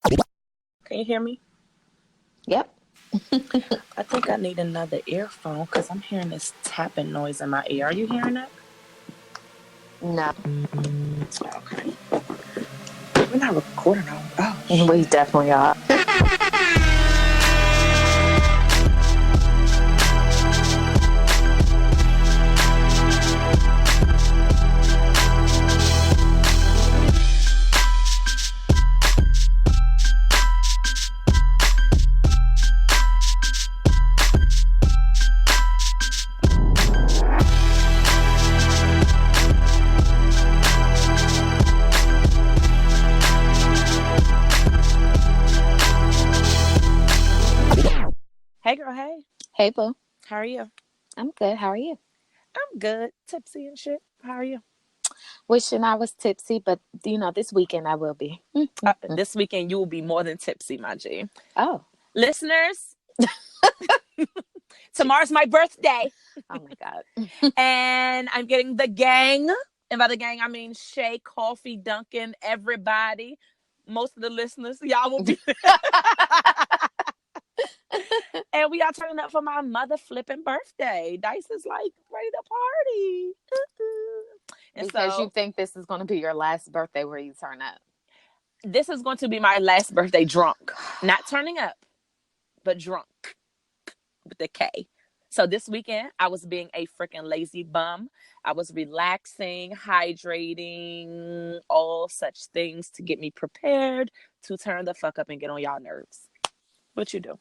Can you hear me? Yep. I think I need another earphone because I'm hearing this tapping noise in my ear. Are you hearing that? No. Okay. We're not recording on. Oh, we definitely are. Hey, girl. Hey. Hey, boo. How are you? I'm good. How are you? I'm good. Tipsy and shit. How are you? Wishing I was tipsy, but this weekend I will be. This weekend you will be more than tipsy, my G. Oh. Listeners, tomorrow's my birthday. Oh my God. And I'm getting the gang. And by the gang, I mean Shay, Coffee, Duncan, everybody. Most of the listeners, y'all will be And we are turning up for my mother flipping birthday. Dice is like ready to party. And because so, you think this is going to be your last birthday where you turn up. This is going to be my last birthday drunk. Not turning up, but drunk. With the K. So this weekend, I was being a freaking lazy bum. I was relaxing, hydrating, all such things to get me prepared to turn the fuck up and get on y'all nerves. What you do?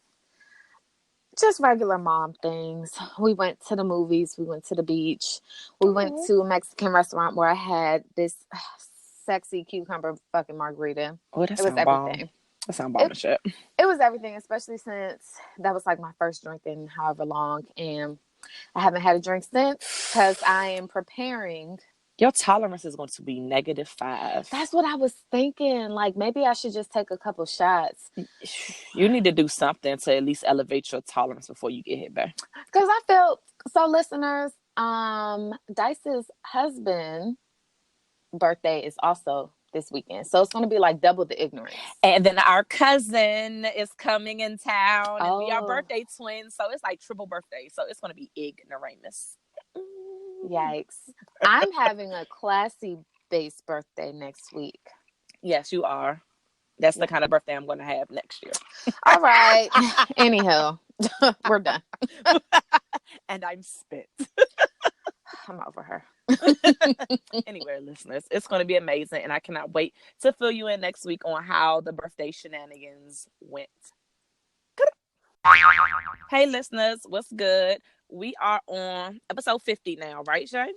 Just regular mom things. We went to the movies. We went to the beach. We went to a Mexican restaurant where I had this sexy cucumber fucking margarita. Oh, that it was everything. That sound bomb and shit. It was everything, especially since that was like my first drink in however long. And I haven't had a drink since because I am preparing. Your tolerance is going to be -5. That's what I was thinking. Like, maybe I should just take a couple shots. You need to do something to at least elevate your tolerance before you get hit back. Because I felt, so listeners, Dice's husband's birthday is also this weekend. So it's going to be like double the ignorance. And then our cousin is coming in town. And we are birthday twins. So it's like triple birthday. So it's going to be ignoramus. Yikes. I'm having a classy-based birthday next week. Yes, you are. That's the kind of birthday I'm going to have next year. All right. Anyhow, we're done. And I'm spent. I'm over her. Anyway, listeners, it's going to be amazing. And I cannot wait to fill you in next week on how the birthday shenanigans went. Hey, listeners, what's good? We are on episode 50 now, right, Shay?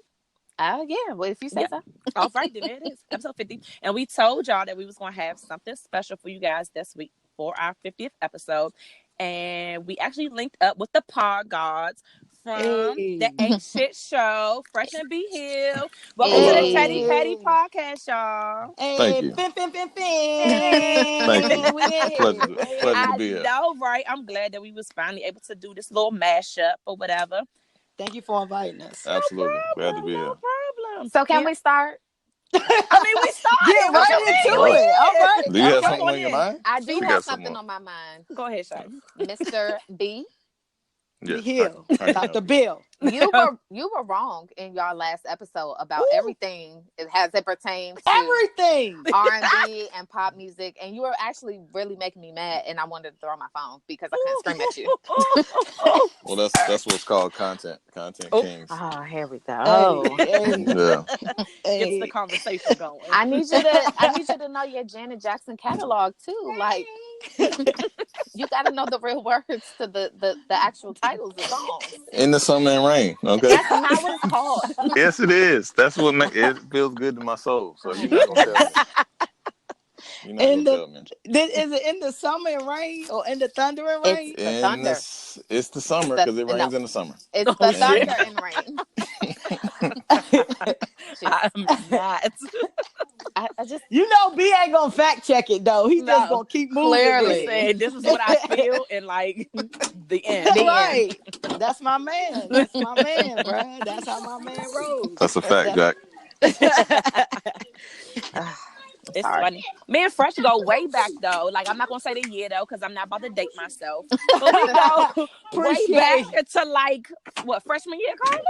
Oh, yeah. Well, if you say so. All right, then it is. Episode 50. And we told y'all that we was going to have something special for you guys this week for our 50th episode. And we actually linked up with the pod gods from the Ain't Shxt Show, Fresh and Be Healed. Welcome to the Chatty Patty podcast, y'all. Thank you. Thank you. Pleasure to be here. I know, right? I'm glad that we was finally able to do this little mashup or whatever. Thank you for inviting us. Absolutely. Glad to be here. No problem. So can we start? I mean, we started. Get right into it. All right. Do you have something on your mind? I do have something on my mind. Go ahead, Shay. Mr. B. Yes. Hill. Dr. Bill. You were wrong in your last episode about everything as it pertains to everything R&B and pop music, and you were actually really making me mad, and I wanted to throw my phone because I couldn't scream at you. Well, that's what's called content kings. Oh, here we go. Yeah. Gets the conversation going. I need you to know your Janet Jackson catalog too. Like, you got to know the real words to the actual titles of songs. In the Summer and Rain. Okay. That's not what it's called. Yes, it is. That's what it feels good to my soul. So you're not gonna tell me. Is it in the summer and rain or in the thunder and rain? It's the thunder. It's the summer because it rains in the summer. It's the thunder and rain. I'm not. I just, B ain't gonna fact check it though. He just gonna keep moving. Clearly, saying this is what I feel, and like the end. Right. That's my man. That's my man, bro. That's how my man rolls. That's a fact, Jack. It's hard. funny. Me and Fresh go way back though. Like I'm not gonna say the year though, because I'm not about to date myself. But we go way back to like what, freshman year of college?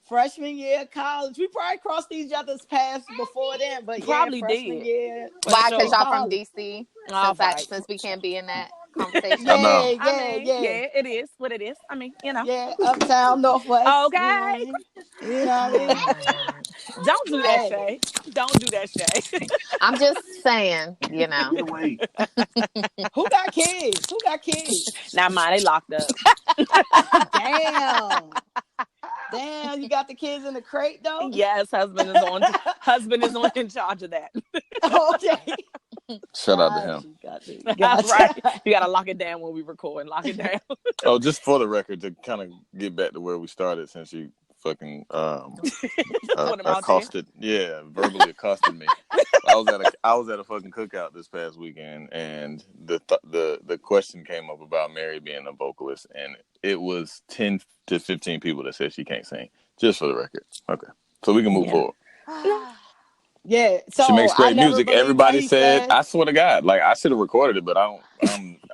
Freshman year of college. We probably crossed each other's paths before then, but Probably freshman did. year. Why? Because y'all from College. DC. All right. Since we can't be in that conversation. I know. I mean, yeah, it is what it is. I mean, Yeah, uptown, northwest. Okay. You know what I mean? You know what I mean? Don't do that, Shay. Don't do that, Shay. I'm just saying, you know. Who got kids? Who got kids? Not mine. They locked up. Damn, you got the kids in the crate though? Yes, husband is on in charge of that. Okay. Shout out to him. That's right. You gotta lock it down when we record. Lock it down. Oh, just for the record, to kind of get back to where we started, since you fucking accosted, verbally accosted me. I was at a fucking cookout this past weekend, and the question came up about Mary being a vocalist, and it was 10 to 15 people that said she can't sing. Just for the record, okay, so we can move forward. Yeah, so she makes great music. Everybody said, I swear to God, like I should have recorded it, but I'm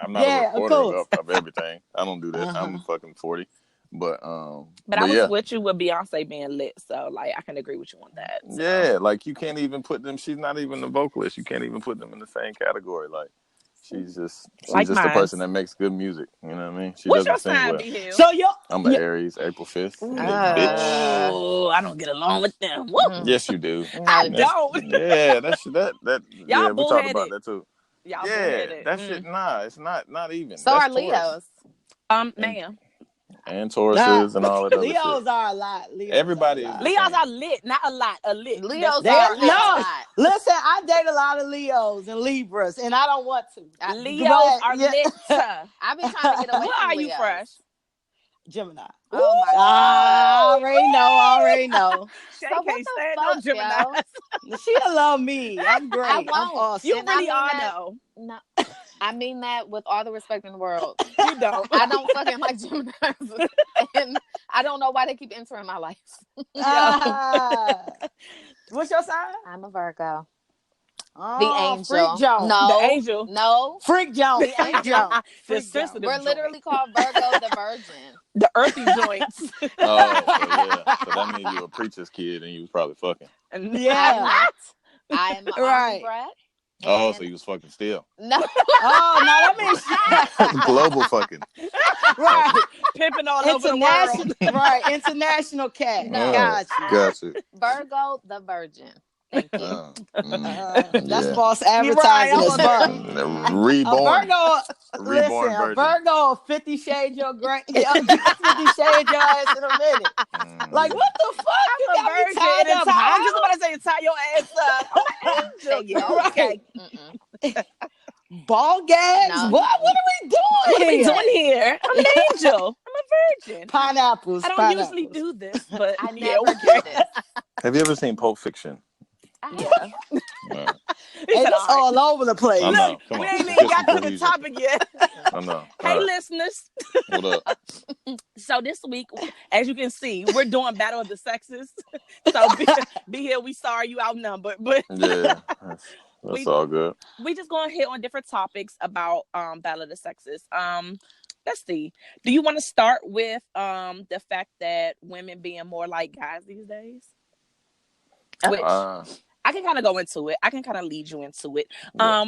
not a recorder of everything. I don't do that. I'm fucking 40. But I was with you with Beyonce being lit, so like I can agree with you on that. So. Yeah, like you can't even put them. She's not even a vocalist. You can't even put them in the same category. Like she's just the person that makes good music. You know what I mean? She What's doesn't your sing sign, well. So I'm an Aries, April 5th. Bitch. Oh, I don't get along with them. Yes, you do. I don't. Yeah, that. Y'all we talked about that too. Y'all bullheaded. That shit. Nah, it's not even. So that's are Leos. Ma'am. And Tauruses and all of that. Leos are a lot. Everybody is. Leos are lit, not a lot. A lit. Leos are a lot. Listen, I date a lot of Leos and Libras, and I don't want to. Leos are lit. I've been trying to get away what from are Leos. you, Fresh? Gemini. Oh my God! I already know. Shay So can't stand fuck, no Gemini. She'll love me. I'm great. I won't. I'm awesome. You really are though. No, I mean that with all the respect in the world. You don't. I don't fucking like Geminis, and I don't know why they keep entering my life. What's your sign? I'm a Virgo. Oh, the angel. Freak Jones. No. The angel. No. Freak Jones. Freak Jones. The sensitive We're literally called Virgo the Virgin. The earthy joints. Oh, so that means you a preacher's kid and you was probably fucking. Yeah. I am right. Brat. Oh, so you was fucking still. No. Oh, no, that means global fucking. Right. Pimping all over the world. Right. International cat. No. Got you. Virgo the Virgin. Thank you. That's false advertising as fuck. Reborn. A Virgo 50 shades your 50 shades your ass in a minute. Like, what the fuck? You got me tied up. I was just about to say, tie your ass up. I'm an angel. Right. Ball gags? No. What are we doing What are we doing here? I'm an angel. I'm a virgin. Pineapples. I don't usually do this, but I never do this. Have you ever seen Pulp Fiction? I have. It's all over the place. I know. Look, Come on. we ain't even got to the topic yet. I know. Hey, listeners. What up? So this week, as you can see, we're doing Battle of the Sexes. So be here. We sorry you outnumbered, but yeah, that's all good. We just gonna hit on different topics about Battle of the Sexes. Let's see. Do you want to start with the fact that women being more like guys these days? Which I can kind of go into it. I can kind of lead you into it. Yeah.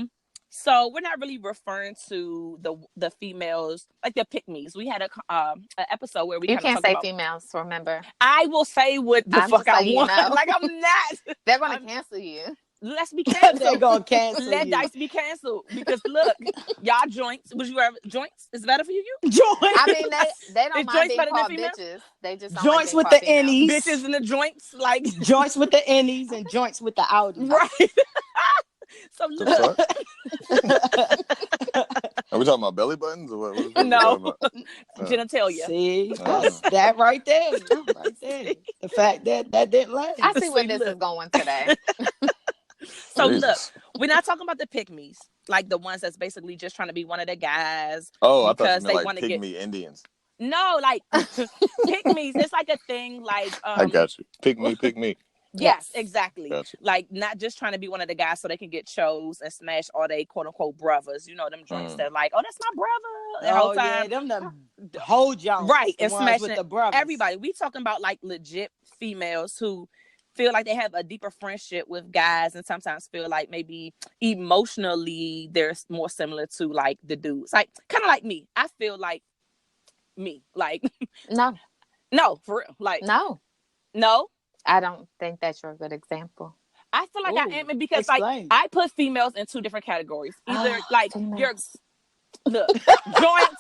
So we're not really referring to the females, like the pick-me's. We had an episode where we you can't say females. Remember, I will say what the fuck I want. You know. Like I'm not. They're gonna cancel you. Let's be canceled. They're gonna cancel. Let Dice be canceled because look, y'all joints. Was you ever joints? Is better for you? Joints. I mean, they don't mind being called bitches. They just don't joints like with the innies, bitches in the joints, like joints with the innies and joints with the outies. Right. So look. Are we talking about belly buttons or what no, genitalia. See, that right there. Right there. The fact that didn't last. I see where this is going today. So look, we're not talking about the pick-me's, like the ones that's basically just trying to be one of the guys. Oh, I thought you meant like pick-me Indians. No, like pick-me's. It's like a thing. Like I got you. Pick me. Yes, exactly. Gotcha. Like, not just trying to be one of the guys so they can get chose and smash all they quote unquote brothers. You know, them joints that like, oh, that's my brother. The whole time. Yeah, them the whole joints. Right. And smashing with the brothers. everybody. We talking about like legit females who feel like they have a deeper friendship with guys and sometimes feel like maybe emotionally they're more similar to like the dudes. Like, kind of like me. I feel like me. Like, no, for real. Like, no. I don't think that's your good example. I feel like I am because like I put females in two different categories. Either like your look joints.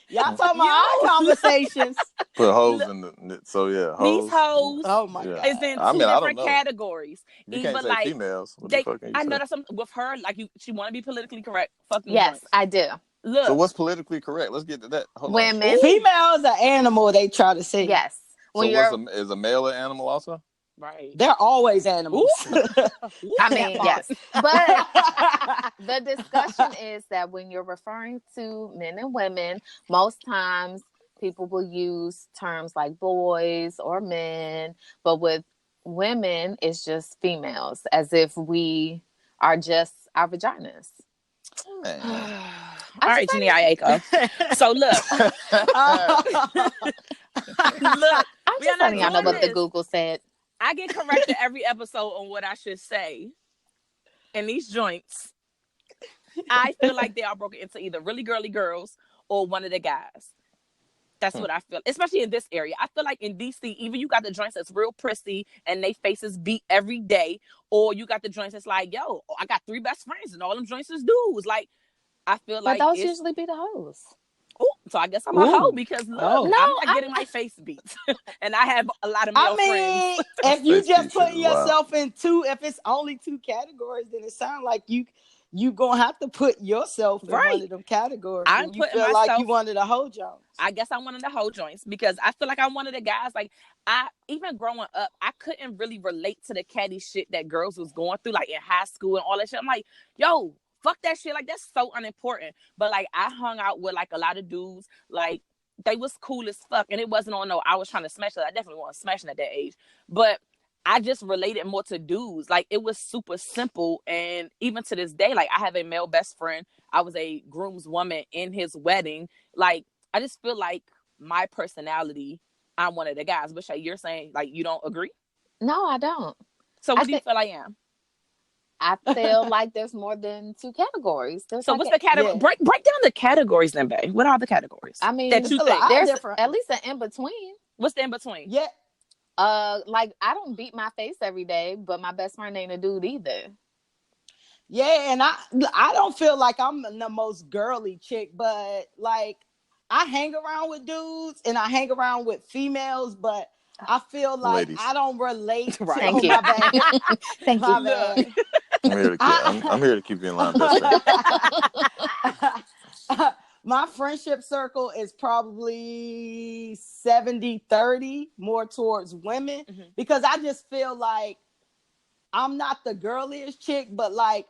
Y'all talking about our conversations. Put hoes in the hoes. These hoes. Oh my god! Is in two different categories. You can't say like, females. What the fuck I know that's something with her. Like she want to be politically correct. Fucking yes, joints. I do. Look. So what's politically correct? Let's get to that. Women. Females are animal. They try to say yes. So is a male an animal also? Right. They're always animals. I mean, yes. But the discussion is that when you're referring to men and women, most times people will use terms like boys or men, but with women, it's just females, as if we are just our vaginas. All right, Jenny Ayako. So look. Look. I'm just letting y'all know what the Google said. I get corrected every episode on what I should say. And these joints, I feel like they are broken into either really girly girls or one of the guys. That's what I feel. Especially in this area. I feel like in DC, even you got the joints that's real prissy and they faces beat every day. Or you got the joints that's like, yo, I got 3 best friends and all them joints is dudes. Like, I feel like those usually be the hoes. So I guess I'm a hoe because look, I'm not getting my face beat. And I have a lot of male friends. If you just put yourself in if it's only 2 categories, then it sounds like you gonna have to put yourself in one of them categories. I'm you feel like you wanted a hoe joint. I guess I wanted the hoe joints because I feel like I'm one of the guys. Like even growing up, I couldn't really relate to the catty shit that girls was going through, like in high school and all that shit. I'm like, yo, fuck that shit. Like, that's so unimportant. But, like, I hung out with, like, a lot of dudes. Like, they was cool as fuck. And it wasn't on I was trying to smash it. I definitely wasn't smashing at that age. But I just related more to dudes. Like, it was super simple. And even to this day, like, I have a male best friend. I was a groomswoman in his wedding. Like, I just feel like my personality, I'm one of the guys. But Shay, you're saying, like, you don't agree? No, I don't. So what do you feel I am? I feel like there's more than 2 categories. So what's the category? Yeah. Break down the categories then, babe. What are the categories? I mean, that you think? There's at least an in-between. What's the in-between? Yeah. Like, I don't beat my face every day, but my best friend ain't a dude either. Yeah, and I don't feel like I'm the most girly chick, but, like, I hang around with dudes and I hang around with females, but I feel like ladies. I don't relate. Right. Thank you. My bad. Thank my you. Bad. I'm here to keep you in line. My friendship circle is probably 70-30 more towards women because I just feel like I'm not the girliest chick, but like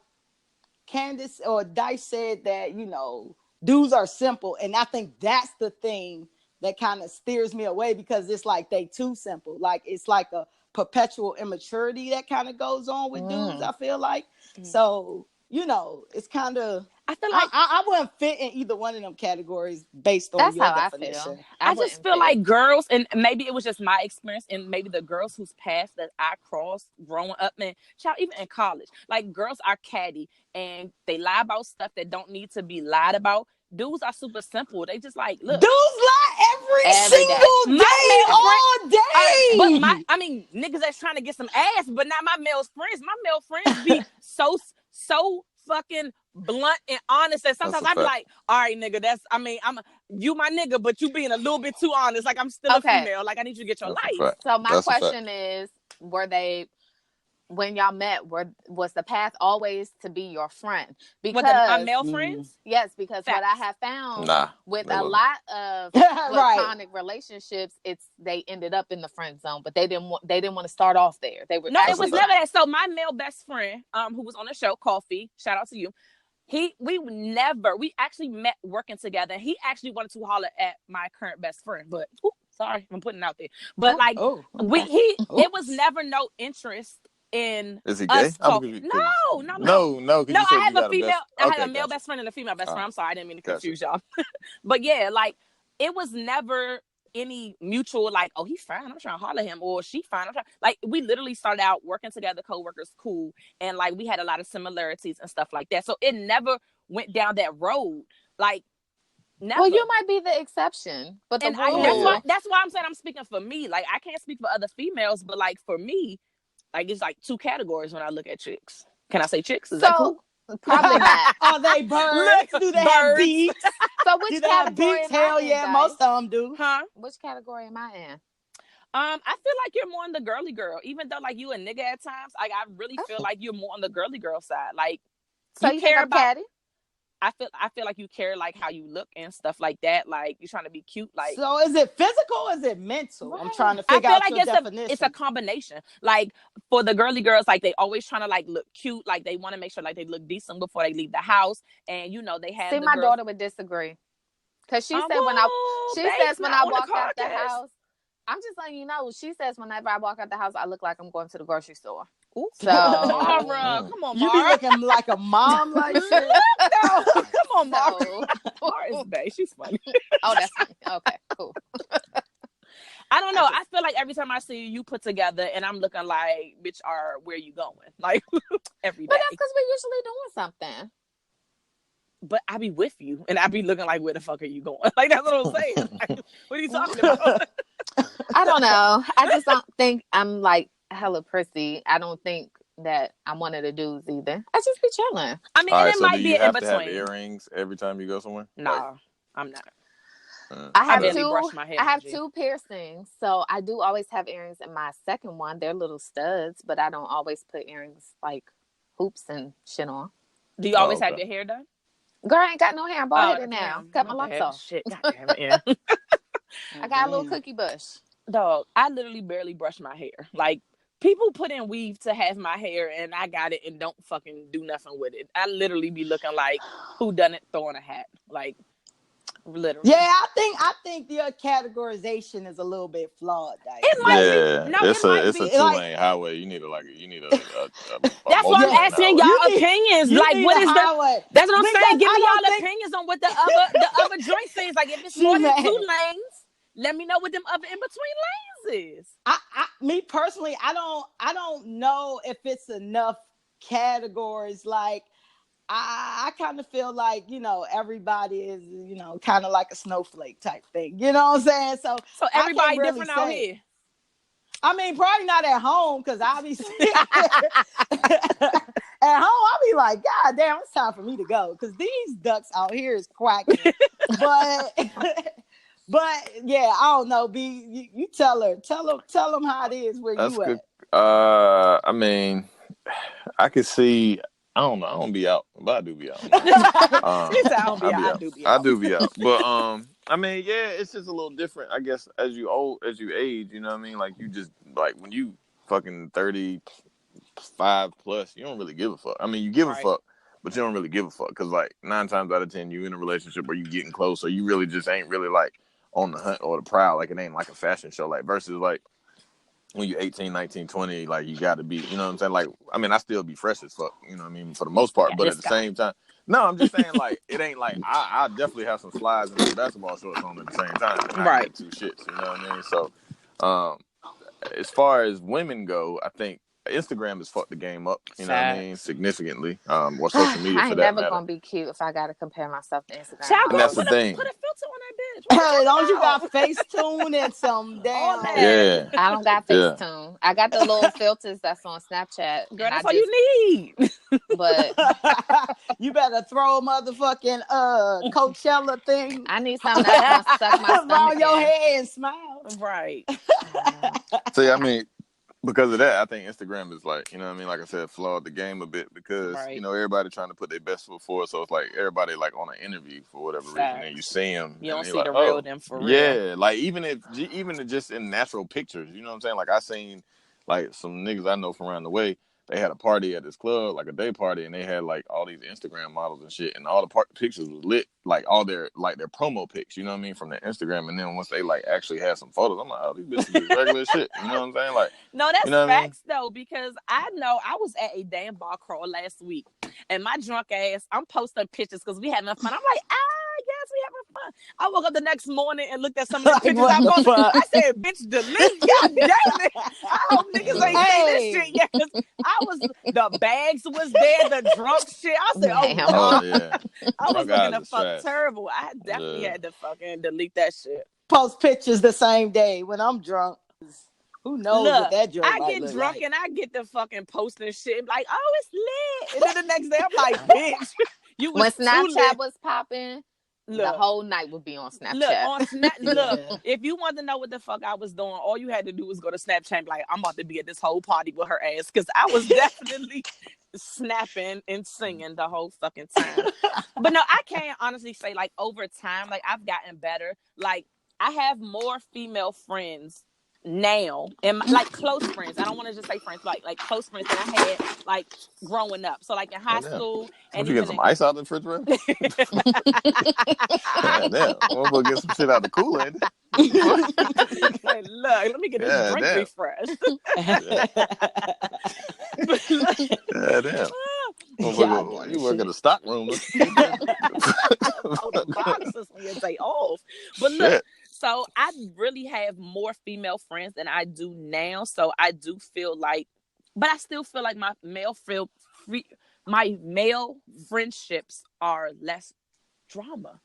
Candace or Dice said that, you know, dudes are simple. And I think that's the thing that kind of steers me away because it's like they too simple. Like it's like a perpetual immaturity that kind of goes on with dudes, I feel like. So, you know, it's kind of, I feel like I wouldn't fit in either one of them categories based on your definition. I feel. I just feel like girls, and maybe it was just my experience, and maybe the girls whose path that I crossed growing up, and child, even in college, like girls are catty and they lie about stuff that don't need to be lied about. Dudes are super simple. They just like, look. Dudes lie every single day, all day. But I mean, niggas that's trying to get some ass, but not my male friends. My male friends be so fucking blunt and honest. And sometimes I be like, all right, nigga, you my nigga, but you being a little bit too honest. Like I'm still a female. Like I need you to get your life. So my question is, when y'all met, was the path always to be your friend? Because my male friends? Yes, because what I have found with a lot of platonic relationships, they ended up in the friend zone, but they didn't want to start off there. It was never that. So my male best friend, who was on the show, Coffee, shout out to you. We actually met working together. He actually wanted to holler at my current best friend, but Sorry, I'm putting it out there. But like, okay. it was never no interest in Is he gay? us talking. No. No. Because you said I you have a got a female. best. I Okay, had a male gotcha. best friend and a female best friend. I'm sorry, I didn't mean to Gotcha. confuse y'all. But yeah, like it was never any mutual like, oh, he's fine, I'm trying to holler at him, or she fine, I'm trying. Like we literally started out working together, co-workers, cool, and like we had a lot of similarities and stuff like that. So it never went down that road. Like never. Well, you might be the exception, but the And rule. that's why I'm saying I'm speaking for me. Like I can't speak for other females, but like for me, like it's like two categories when I look at chicks. Can I say chicks? Is that cool? Probably not. Are they birds? Do they have beaks? So which Do they have category beaks? am I Hell in, yeah, Dice? most of them do. Huh? Which category am I in? I feel like you're more on the girly girl, even though like you a nigga at times. Like I really feel like you're more on the girly girl side. Like So you care about catty? I feel like you care like how you look and stuff like that. Like you're trying to be cute. Like so, is it physical? Or is it mental? Right. I'm trying to figure out your definition. It's a combination. Like for the girly girls, like they always trying to like look cute. Like they want to make sure like they look decent before they leave the house. And you know they have. See, my daughter would disagree because she said when I walk out the house. I'm just letting you know. She says whenever I walk out the house, I look like I'm going to the grocery store. Ooh. So, Mara, come on, Mara. You be looking like a mom, like shit. No, come on, Mara. So, Mara is bae. She's funny. Oh, that's funny. Okay, cool. I don't know. I feel like every time I see you put together, and I'm looking like, bitch, where you going? Like every day. But that's because we're usually doing something. But I be with you, and I be looking like, where the fuck are you going? Like that's what I'm saying. Like, what are you talking about? I don't know. I just don't think I'm like hella prissy. I don't think that I'm one of the dudes either. I just be chilling. I mean, it might be in between. Do you have to have earrings every time you go somewhere? Nah, like, I'm not. I have brush my hair. I have two piercings, so I do always have earrings in my second one. They're little studs, but I don't always put earrings like hoops and shit on. Do you always have your hair done? Girl, I ain't got no hair. I'm bald-headed now. Cut my locks off. Shit, goddamn it, yeah. I got a little cookie bush. Dog, I literally barely brush my hair. Like, people put in weave to have my hair, and I got it and don't fucking do nothing with it. I literally be looking like who done it throwing a hat. Like, literally. Yeah, I think your categorization is a little bit flawed. It might be. No, it's a 2-lane highway. You need a that's why I'm asking y'all opinions. Like, what is the? That's what I'm saying. Give me y'all opinions on what the other joint is. Like, if it's more than 2 lanes, let me know what them other in between lanes is. Me personally, I don't know if it's enough categories. Like, I kind of feel like, everybody is, kind of like a snowflake type thing. You know what I'm saying? So everybody different out here. I mean, probably not at home, because obviously at home I'll be like, God damn, it's time for me to go, because these ducks out here is quacking. But yeah, I don't know. You tell them how it is where That's you good. at. I mean, I could see. I don't know. I don't be out, but I do be out. I do be out. But I mean, yeah, it's just a little different, I guess, as you age. You know what I mean? Like, you just like when you fucking 35 plus, you don't really give a fuck. I mean, you give a fuck, but you don't really give a fuck, because like 9 times out of 10, you in a relationship where you getting close, so you really just ain't really like on the hunt or the prowl. Like, it ain't like a fashion show. Like, versus like when you're 18, 19, 20, like, you got to be, you know what I'm saying? Like, I mean, I still be fresh as fuck, you know what I mean, for the most part, but at the same time, no, I'm just saying, like, it ain't like, I definitely have some slides and some basketball shorts on at the same time. And I get 2 shits, you know what I mean? So, as far as women go, I think Instagram has fucked the game up, you know what I mean, significantly. Or social media, I ain't for that never matter. gonna be cute if I gotta compare myself to Instagram. Child, and that's the thing. Put a filter on that bitch. Hey, don't you got Facetune and some damn? Yeah. I don't got Facetune. I got the little filters that's on Snapchat. Girl, that's all you need. But you better throw a motherfucking Coachella thing. I need something that's gonna suck my stomach around your in. head and smile. Right. See, I mean, because of that, I think Instagram is like, you know what I mean? Like I said, flawed the game a bit, because, everybody trying to put their best foot forward. So it's like everybody like on an interview for whatever reason, and you see them. You don't see like, the real them for real. Yeah, like even just in natural pictures, you know what I'm saying? Like, I seen like some niggas I know from around the way. they had a party at this club, like a day party, and they had like all these Instagram models and shit, and all the pictures was lit, like all their promo pics, you know what I mean, from their Instagram. And then once they like actually had some photos, I'm like, oh, these bitches is regular shit, you know what I'm saying? Like, no, that's you know what I mean? facts though, because I know I was at a damn bar crawl last week, and my drunk ass, I'm posting pictures because we having fun. I'm like, yes, we having fun. I woke up the next morning and looked at some of the Like, pictures what I the posted. fuck? I said, bitch, delete. God damn it. I hope niggas ain't seen this Hey. shit yet. The bags was there, the drunk shit. I said, oh Damn. no. Oh yeah, I was drunk looking guys the is fuck trash. terrible. I definitely had to fucking delete that shit. Post pictures the same day when I'm drunk. Who knows what Look, that joke I might get look drunk like? and I get the fucking posting shit like, oh, it's lit. And then the next day I'm like, bitch, you was When too Snapchat lit. was popping, the Look, whole night would be on Snapchat. look, on Snap. Look, Yeah. if you want to know what the fuck I was doing, all you had to do was go to Snapchat and be like, I'm about to be at this whole party with her ass. Because I was definitely snapping and singing the whole fucking time. But no, I can't honestly say, like, over time, like, I've gotten better. Like, I have more female friends now, and like close friends. I don't want to just say friends, like close friends that I had like growing up. So like in high school and Don't you get even some in ice out of the refrigerator? God damn, motherfucker, get some shit out the cooler. Like, look, let me get this drink Damn. refreshed. But look, Damn. Goddamn You work shit. at a stock room. on the boxes on your day off. But look, Shit. so I really have more female friends than I do now. So I do feel like, but I still feel like my male friendships are less drama.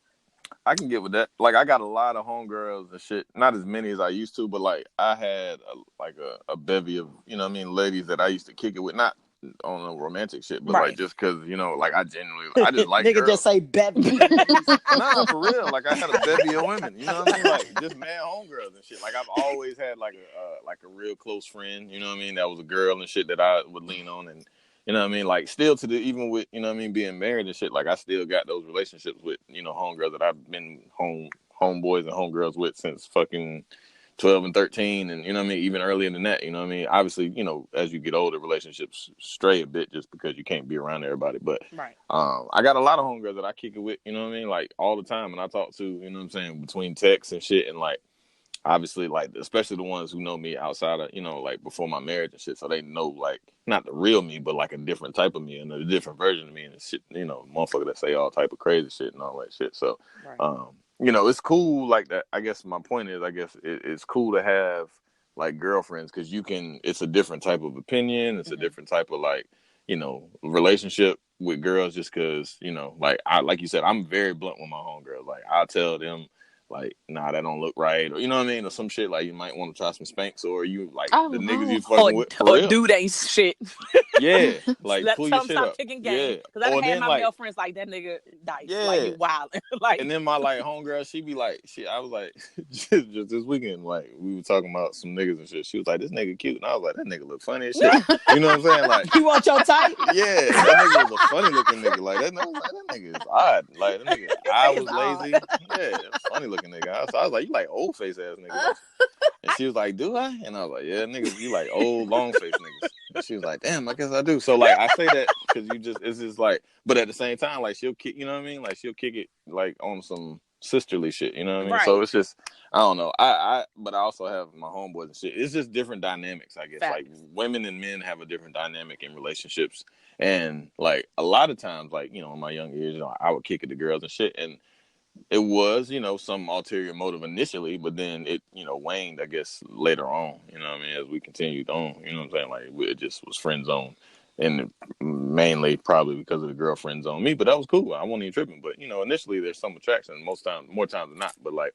I can get with that. Like, I got a lot of homegirls and shit. Not as many as I used to, but like I had a bevy of, you know what I mean, ladies that I used to kick it with. Not on no romantic shit, but Right. like just because, you know, like I just like Nigga girls. just say bevy. Nah, for real. Like I had a bevy of women. You know what I mean? Like just man homegirls and shit. Like I've always had like a real close friend. You know what I mean? That was a girl and shit that I would lean on, and you know what I mean? Like still even with, you know what I mean, being married and shit. Like I still got those relationships with, you know, homegirls that I've been homeboys and homegirls with since fucking 12 and 13, and you know what I mean, even earlier than that, you know what I mean. Obviously, you know, as you get older, relationships stray a bit just because you can't be around everybody. But Right. I got a lot of homegirls that I kick it with, you know what I mean, like all the time, and I talk to, you know what I'm saying, between texts and shit, and like obviously, like especially the ones who know me outside of, you know, like before my marriage and shit, so they know like not the real me, but like a different type of me and a different version of me and shit, you know, motherfucker that say all type of crazy shit and all that shit. So, Right. you know, it's cool like that. I guess my point is, I guess it's cool to have like girlfriends because it's a different type of opinion. It's a different type of like, you know, relationship with girls just because, you know, like you said, I'm very blunt with my homegirls. Like I'll tell them like, nah, that don't look right, or you know what I mean, or some shit like you might want to try some Spanx, or you like the niggas you fucking with for Or real. dude ain't shit. Yeah, like Let pull your some shit stop up. kicking Yeah, game. Because I or done had then my like male friends like that nigga Dice. yeah, Like you wildin'. Like, and then my like homegirl, she be like, I was like, just this weekend, like we were talking about some niggas and shit. She was like, this nigga cute, and I was like, that nigga look funny as shit. You know what I'm saying? Like, You want your type? yeah, that nigga was a funny looking nigga. Like that, I was like, that nigga is odd. Like that nigga, I was lazy. Yeah, funny looking nigga. So I was like, you like old face ass niggas. And she was like, do I? And I was like, yeah, niggas, you like old long face niggas. And she was like, damn, I guess I do. So like I say that because it's just like, but at the same time, like she'll kick, you know what I mean? Like she'll kick it like on some sisterly shit, you know what I mean? Right. So it's just, I don't know. But I also have my homeboys and shit. It's just different dynamics, I guess. Facts. Like women and men have a different dynamic in relationships. And like a lot of times, like, you know, in my young years, you know, I would kick it to girls and shit. And it was, you know, some ulterior motive initially, but then it, you know, waned, I guess, later on, you know what I mean, as we continued on, you know what I'm saying? Like, it just was friend zone. And mainly probably because of the girlfriend zone me, but that was cool. I wasn't even tripping. But, you know, initially there's some attraction, more times than not. But, like,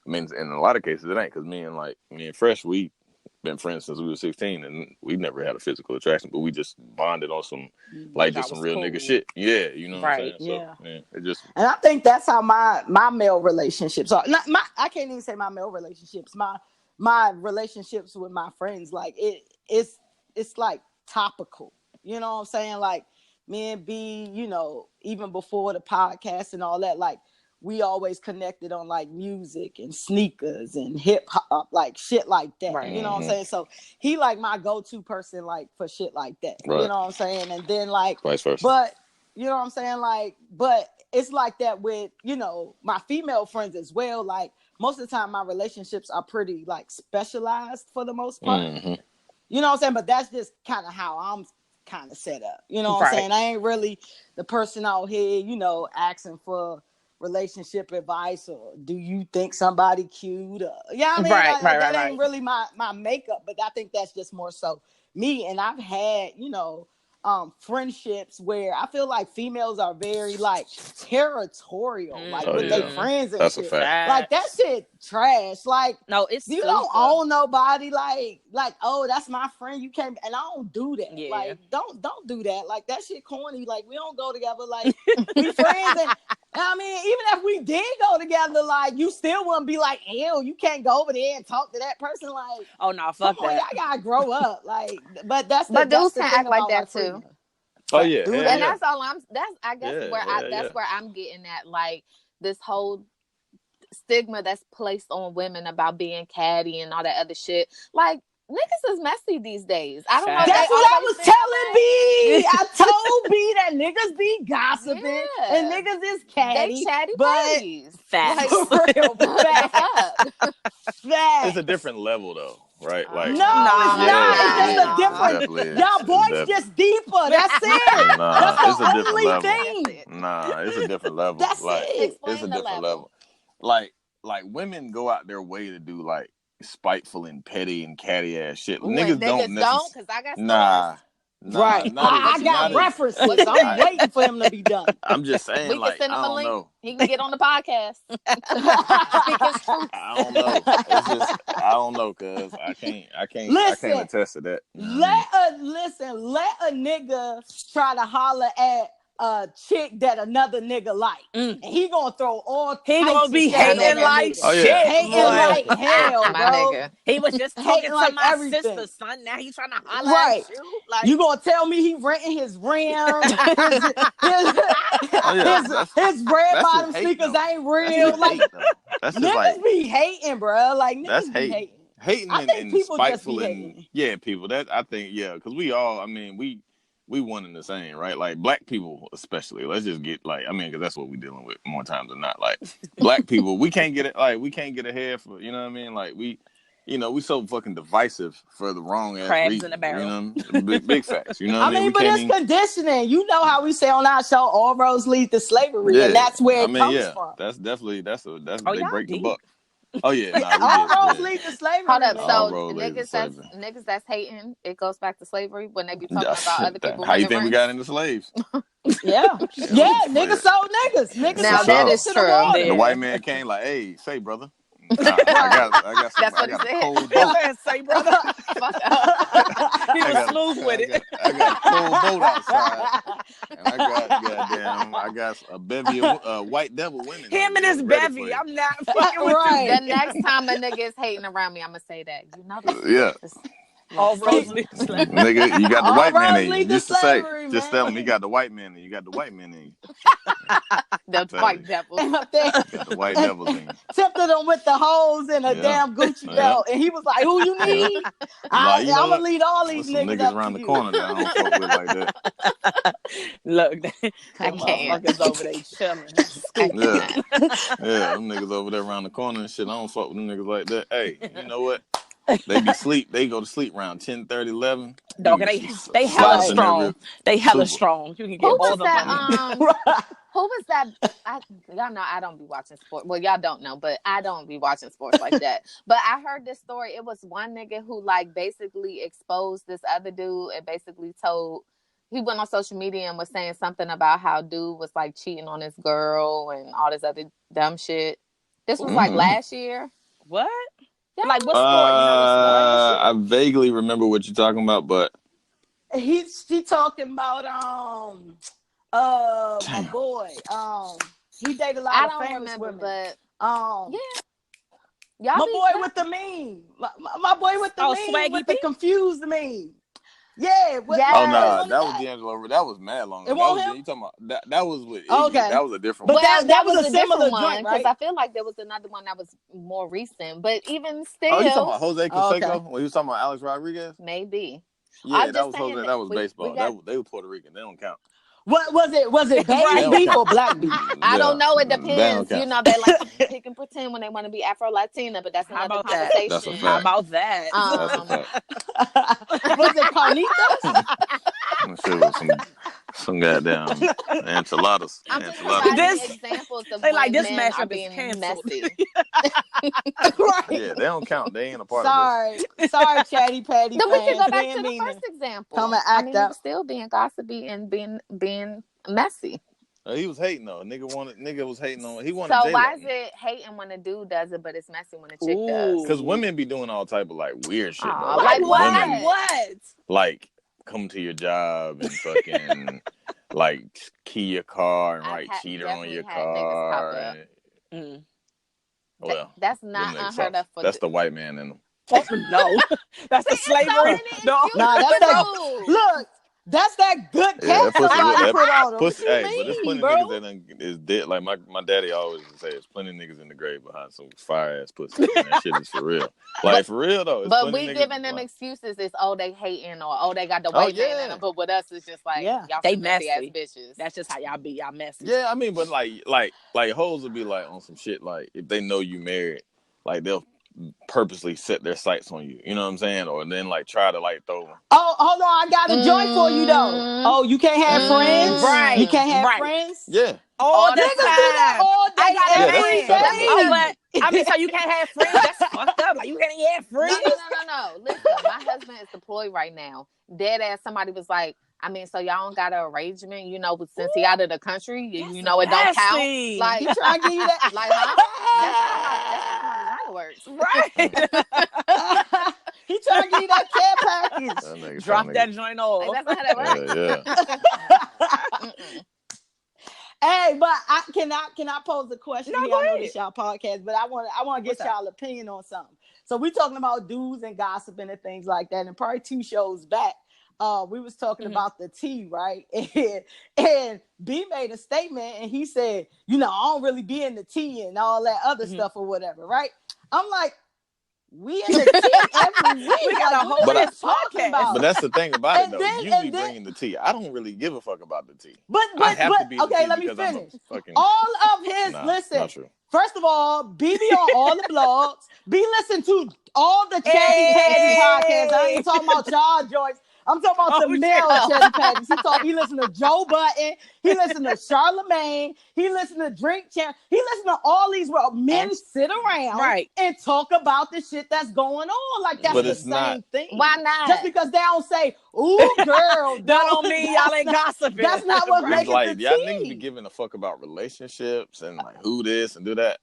I mean, in a lot of cases it ain't, because me and Fresh, we been friends since we were 16, and we never had a physical attraction, but we just bonded on some like just some real nigga shit. Yeah, you know what I'm saying? Yeah. So, yeah, it just. And I think that's how my male relationships are. Not my, I can't even say my male relationships. My relationships with my friends, like it's like topical. You know what I'm saying? Like me and B, you know, even before the podcast and all that, like we always connected on like music and sneakers and hip hop, like shit like that. Right. You know what I'm saying? So he like my go-to person like for shit like that. Right. You know what I'm saying? And then like Vice versa. but you know what I'm saying? Like, but it's like that with, you know, my female friends as well. Like most of the time my relationships are pretty like specialized for the most part. You know what I'm saying? But that's just kind of how I'm kind of set up. You know what I'm saying? I ain't really the person out here, you know, asking for relationship advice or do you think somebody cute? Or, you know what I mean? That ain't really my makeup, but I think that's just more so me. And I've had, you know, friendships where I feel like females are very like territorial, like with their friends and that's shit. A fact. Like that shit trash. Like no, it's you don't own nobody. Like oh, that's my friend. You can't, and I don't do that. Yeah. Like don't do that. Like that shit corny. Like we don't go together. Like we friends, and I mean even if we did go together, like you still wouldn't be like, ew, you can't go over there and talk to that person. Like oh no, fuck that. Y'all gotta grow up. Like but that's but dudes the can thing act like about that my too. freedom. Oh yeah, and that's all I guess Yeah, where I'm getting at, like this whole stigma that's placed on women about being catty and all that other shit. Like niggas is messy these days. I don't know. That's what I was telling B. I told B that niggas be gossiping and niggas is catty. They chatty but facts. Like, for real, facts. It's a different level though, right? Like no, it's not. It's just a different. Definitely Y'all boys just deeper. That's it. Nah, that's it's the a different only level. thing. Nah, it's a different level. That's like, it. Explain it's a the different level. Like women go out their way to do like spiteful and petty and catty ass shit. Ooh, Niggas don't necessarily. because I got Nah, right. I got references. I'm waiting for him to be done. I'm just saying, we like, can send him I a don't link. know. He can get on the podcast. I don't know. It's just I don't know, cuz I can't attest to that. Let a nigga try to holler at a chick that another nigga like, and he gonna throw all. He gonna be hating like shit, hating like hell, my bro. Nigga. He was just talking to like my everything. sister, son. Now he's trying to holler at you. Like you gonna tell me he renting his rim, his red bottom sneakers ain't real. Like that's just niggas like be hating, bro. Like niggas be hating. Hating I think and people spiteful just be and hating. people. That I think because we all. I mean we one and the same, right? Like black people, especially. Let's just get like because that's what we're dealing with more times than not. Like black people, we can't get it. Like we can't get ahead for you know what I mean. Like we so fucking divisive for the wrong ass crabs reason. in a barrel. You know, big facts. You know what I mean? But it's conditioning. You know how we say on our show, all roads lead to slavery, and that's where it comes from. That's definitely they break deep. the buck. Oh yeah, all roads lead to slavery. Hold up, man. so niggas that's hating, it goes back to slavery when they be talking about other people. How you think we got into slaves? Yeah, niggas sold niggas. Now that is true. And the white man came like, "Hey, say brother." Nah, I got a cold boat. Say brother. He was smooth with it. I got a cold boat outside, and I got a bevy of white devil women. Him and his bevy. I'm not fucking with you. The next time a nigga is hating around me, I'm gonna say that. You know this. Yeah. All roads lead to slavery. Nigga, you got the white man in you. Just to say, just tell him you got the white man in you. You got the white man in you. The white devil. The white devils in you. Tempted him with the hoes and a damn Gucci belt, and he was like, "Who you need? I'm gonna lead all these niggas around the corner that I don't fuck with like that." Look, I can't. Motherfuckers over there chilling. Them niggas over there around the corner and shit. I don't fuck with them niggas like that. Hey, you know what? They be sleep. They go to sleep around 10, 30, 11. Dog, they hella strong. They hella strong. You can get all of them. Who was that? Y'all know I don't be watching sports. Well, y'all don't know, but I don't be watching sports like that. But I heard this story. It was one nigga who like basically exposed this other dude and basically he went on social media and was saying something about how dude was like cheating on his girl and all this other dumb shit. This was like last year. What? Yeah. Like what sport? I vaguely remember what you're talking about, but he talking about my boy. He dated a lot of famous women. But yeah. Y'all my boy with the meme. My boy with the meme with the confused meme. Yeah. Oh Yes. no, that was D'Angelo. That was mad long ago. It That wasn't was him? you talking about that was with Iggy. Okay. That was a different But one. Well, that was a different similar one joint, because right? I feel like there was another one that was more recent. But even still, Oh, you talking about Jose Canseco? Okay. When he was talking about Alex Rodriguez? maybe. Yeah, I'm that just was saying Jose. That was baseball. They were Puerto Rican. They don't count. What was it? Was it They beige don't beef or count. black beef? I don't know. It They don't depends. count. You know, they like to pick and pretend when they want to be Afro-Latina, but that's How another about that? conversation. That's a How fact. about that? That's a fact. Was it carnitas? That shit was some goddamn enchiladas. I'm just Enchiladas. providing This- examples of They when like this men are mashup is being canceled. messy. Right. Yeah, they don't count. They ain't a part of Sorry, Chatty Patty Then we can fans. go We back ain't to the mean first example. come and I act mean, he up. was still being gossipy and being messy. this. He was hating though. Nigga was hating on. He wanted So J-Lo. why is it hating when a dude does it, but it's messy when a chick does? Because women be doing all type of like weird shit though. Aw, Like Like what? women, Like what? like come to your job and fucking like key your car and I've write cheater on your definitely had niggas pop car. up. Mm. Well, That's them not niggas unheard soft. of for That's the white man in them. No, that's the See, it's so slavery. many No, excuses Nah, that's for that. dudes. Look, that's that good Yeah, cat that pussy somebody good. put on him. Pussy, What you hey, but there's mean, plenty bro? niggas that is dead. Like my daddy always would say, there's plenty niggas in the grave behind some fire ass pussy. And that shit is for real. Like for real though. It's But plenty we niggas, giving them like, excuses. It's they hating or they got the white man in them. But with us, it's just like Yeah. y'all They some messy ass messy. bitches. That's just how y'all be. Y'all messy. yeah, I mean, but like hoes will be like on some shit. Like if they know you married, like they'll purposely set their sights on you. You know what I'm saying? Or then like try to like throw. Oh, hold on. I got a joint for you though. Oh, you can't have friends? Right. You can't have Right. friends? Yeah. All the Niggas do that time. all day, I got a Yeah, that's every friend. shut up. day. Oh, but I mean, so you can't have friends? That's fucked up. Like you can't even have friends. No. Listen, my husband is deployed right now. Dead ass. Somebody was like, I mean, so y'all don't got an arrangement, you know, but since he out of the country, you know, it don't count. Nasty. Like, He trying to give you that. like, huh? That's not how vagina works. Right. He trying to give you that care package. That nigga Drop tryna that joint off. Like, that's not how that works. Yeah. Hey, but can I pose a question No, here? go I know ahead. this y'all podcast, but I want to get What's up? y'all opinion on something. So we talking about dudes and gossiping and things like that, and probably 2 shows back, we was talking about the tea, right? And B made a statement, and he said, you know, I don't really be in the tea and all that other stuff or whatever, right? I'm like, we in the tea every week. We got like, a whole what are you ass talking podcast. about? But that's the thing about And it, though. then- You and be then- bringing the tea. I don't really give a fuck about the tea. But I have to be the okay, tea let me because I'm a finish. fucking. All of his Nah, listen. not true. First of all, B be on all the blogs. B listen to all the Chatty Patty podcasts. I ain't talking about y'all joints. I'm talking about the male Chatty Patties. He listen to Joe Budden. He listen to Charlemagne. He listen to Drink Champ. He listen to all these where men sit around and talk about the shit that's going on. Like that's the same thing. Why not? Just because they don't say, "Ooh, girl," that don't mean y'all ain't gossiping. That's not what makes Like it the y'all tea. niggas be giving a fuck about relationships and like who this and do that.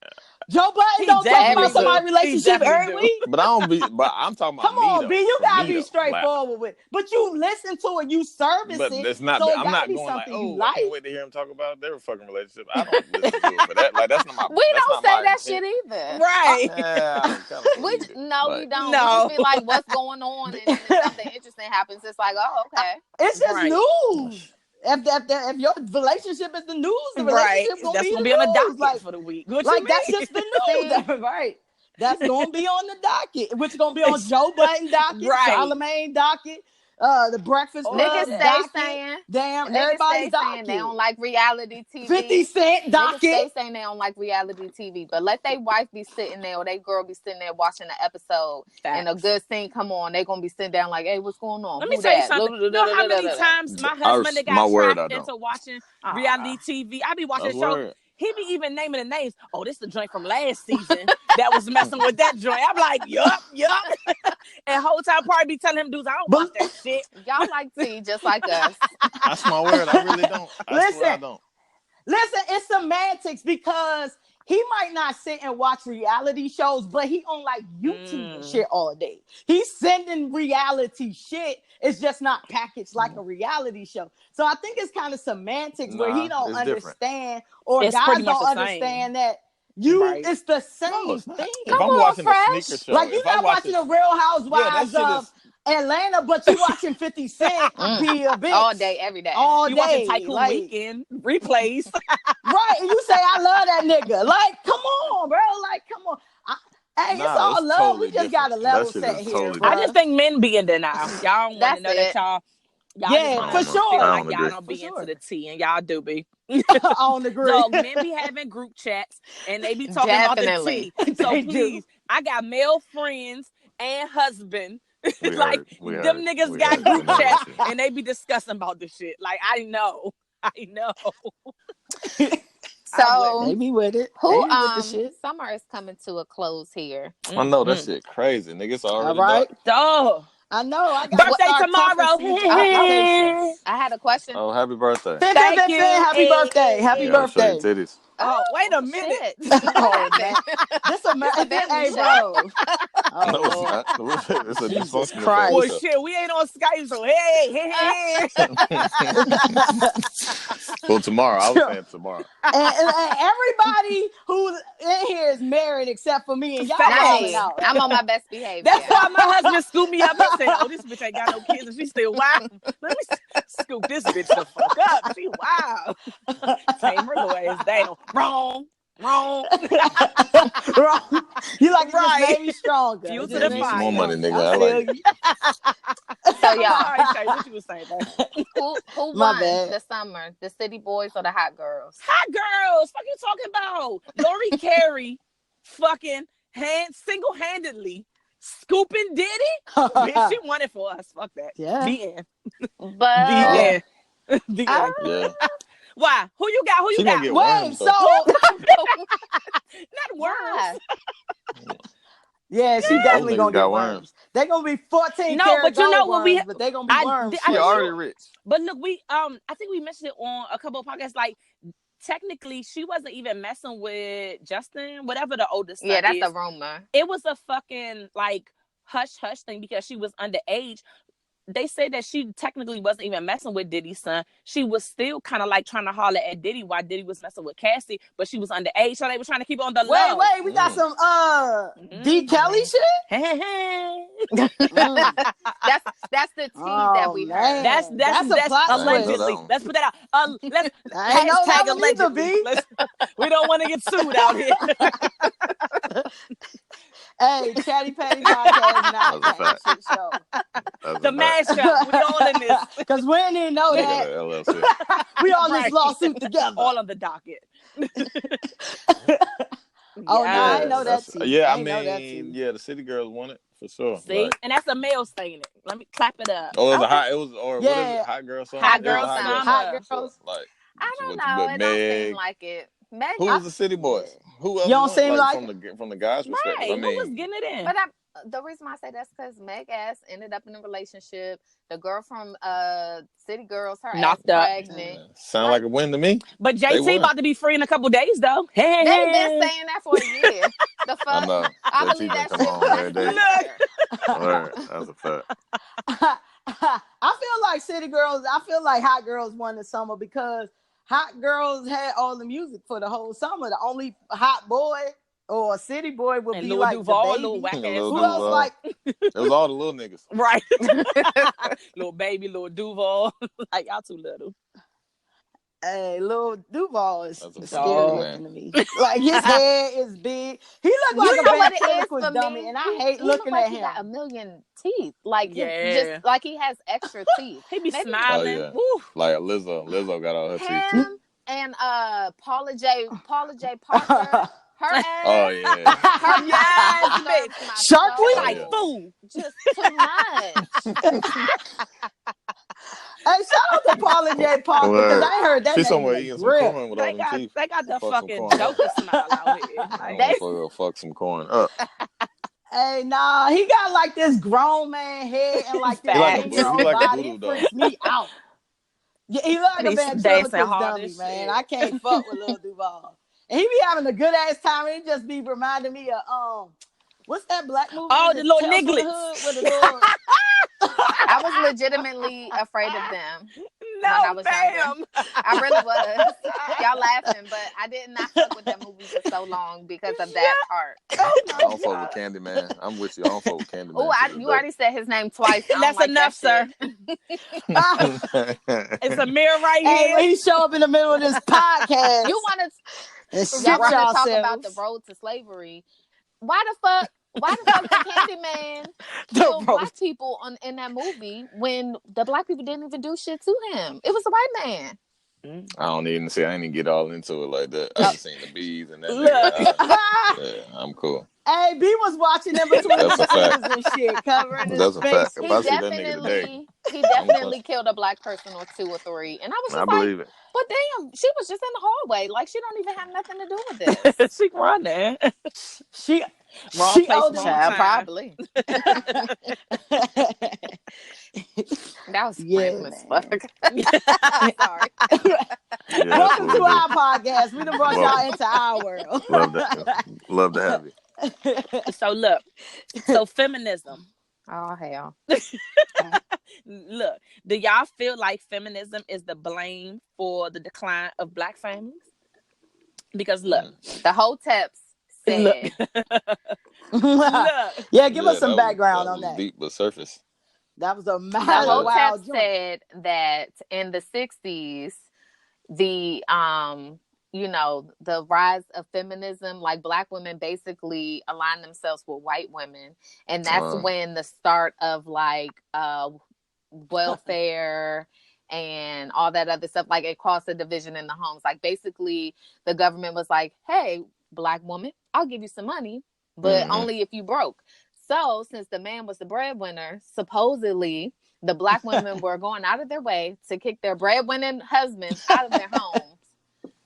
Joe Budden don't talk about somebody's relationship every week. But I don't be. But I'm talking about. Come on, me, B, you For gotta me, be though. straightforward with. But you listen to it, you service But it. it's not. So I'm not be going like, something you oh, I like. can't wait to hear him talk about their fucking relationship. I don't listen to it for that. Like that's not my. We that's don't not say my that intent. shit either. Right. Yeah, We don't. No. We just be like, what's going on? And if something interesting happens, it's like, oh, okay. It's just news. If your relationship is the news, the relationship that's gonna be on the news. docket Like, for the week. What like you that's mean? just the news, right? That's gonna be on the docket, which is gonna be on Joe Budden docket, Charlemagne docket, the Breakfast Club docket. Damn, everybody's docket. They don't like reality TV. 50 Cent docket. Niggas saying they don't like reality TV, but let their wife be sitting there or their girl be sitting there watching the episode and a good scene come on. They gonna be sitting down like, hey, what's going on? Let me tell you something. You know how many times my husband that got trapped into watching reality TV? I be watching shows. He be even naming the names. Oh, this is the joint from last season that was messing with that joint. I'm like, yup. And whole time probably be telling him dudes, I don't watch that shit. Y'all like tea just like us. That's my word. I really don't. I swear I don't. Listen, it's semantics because he might not sit and watch reality shows, but he on like YouTube and shit all day. He's sending reality shit. It's just not packaged like a reality show. So I think it's kind of semantics where he don't understand or it's guys don't understand that it's the same thing. If I'm watching a sneaker show, like you're not watching the Real Housewives of Atlanta, but you watching 50 Cent be a bitch all day, every day. all You day. watching Tycoon like, Weekend replays. right? And you say I love that nigga. Like, come on, bro. Like, come on. Hey, it's all love. Totally we just different. got a level That shit set is here. totally Bruh. I just think men be in denial. Y'all don't want to That's know it. that y'all Yeah, just for wanna sure. feel I like don't y'all agree. don't be For into sure. the tea, and y'all do be. I don't agree. So men be having group chats, and they be talking Definitely. about the tea. So They do. please, I got male friends and husband. We Like heard. We them heard. niggas We got heard. group We know that chats, shit. and they be discussing about this shit. Like I know. So They be with it. who They be with the shit. summer is coming to a close here. I know that shit crazy. Niggas All already right. Oh, I know. I got birthday tomorrow. applications. I had a question. Oh, happy birthday. Thank you. Happy birthday. Happy Yeah, show your birthday. titties. Oh, wait a minute. Shit. Oh, man. This a family hey, show. bro. Oh, No, it's Lord. not. It's a Jesus dysfunctional Christ. family Well, show. shit, we ain't on Skype, so hey. Well, tomorrow. I was saying tomorrow. And everybody who's in here is married except for me, and y'all Not Not balling me. out. I'm on my best behavior. That's why my husband scooped me up. He said, "Oh, this bitch ain't got no kids, and she still wild. Let me scoop this bitch the fuck up. She wild. Tame her little ass down. Wrong. Wrong. You like to just Right. made me stronger. Fuel It to just the made me Some more fire. money, stronger. nigga. I I feel like it. you. So All y'all, right, Shay, what you was saying, babe? who My won bad. the summer? The city boys or the hot girls? Hot girls. Fuck you talking about? Lori Carey fucking single-handedly scooping Diddy? Bitch, she won it for us. Fuck that. Yeah. The end. But The end. The I end. Yeah. Why? Who you got? Who you She got? gonna get Wait, worms, so though. Not why? worms. yeah, she Those definitely niggas gonna got get worms. worms. They gonna be 14 No, karat but you know gold what worms, but they gonna be worms. I She think already rich. But look, I think we mentioned it on a couple of podcasts. Like, technically, she wasn't even messing with Justin, whatever the oldest son Yeah, that's is. a rumor. It was a fucking like hush hush thing because she was underage. They say that she technically wasn't even messing with Diddy's son. She was still kind of like trying to holler at Diddy while Diddy was messing with Cassie, but she was underage, so they were trying to keep on the low. Wait, we got some D. Kelly shit. That's the tea that we heard. That's a plot allegedly. twist. Let's put that out. Let's I ain't know that hashtag one either, allegedly. B. We don't want to get sued out here. Hey, Chatty Patty podcast, not That's a Ain't Shxt Show. That's The a fact. mashup. We all in this. Because we didn't even know We got that. a LLC. We all in Right. this lawsuit together. All on the docket. Oh, no, I ain't know that that's- tea. Yeah, I know that mean, tea. yeah, the city girls won it for sure. See, Like, and that's a male saying it. Let me clap it up. oh, it was Okay. a hot. It was or what is Yeah. it? Hot girl summer. Hot It was a girl hot summer. Hot for sure. girls. Like, I don't with know. It don't seem Meg. like it. Meg, Who was the city boys? Who else? You don't won? seem like from the guys' perspective. Right. I Who was mean, getting it in? but the reason why I say that's because Meg ass ended up in a relationship. The girl from City Girls, her Knocked ass up. pregnant. sound like a win to me. But They JT won. about to be free in a couple days, though. Hey, They've been saying that for a year. The fuck? I know. I JT believe been that come shit home when I every day. see her. Word. That's a fact. I feel like City Girls, I feel like Hot Girls won the summer because Hot Girls had all the music for the whole summer. The only hot boy or city boy would and be Lil like Duval, the little baby. whack ass. Lil Who else Duval. like It was all the little niggas. Right. Little baby, little Duval. Like, y'all too little. Hey, Lil Duval is That's a scary dog. looking to me. Like his head is big. He looked like You a know what it is ventriloquist for dummy, me? and I hate He looking look like at he him. got a million teeth. Like Yeah. just like he has extra teeth. He be Maybe smiling. Oh, yeah. Woo. Like Lizzo. Lizzo got all her teeth too. him and Paula J. Parker. Her ass. Oh yeah. Her Yes, ass bitch. disturbs my Shark soul. Week? Like, yeah. fool. Just too much. Hey, shout out to Paula J. Parker because I ain't heard that She's name somewhere in a eating some grip. corn with all them teeth. They got the Fuck some fucking corn up. Joker smile out here. That Like, motherfucker fuck some corn up. Hey, nah, he got like this grown man head and like this He like a 10-year-old he like a body. voodoo It doll. freaks me out. Yeah, he look like a He's dancing ventriloquist hard dummy, as man. shit. I can't fuck with Lil Duval. And he be having a good ass time, and it just be reminding me of what's that black movie? Oh, Is the it little Tales from the nigglets. Hood with the little I was legitimately afraid of them. when I was younger. I really was. Y'all laughing, but I did not fuck with that movie for so long because of that part. I don't fuck with Candyman. I'm with you. I don't fuck with Candyman. Oh, you already said his name twice. I don't That's like enough, that sir. It's a mirror right Hey, here. when he show up in the middle of this podcast, You want and y'all want to talk yourselves. about the road to slavery? Why the fuck did Candyman kill black people in that movie when the black people didn't even do shit to him? It was a white man. I don't even see. I ain't even get all into it like that. I just seen the bees and that. Nigga, yeah, I'm cool. Hey, B was watching them between the fingers and shit, covering his That's a fact. face. If I see that nigga today, he definitely killed a black person or 2 or 3, and I was just believe it. But damn, she was just in the hallway, like she don't even have nothing to do with this. She run there. She wrong she place, owed wrong Child, time. probably. That was random as fuck. Sorry. Yeah, welcome to our podcast. We done brought y'all into our world. Love to have you. So look, so feminism. Oh hell. Look, do y'all feel like feminism is the blame for the decline of black families? Because look, the Hoteps said. Look. Yeah, give us some background on that. Deep but surface. That was a The wild Hoteps joint. said that in the 60s, the the rise of feminism, like black women basically aligned themselves with white women, and that's when the start of like welfare and all that other stuff, like it caused a division in the homes. Like basically the government was like, hey, black woman, I'll give you some money, but only if you broke. So since the man was the breadwinner, supposedly the black women were going out of their way to kick their breadwinning husbands out of their homes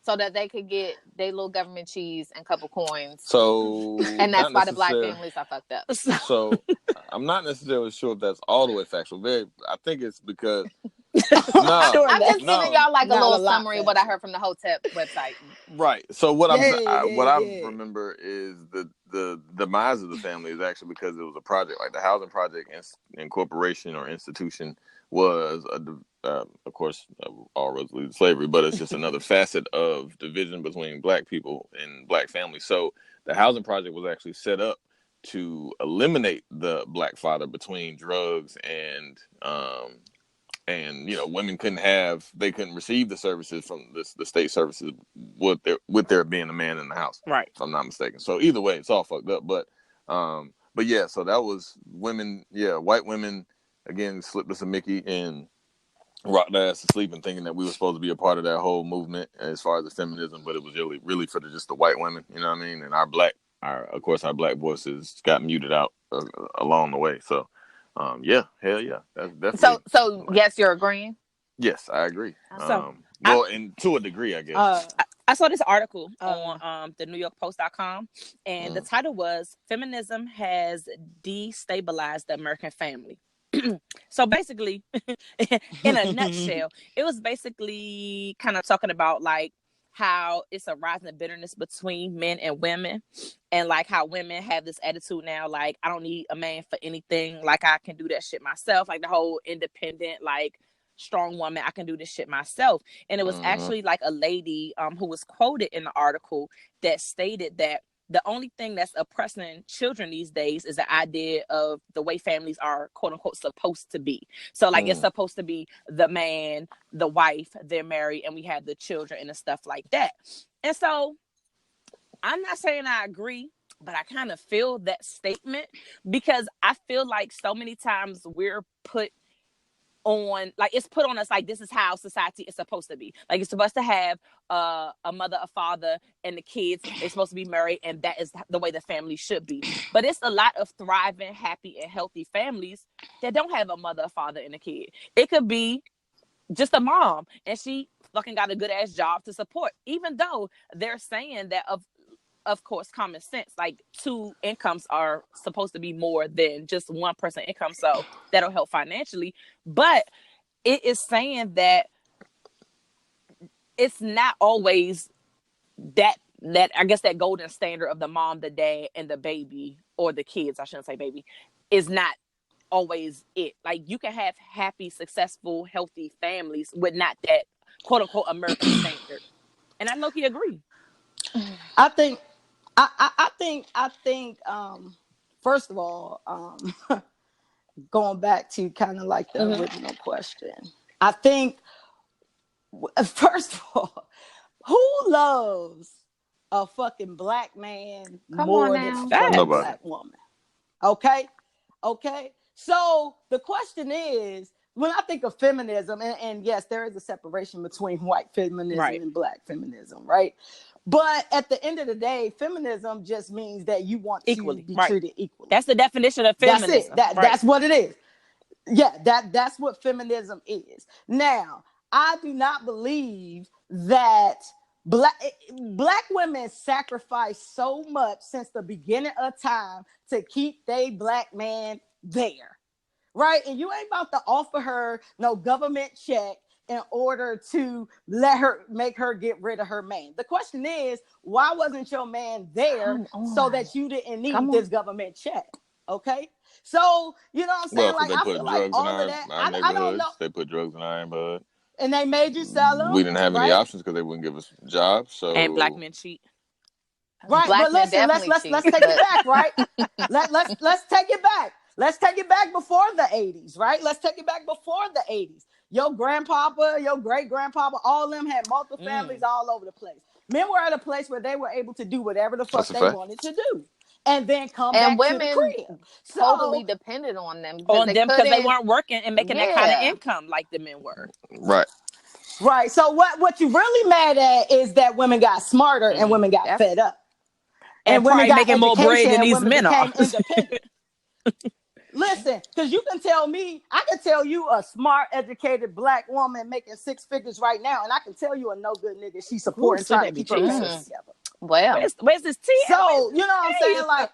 so that they could get their little government cheese and couple coins. So, and that's why the black families are fucked up. So I'm not necessarily sure if that's all the way factual. I think it's because I'm just giving y'all like a little summary of what I heard from the Hotep website. Right. So what I remember is the demise of the family is actually because it was a project, like the housing project incorporation or institution was of course all roads lead to slavery, but it's just another facet of division between black people and black families. So the housing project was actually set up to eliminate the black father between drugs and women couldn't receive the services from the state services with there being a man in the house, right? If I'm not mistaken. So either way, it's all fucked up. But yeah, so that was women. Yeah, white women again slipped us a Mickey and rocked our ass to sleep and thinking that we were supposed to be a part of that whole movement as far as the feminism, but it was really for just the white women. You know what I mean? And our black voices got muted out along the way. So. Yeah, hell yeah. That's definitely so yes, you're agreeing? Yes, I agree. And to a degree, I guess. I saw this article on the NewYorkPost.com, and the title was "Feminism Has Destabilized the American Family." So basically, in a nutshell, it was basically kind of talking about like how it's a rising bitterness between men and women, and like how women have this attitude now, like I don't need a man for anything, like I can do that shit myself, like the whole independent, like strong woman, I can do this shit myself. And it was actually like a lady who was quoted in the article that stated that the only thing that's oppressing children these days is the idea of the way families are, quote unquote, supposed to be. So like it's supposed to be the man, the wife, they're married, and we have the children and the stuff like that. And so I'm not saying I agree, but I kind of feel that statement, because I feel like so many times we're put on, like it's put on us like this is how society is supposed to be. Like it's supposed to have a mother, a father, and the kids. They're supposed to be married, and that is the way the family should be. But it's a lot of thriving, happy, and healthy families that don't have a mother, a father, and a kid. It could be just a mom, and she fucking got a good ass job to support, even though they're saying that of course, common sense, like 2 incomes are supposed to be more than just 1 person income. So that'll help financially. But it is saying that it's not always that I guess that golden standard of the mom, the dad, and the baby, or the kids, I shouldn't say baby, is not always it. Like, you can have happy, successful, healthy families with not that quote unquote American standard. And I low-key agree. I think, I think, first of all, going back to kind of like the original question, I think, first of all, who loves a fucking black man more than a fucking Nobody. black woman? Okay. So the question is, when I think of feminism, and yes, there is a separation between white feminism and black feminism, right? But at the end of the day, feminism just means that you want Equally, to be treated equally. That's the definition of feminism. That's it. That's what it is. Yeah, that's what feminism is. Now, I do not believe that black women sacrifice so much since the beginning of time to keep they black man there, right? And you ain't about to offer her no government check in order to make her get rid of her man. The question is, why wasn't your man there so that you didn't need this government check? Okay. So, you know what I'm saying? Well, like, I feel like all of that, I don't know. They put drugs in our neighborhood. And they made you sell them. We didn't have any options because they wouldn't give us jobs. So, and black men cheat. Right, Black but listen, let's take it back, right? let's take it back. Let's take it back before the 80s, right? Let's take it back before the 80s. Your grandpapa, your great grandpapa, all of them had multiple families all over the place. Men were at a place where they were able to do whatever the fuck they wanted to do, and then come back to the crib. Totally depended on them because they weren't working and making that kind of income like the men were. Right. So what you really mad at is that women got smarter and women got fed up. And women got making more bread than these men are. Listen, because you can tell me, I can tell you a smart, educated black woman making 6 figures right now, and I can tell you a no good nigga she supporting trying to keep her family together. Well, where's this tea? So, you know what I'm saying? Like,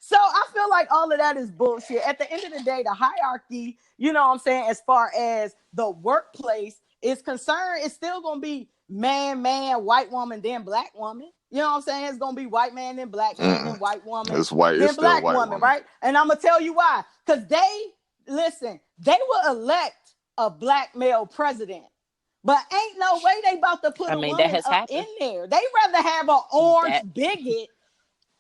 so I feel like all of that is bullshit. At the end of the day, the hierarchy, you know what I'm saying, as far as the workplace is concerned, it's still going to be man, white woman, then black woman. You know what I'm saying? It's going to be white man, then black man, then white woman, it's white, then it's black white woman, right? And I'm going to tell you why. Because they will elect a black male president. But ain't no way they about to put a woman up in there. They rather have an orange bigot,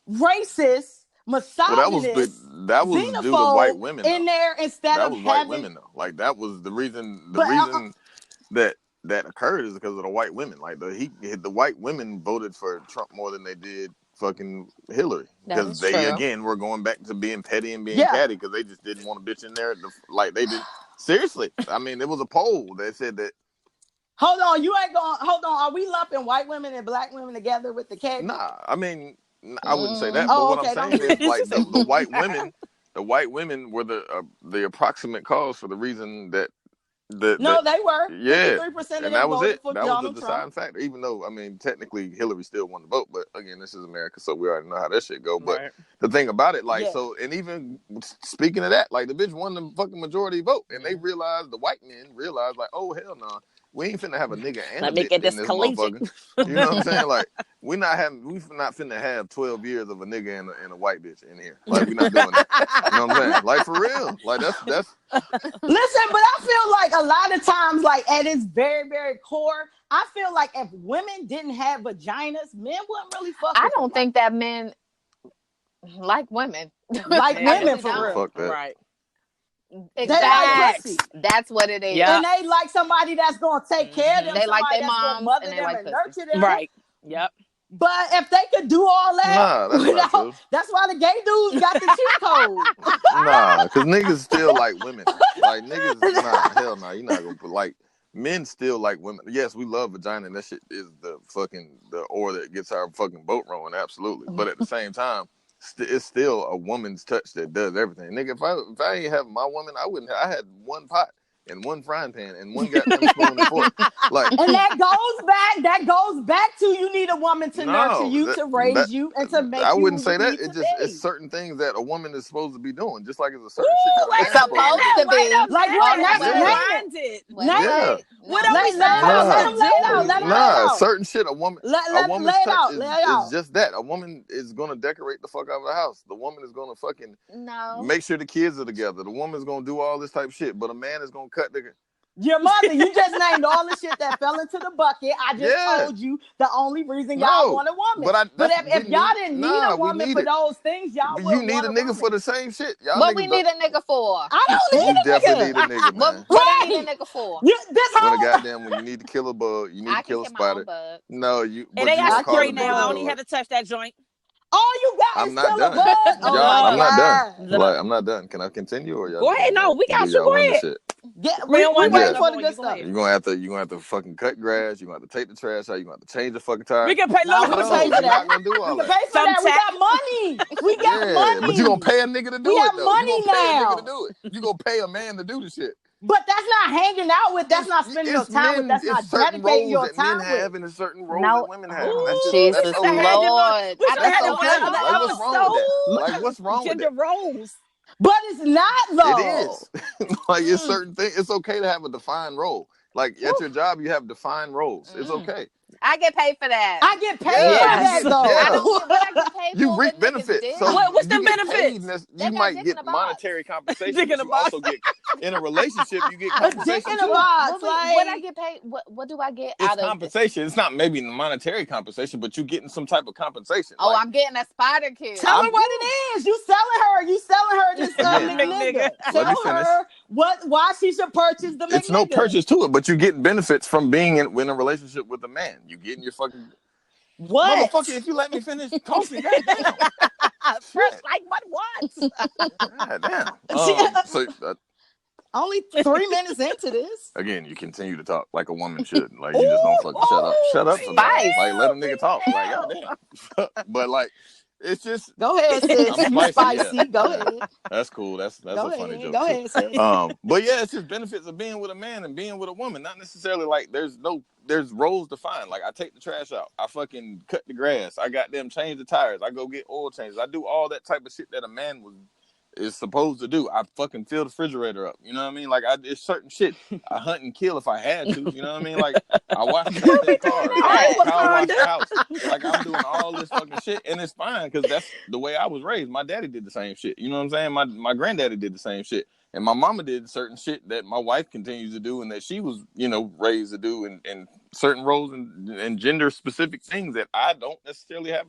racist, misogynist, that was due to white women in there instead of having white women though. Like that was the reason. The reason that occurred is because of the white women. Like the white women voted for Trump more than they did fucking Hillary because they again were going back to being petty and being catty because they just didn't want a bitch in there. Like they did. Seriously, I mean, there was a poll that said that. Hold on, you ain't going. Hold on, are we lumping white women and black women together with the cat? Nah, I mean, I wouldn't say that. But what I'm saying is, like the white women were the approximate cause for the reason that. They were. 53% and that was it. That was the deciding factor. Even though, I mean, technically Hillary still won the vote, but again, this is America, so we already know how that shit go. But the thing about it, like, so, and even speaking of that, like, the bitch won the fucking majority vote, and they realized, the white men realized, like, oh hell no, we ain't finna have a nigga and a bitch in this motherfucker. You know what I'm saying? Like, we not finna have 12 years of a nigga and a white bitch in here. Like, we not doing that. You know what I'm saying? Like, for real. Like, that's. Listen, but I feel like a lot of times, like, at its very, very core, I feel like if women didn't have vaginas, men wouldn't really fuck. I don't think that men like women. Like women, for real. Fuck that. Right. Exactly. That's what it is. Yep. And they like somebody that's gonna take care of them. They like their moms mother and they them like and nurture them. Right. Yep. But if they could do all that, that's why the gay dudes got the cheat code. Nah, because niggas still like women. Like niggas, hell no, you're not gonna put like men still like women. Yes, we love vagina, and that shit is the oar that gets our fucking boat rolling, absolutely. But at the same time, it's still a woman's touch that does everything. Nigga, if I ain't have my woman, I had one pot and one frying pan and one goddamn spoon and fork. Like, and that goes back to you need a woman to nurture you, to raise you, and to make I you wouldn't who say you that. need to It's be. certain things that a woman is supposed to be doing, just like it's a certain shit that a man's supposed to be. Like what? Name it. Yeah. What are we Let supposed him to lay it out. do? Let him lay it out. Certain shit a woman's lay it touch out. Lay it out. is just that. A woman is gonna decorate the fuck out of the house. The woman is gonna fucking make sure the kids are together. The woman's gonna do all this type of shit, but a man is gonna cut the. Your mother, you just named all the shit that fell into the bucket. I just told you the only reason y'all want a woman. But if y'all didn't need a woman for those things, y'all would you need a nigga for the same shit. Y'all what we need a nigga for? I don't need a nigga. You definitely need a nigga, man. What do you need a nigga for? When you need to kill a bug, you need to kill a spider. No, you. And they got call three now. I only had to touch that joint. All you got is kill a bug. I'm not done. Like, I'm not done. Can I continue or y'all? Go ahead. No, we got you. Go ahead. We wait for the good stuff. You're gonna have to fucking cut grass. You're gonna have to take the trash out. You're gonna have to change the fucking tire. We can pay You're not gonna do all that. We can pay for that. We got money. We got money. But you're gonna pay a nigga to do it. We have money you gonna pay now. a nigga to do it. You're gonna pay a man to do the shit. But that's not hanging out with. That's not spending your time with. That's not dedicating your time with. Men have and certain roles that women have. Jesus Lord. Like, what's wrong with that? Like, what's wrong with gender roles? But it's not though. It is. Like, it's certain things. It's okay to have a defined role. Like, at your job, you have defined roles. It's okay. I get paid for that. I get paid for that though. I don't get what I get paid for. You reap benefits. So what's the benefits? You might get monetary compensation. But you also get in a relationship. You get compensation too. What I get paid? What do I get out of compensation? It's not maybe monetary compensation, but you're getting some type of compensation. Oh, I'm getting a spider kill. Tell her what it is. You selling her this nigga. Tell her why she should purchase the. It's no purchase to it, but you're getting benefits from being in a relationship with a man. You getting your fucking what? Motherfucker, if you let me finish talking, goddamn. First, like what? Goddamn. So only 3 minutes into this. Again, you continue to talk like a woman should. Like, you just don't fucking shut up. Shut up sometimes. Like, let a nigga talk. Like, goddamn. But like, it's just. Go ahead, sis. I'm spicy. Yeah. Go ahead. That's cool. That's a funny joke. Go ahead, sis. But yeah, it's just benefits of being with a man and being with a woman. Not necessarily like there's roles defined. Like, I take the trash out. I fucking cut the grass. I got them change the tires. I go get oil changes. I do all that type of shit that a man is supposed to do. I fucking fill the refrigerator up. You know what I mean? Like, it's certain shit. I hunt and kill if I had to. You know what I mean? Like, I wash the car. I wash the house. Like, I'm doing all this fucking shit, and it's fine because that's the way I was raised. My daddy did the same shit. You know what I'm saying? My granddaddy did the same shit. And my mama did certain shit that my wife continues to do and that she was, raised to do, and certain roles and gender specific things that I don't necessarily have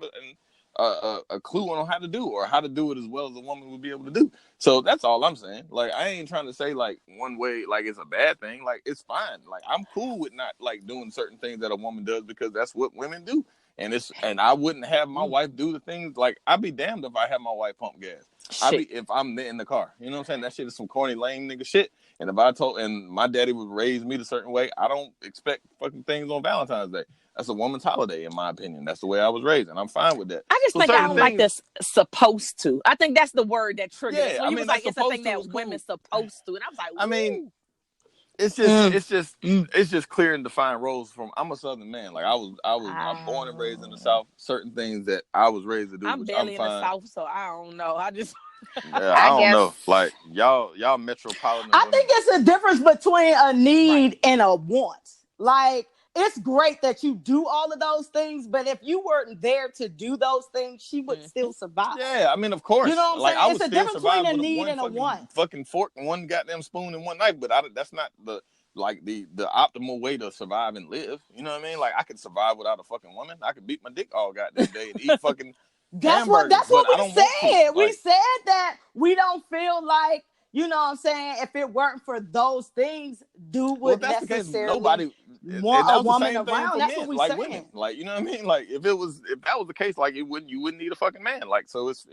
a clue on how to do or how to do it as well as a woman would be able to do. So that's all I'm saying. Like, I ain't trying to say like one way, like it's a bad thing. Like, it's fine. Like, I'm cool with not like doing certain things that a woman does because that's what women do. And I wouldn't have my wife do the things. Like, I'd be damned if I have my wife pump gas. If I'm in the car. You know what I'm saying? That shit is some corny, lame nigga shit. And and my daddy would raise me the certain way, I don't expect fucking things on Valentine's Day. That's a woman's holiday, in my opinion. That's the way I was raised, and I'm fine with that. I just think I don't like this supposed to. I think that's the word that triggers. Yeah, when he was like, it's a thing that women supposed to. And I was like, I mean, it's just clear and defined roles from. I'm a Southern man. Like, I'm born and raised in the South. Certain things that I was raised to do. I'm barely in the South, so I don't know. I just. Yeah, I don't know. Like, y'all metropolitan. I think it's a difference between a need and a want. Like, it's great that you do all of those things, but if you weren't there to do those things, she would still survive. Yeah, I mean, of course. You know what I'm saying? It's a difference between a need and a want. Fucking fork and one goddamn spoon and one knife, but that's not the optimal way to survive and live. You know what I mean? Like, I could survive without a fucking woman. I could beat my dick all goddamn day and eat fucking. That's what we said. We said that we don't feel like, you know what I'm saying, if it weren't for those things, dude would necessarily want a woman around. That's what we saying. Women. Like, you know what I mean? Like, if that was the case, like, you wouldn't need a fucking man. Like, so it's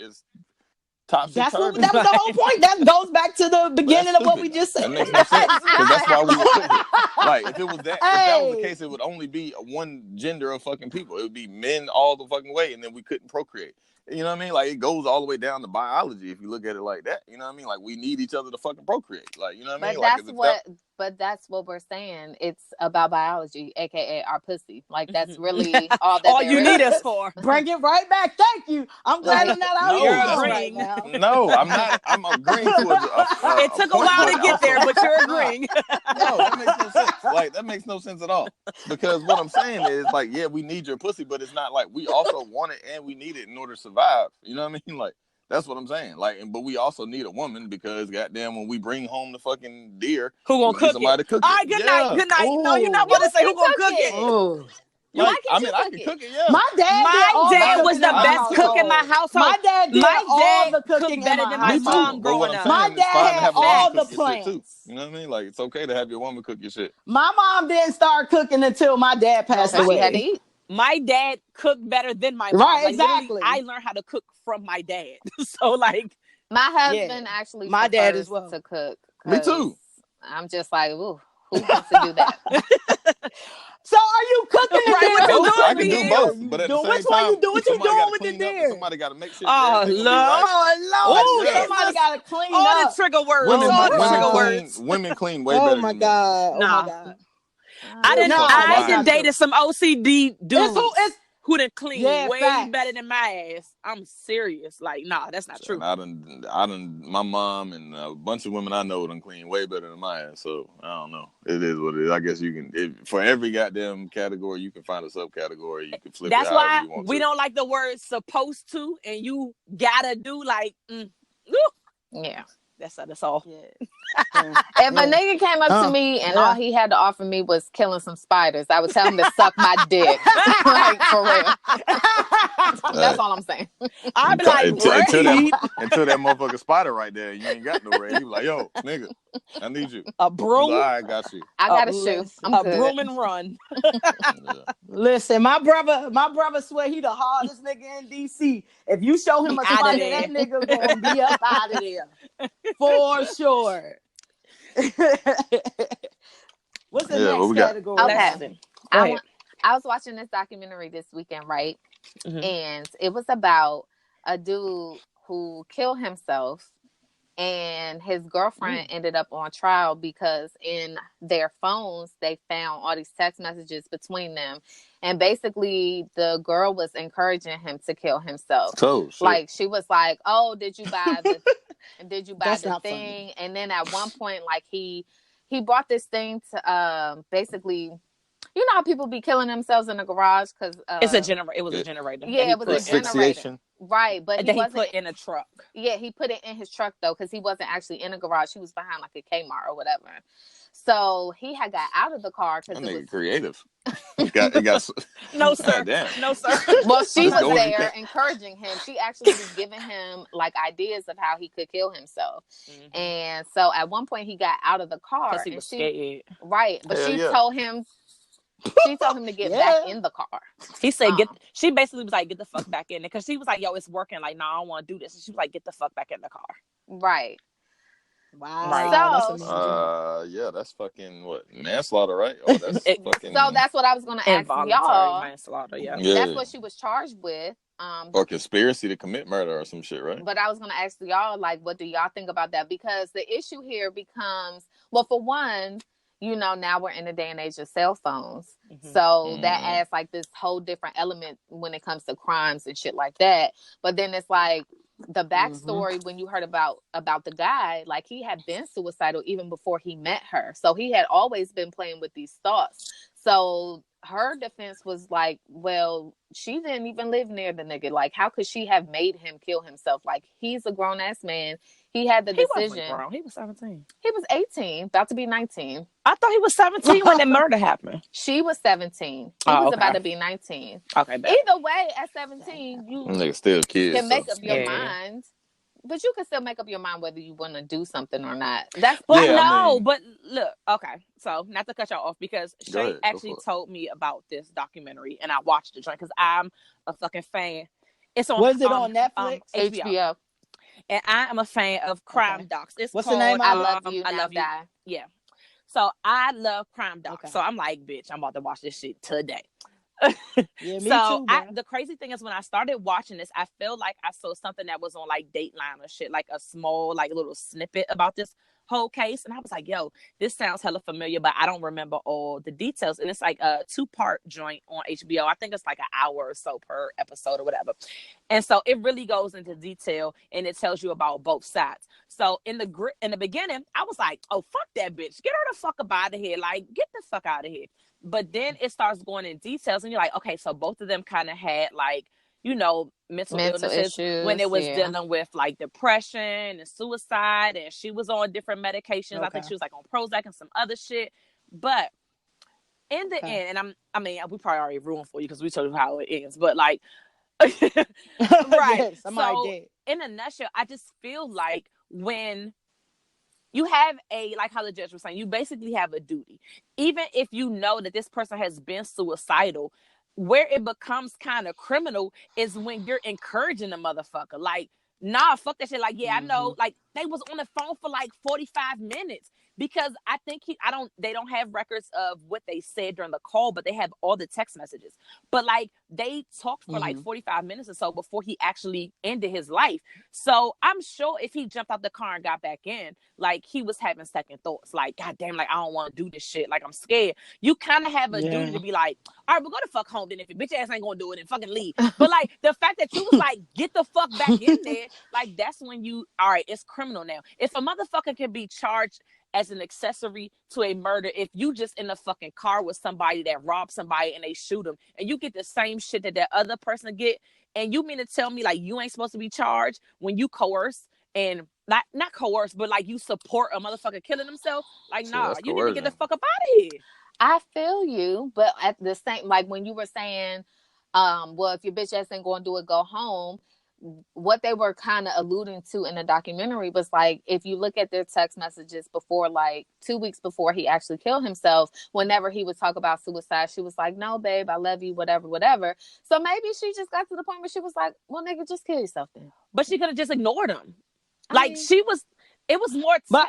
topsy that was the whole point. That goes back to the beginning of what we just said. That makes no sense. Because that's why we were put here. Like, if that was the case, it would only be one gender of fucking people. It would be men all the fucking way, and then we couldn't procreate. You know what I mean? Like, it goes all the way down to biology if you look at it like that. You know what I mean? Like, we need each other to fucking procreate. Like, you know what I mean? But that's what we're saying. It's about biology, aka our pussy. Like, that's really all that all you need us for. Bring it right back. Thank you. I'm glad I'm not out You're here agreeing. right now. No, I'm not. I'm agreeing to it took a while to get there, but you're agreeing. No, that makes no sense. Like, that makes no sense at all. Because what I'm saying is, like, yeah, we need your pussy, but it's not like we also want it and we need it in order to survive. You know what I mean? Like, that's what I'm saying. Like, but we also need a woman because, goddamn, when we bring home the fucking deer, who gonna cook somebody it? To cook All it. right, good night. Good night. Ooh. No, you're not about to say who gonna cook it. Oh. Like, I can cook it, yeah. My dad was the best cook in my household. My dad did all the cooking better than my mom growing up. My dad had all the plans. You know what I mean? Like, it's okay to have your woman cook your shit. My mom didn't start cooking until my dad passed away. She had to eat. My dad cooked better than my mom. Right, like, exactly. I learned how to cook from my dad. So, like, my husband actually my dad as well to cook. Me too. I'm just like, ooh, who wants to do that? So are you cooking the deer? I can do both, but at the same which time, one you do? What you doing with the deer? Somebody got to make sure. Oh Lord! Oh Lord! Somebody got to clean all up. the trigger words. Women clean way better. Oh my god! Oh my god! I done dated some OCD dudes who done clean way facts. better than my ass. I'm serious. Like, nah, that's not true. I done. My mom and a bunch of women I know done clean way better than my ass. So I don't know. It is what it is. I guess you can for every goddamn category you can find a subcategory. You can flip. That's it why you want we to. don't like the word "supposed to" and "you gotta do." Like, yeah. That's all. Yeah. If a nigga came up to me and all he had to offer me was killing some spiders, I would tell him to suck my dick. Like, for real. That's all I'm saying. I'd be like, until that motherfucking spider right there, you ain't got no ray. You like, yo, nigga, I need you. A broom. Like, I got you. I got a shoe. A broom and run. Listen, my brother swear he the hardest nigga in DC. If you show him a spider, that nigga gonna be up out of there. For sure. What's the next category? Okay. I was watching this documentary this weekend, right? Mm-hmm. And it was about a dude who killed himself, and his girlfriend ended up on trial because in their phones they found all these text messages between them, and basically the girl was encouraging him to kill himself. Oh, shit. Like, she was like, "Oh, did you buy the That's the thing?" Funny. And then at one point, like, he brought this thing to basically, you know how people be killing themselves in the garage because it's a generator. It was a generator. Yeah, it was a generator. Right, but he put in a truck. Yeah, he put it in his truck though, because he wasn't actually in a garage. He was behind like a Kmart or whatever. So he had got out of the car because it was creative. It got no sir, no sir. Well, she was there encouraging him. She actually was giving him like ideas of how he could kill himself. Mm-hmm. And so at one point he got out of the car because he was scared. Right, but she told him. She told him to get back in the car. He said, she basically was like, get the fuck back in it. Because she was like, yo, it's working. Like, no, I don't want to do this. And she was like, get the fuck back in the car. Right. Wow. Right. So, that's fucking what? Manslaughter, right? Oh, that's fucking... So that's what I was going to ask y'all. Manslaughter, yeah. That's what she was charged with. Or conspiracy to commit murder or some shit, right? But I was going to ask y'all, like, what do y'all think about that? Because the issue here becomes, well, for one, you know, now we're in the day and age of cell phones. Mm-hmm. So that adds like this whole different element when it comes to crimes and shit like that. But then it's like the backstory when you heard about the guy, like he had been suicidal even before he met her. So he had always been playing with these thoughts. So her defense was like, well, she didn't even live near the nigga. Like, how could she have made him kill himself? Like, he's a grown ass man. He had the decision. He wasn't grown. He was 17. He was 18, about to be 19. I thought he was 17 when the murder happened. She was 17. He was about to be 19. Okay, bad. Either way, at 17, you still kids, can make up your mind. But you can still make up your mind whether you want to do something or not. That's but look, okay. So not to cut y'all off because Shay actually told me about this documentary and I watched it because I'm a fucking fan. It's on. Was it on Netflix? HBO. And I am a fan of crime docs. It's What's called the name? I Love You. I Love You. Yeah. So I love crime docs. Okay. So I'm like, bitch, I'm about to watch this shit today. Yeah, me So too, bro. the crazy thing is when I started watching this, I feel like I saw something that was on like Dateline or shit, like a small like little snippet about this whole case, and I was like, yo, this sounds hella familiar, but I don't remember all the details. And it's like a 2-part joint on HBO. I think it's like an hour or so per episode or whatever. And so it really goes into detail and it tells you about both sides. So in the beginning, I was like, oh, fuck that bitch. Get her the fuck up out of here. Like, get the fuck out of here. But then it starts going in details and you're like, okay, so both of them kind of had like, mental illnesses when it issues, was yeah. dealing with like depression and suicide. And she was on different medications. Okay. I think she was like on Prozac and some other shit. But in the Okay. end, and we probably already ruined for you because we told you how it ends, but like, right. Yeah, somebody So did. in a nutshell, I just feel like when you have like how the judge was saying, you basically have a duty. Even if you know that this person has been suicidal, where it becomes kind of criminal is when you're encouraging the motherfucker. Like, nah, fuck that shit. Like, yeah, I know. Like, they was on the phone for like 45 minutes because I think they don't have records of what they said during the call, but they have all the text messages. But like, they talked for like 45 minutes or so before he actually ended his life. So I'm sure if he jumped out the car and got back in, like he was having second thoughts, like, God damn, like I don't want to do this shit. Like I'm scared. You kind of have a duty to be like, all right, we'll go the fuck home then if your bitch ass ain't gonna do it and fucking leave. But like the fact that you was like, get the fuck back in there, like that's when all right, it's criminal now. If a motherfucker can be charged as an accessory to a murder, if you just in a fucking car with somebody that robbed somebody and they shoot them and you get the same shit that other person get, and you mean to tell me like you ain't supposed to be charged when you coerce and not coerce, but like you support a motherfucker killing himself? Like, nah, you need to get the fuck up out of here. I feel you, but at the same, like when you were saying, well, if your bitch ass ain't going to do it, go home. What they were kind of alluding to in the documentary was like, if you look at their text messages before, like 2 weeks before he actually killed himself, whenever he would talk about suicide, she was like, no, babe, I love you, whatever, whatever. So maybe she just got to the point where she was like, well, nigga, just kill yourself then. But she could have just ignored him. It was more But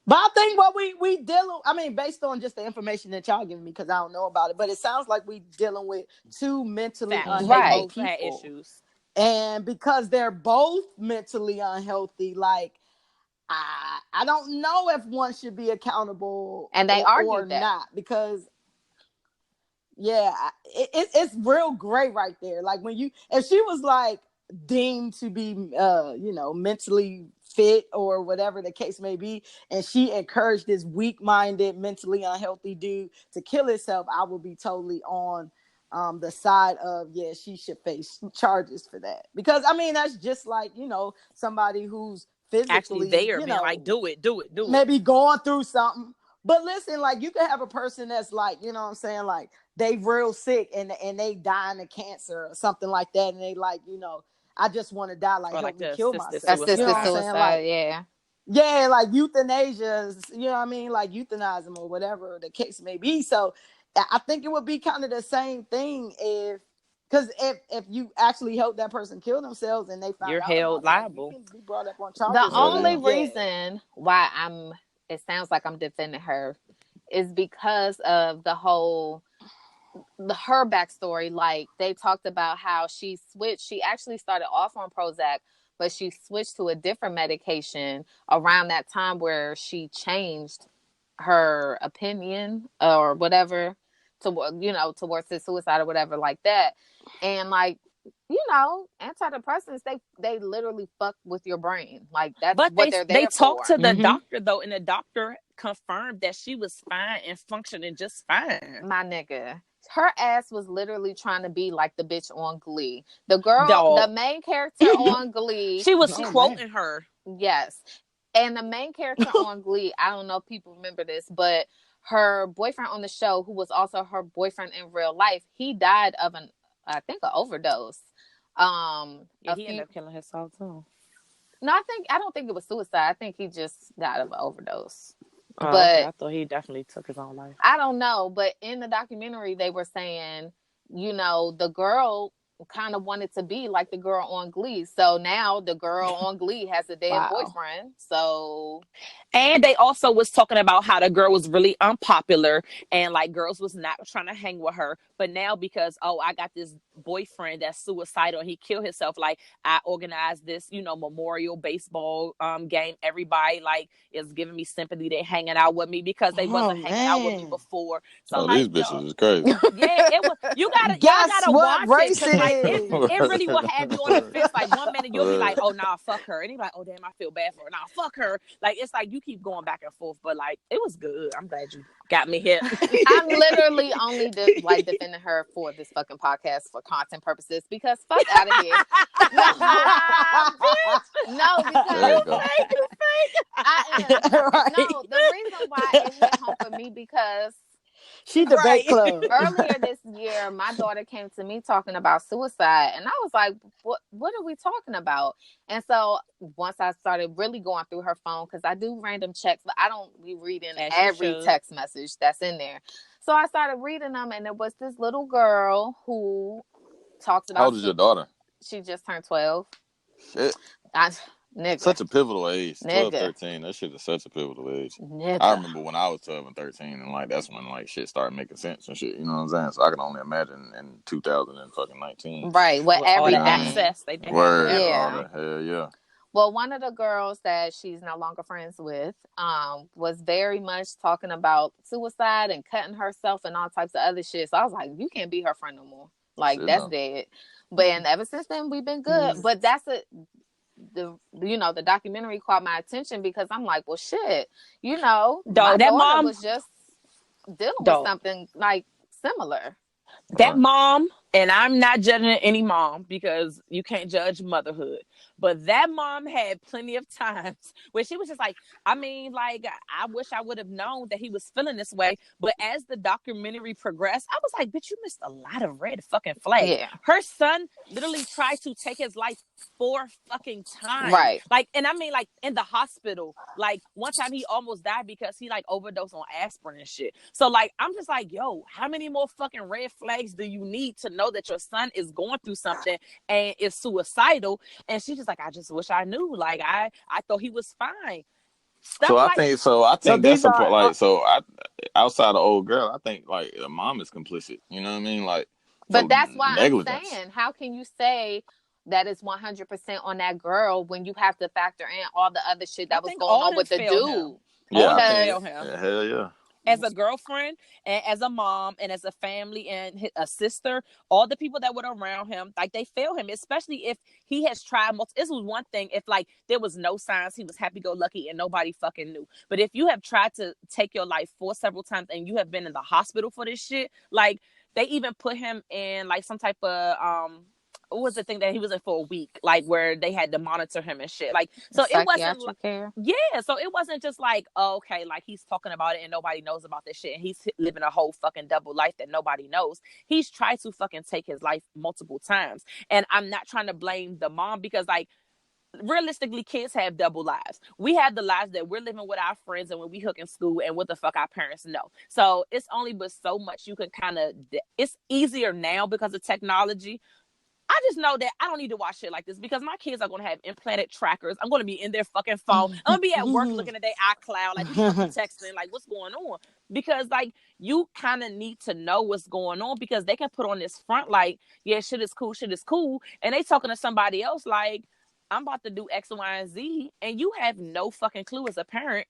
I think what we dealing, I mean, based on just the information that y'all giving me, because I don't know about it, but it sounds like we dealing with two mentally unhealthy people. Had issues. And because they're both mentally unhealthy, like I don't know if one should be accountable and they or not, because it's real gray right there. Like if she was like deemed to be mentally fit or whatever the case may be, and she encouraged this weak-minded, mentally unhealthy dude to kill himself, I would be totally on the side of, she should face charges for that. Because I mean, that's just like, somebody who's physically actually there, man, like do it maybe going through something. But listen, like you can have a person that's like, you know what I'm saying, like they real sick and they dying of cancer or something like that, and they like, I just want to die, like help me kill myself. Assisted suicide, like, yeah, like euthanasia, you know what I mean, like euthanize them or whatever the case may be. So I think it would be kind of the same thing because if you actually help that person kill themselves and they find you're out held about liable. that, you can be brought up on charges. The only reason why it sounds like I'm defending her is because of her backstory. Like they talked about how she switched. She actually started off on Prozac, but she switched to a different medication around that time where she changed her opinion or whatever towards his suicide or whatever like that. And like, antidepressants, they literally fuck with your brain. Like that's what they're there they talked for. to the doctor though, and the doctor confirmed that she was fine and functioning just fine. My nigga, her ass was literally trying to be like the bitch on Glee. The girl, the main character on Glee, she was quoting her. Yes. And the main character on Glee, I don't know if people remember this, but her boyfriend on the show, who was also her boyfriend in real life, he died of an overdose. He ended up killing himself too. No, I don't think it was suicide. I think he just died of an overdose. Oh, but okay. I thought he definitely took his own life. I don't know. But in the documentary, they were saying, the girl, kind of wanted to be like the girl on Glee. So now the girl on Glee has a dead boyfriend. So, and they also was talking about how the girl was really unpopular and like girls was not trying to hang with her. But now because I got this boyfriend that's suicidal and he killed himself, like I organized this, memorial baseball game. Everybody like is giving me sympathy. They hanging out with me because they wasn't hanging out with me before. So these bitches is crazy. Yeah, it was. Y'all gotta watch it because like it really will have you on the fence. Like 1 minute you'll be like, oh nah, fuck her, and you're like, oh damn, I feel bad for her. Nah, fuck her. Like it's like you keep going back and forth, but like it was good. I'm glad you got me here. I'm literally only defending her for this fucking podcast for content purposes because fuck out of here. No, because you fake. I am. Right. No, the reason why it hit home for me because she debate club. Earlier this year, my daughter came to me talking about suicide, and I was like, "What are we talking about?" And so once I started really going through her phone, because I do random checks, but I don't be reading every text message that's in there. So I started reading them, and there was this little girl who talks about. How old is your daughter? She just turned 12. Shit. Nigga. Such a pivotal age. Nigga. 12, 13. That shit is such a pivotal age. Nigga. I remember when I was 12 and 13, and like that's when like shit started making sense and shit. You know what I'm saying? So I can only imagine in 2019. Right. With all the access they did. Word. Yeah. Hell yeah. Well, one of the girls that she's no longer friends with was very much talking about suicide and cutting herself and all types of other shit. So I was like, you can't be her friend no more. Like, that's dead. But and ever since then, we've been good. But that's the documentary caught my attention because I'm like, well, shit, my daughter mom was just dealing with something like similar. That mom, and I'm not judging any mom because you can't judge motherhood, but that mom had plenty of times where she was just like, I wish I would have known that he was feeling this way. But as the documentary progressed, I was like, bitch, you missed a lot of red fucking flags. Yeah. Her son literally tried to take his life 4 fucking times. Right. Like, and I mean, like in the hospital, like one time he almost died because he like overdosed on aspirin and shit. So like, I'm just like, yo, how many more fucking red flags do you need to know that your son is going through something and is suicidal? And she's just like, I just wish I knew. Like, I thought he was fine. I think that's outside of old girl, I think like the mom is complicit. You know what I mean? Like, but that's why I'm saying, how can you say that it's 100% on that girl when you have to factor in all the other shit that was going on with the dude? Yeah, hell yeah. As a girlfriend and as a mom and as a family and a sister, all the people that were around him, like they failed him, especially if he has tried this was one thing if like there was no signs, he was happy-go-lucky and nobody fucking knew. But if you have tried to take your life for several times and you have been in the hospital for this shit, like they even put him in like some type of what was the thing that he was in for a week, like where they had to monitor him and shit. Like, so it wasn't like, so it wasn't just like, okay, like he's talking about it and nobody knows about this shit and he's living a whole fucking double life that nobody knows. He's tried to fucking take his life multiple times. And I'm not trying to blame the mom because like realistically, kids have double lives. We have the lives that we're living with our friends and when we hook in school and what the fuck our parents know. So it's only but so much you can kind of, it's easier now because of technology. I just know that I don't need to watch shit like this because my kids are going to have implanted trackers. I'm going to be in their fucking phone. I'm going to be at work looking at their iCloud, like texting, like what's going on? Because like you kind of need to know what's going on because they can put on this front like, yeah, shit is cool. And they talking to somebody else like, I'm about to do X, Y, and Z. And you have no fucking clue as a parent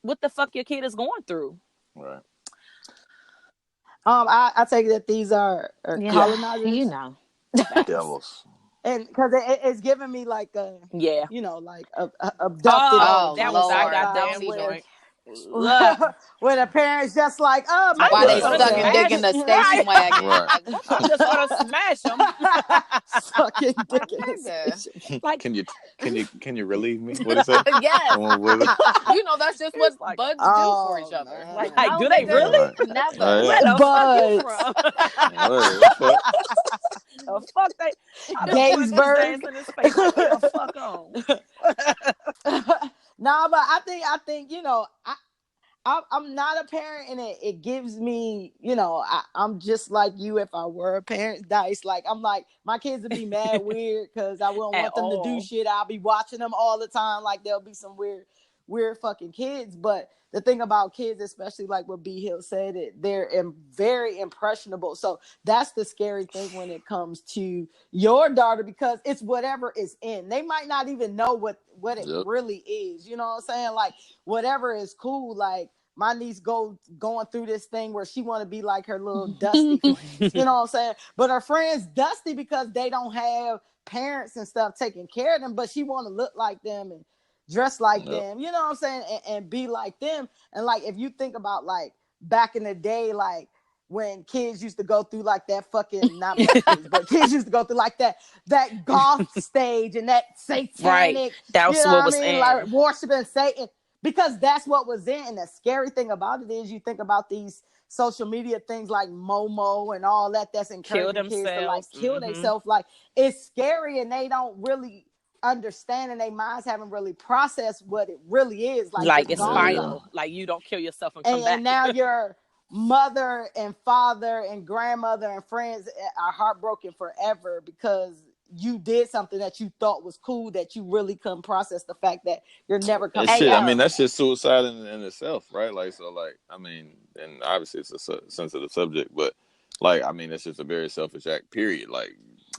what the fuck your kid is going through. Right. I take it that these are colonizers. You know. Devils. And because it's giving me like a like abducted. That was our goddamn joint. When the parents just like, why they sucking dick in the station wagon? Right. I'm just gonna smash them. Sucking dick in the station. Like, can you relieve me? What is that? Yes. You know that's just what like, buds do for each other. Man. Like do they really? Right. Never. Where the Buds. fuck you from? The fuck they Gaysburg. in his face like, the fuck on. No, but I think I'm not a parent, and it gives me, I'm just like you if I were a parent, Dice. Like, I'm like, my kids would be mad weird because I wouldn't At want them to do all. shit. I'll be watching them all the time. Like, there'll be some weird fucking kids. But the thing about kids, especially like what B Hill said, they're very impressionable. So that's the scary thing when it comes to your daughter, because it's whatever is in. They might not even know what it Yep. really is. You know what I'm saying? Like, whatever is cool. Like, my niece going through this thing where she want to be like her little dusty friends. You know what I'm saying? But her friends dusty because they don't have parents and stuff taking care of them, but she want to look like them and dress like Yep. them. You know what I'm saying? And be like them. And like, if you think about like back in the day, like when kids used to go through like that fucking, not black kids, but kids used to go through like that goth stage and that satanic, Right. That's you know what what I was mean? in. Like worshiping Satan. Because that's what was in. And the scary thing about it is you think about these social media things like Momo and all that that's Kill encouraging kids to like themselves. kill themselves. Like, it's scary, and they don't really understand, and their minds haven't really processed what it really is. Like, Like, just it's gone Yeah. final. Like, you don't kill yourself and come and back. now your mother and father and grandmother and friends are heartbroken forever because you did something that you thought was cool, that you really couldn't process the fact that you're never And coming shit, I back. mean, that's just suicide in itself, right? Like, so, like, I mean, and obviously it's a sensitive subject, but like, I mean, it's just a very selfish act. Period. Like,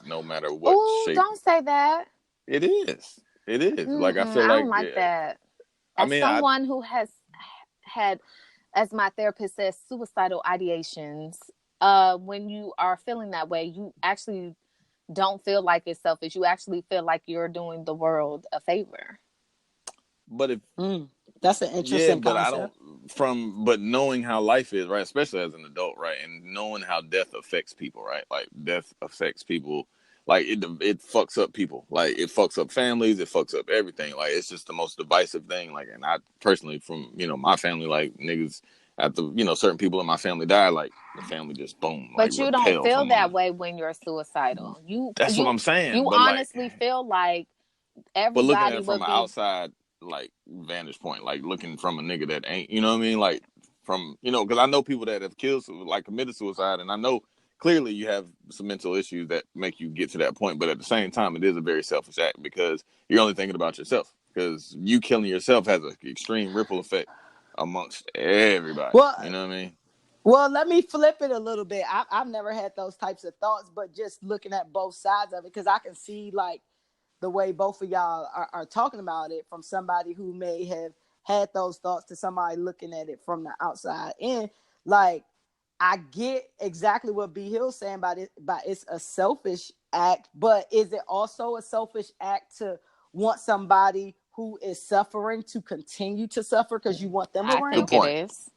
no matter what Oh, shape don't say that. it is, it is. Like, I feel I don't like, like that. I As mean, I someone who has had, as my therapist says, suicidal ideations, when you are feeling that way, you actually don't feel like it's selfish. You actually feel like you're doing the world a favor. but if That's an yeah, interesting but I don't concept. but knowing how life is, right? Especially as an adult, right? And knowing how death affects people, right? Like death affects people, like it fucks up people, like it fucks up families, it fucks up everything. Like it's just the most divisive thing. Like, and I personally, from my family, like niggas after certain people in my family die, like the family just boom, like But you don't repel feel from one that another. way when you're suicidal. You That's what you I'm saying. you But like, honestly feel like but looking at everybody it from would an be. outside like vantage point, like looking from a nigga that ain't, you know what I mean? Like from because I know people that have killed, like committed suicide, and I know clearly you have some mental issues that make you get to that point. But at the same time, it is a very selfish act because you're only thinking about yourself. Because you killing yourself has an extreme ripple effect amongst everybody. Well, You know what I mean? Well, let me flip it a little bit. I've never had those types of thoughts, but just looking at both sides of it, because I can see like the way both of y'all are talking about it from somebody who may have had those thoughts to somebody looking at it from the outside in. Like, I get exactly what B Hill's saying about it, but it's a selfish act, but is it also a selfish act to want somebody who is suffering to continue to suffer because you want them I Good around? think it point. is.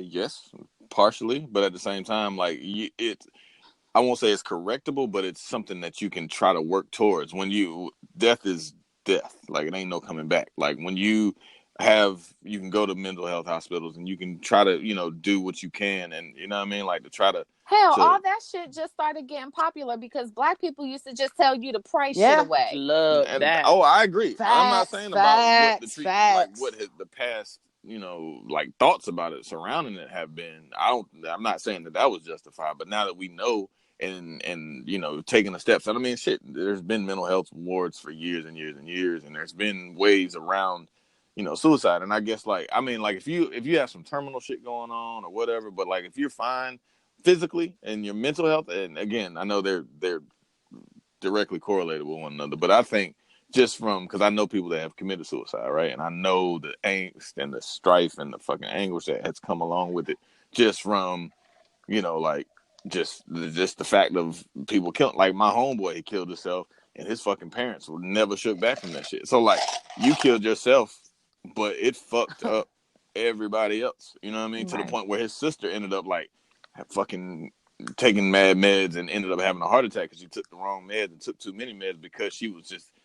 Yes, partially, but at the same time, like it. I won't say it's correctable, but it's something that you can try to work towards. When death is death, like it ain't no coming back. Like when you can go to mental health hospitals and you can try to, do what you can, and you know what I mean, like to try Hell, to all that shit just started getting popular because black people used to just tell you to pray shit Yeah. away. Love and that. oh, I agree. I'm not Facts, saying about what the facts, treatment, like what facts. has the past, like thoughts about it surrounding it have been. I'm not saying that was justified, but now that we know and taking the steps. I mean, shit. There's been mental health wards for years and years and years, and there's been ways around, suicide. And I guess like I mean, like if you have some terminal shit going on or whatever, but like if you're fine physically and your mental health, and again, I know they're directly correlated with one another, but I think just from because I know people that have committed suicide, right, and I know the angst and the strife and the fucking anguish that has come along with it, just from like just the fact of people killing. Like my homeboy, he killed himself, and his fucking parents were never shook back from that shit. So like, you killed yourself, but it fucked up everybody else. You know what I mean? To the Right. point where his sister ended up like fucking taking mad meds and ended up having a heart attack because she took the wrong meds and took too many meds because she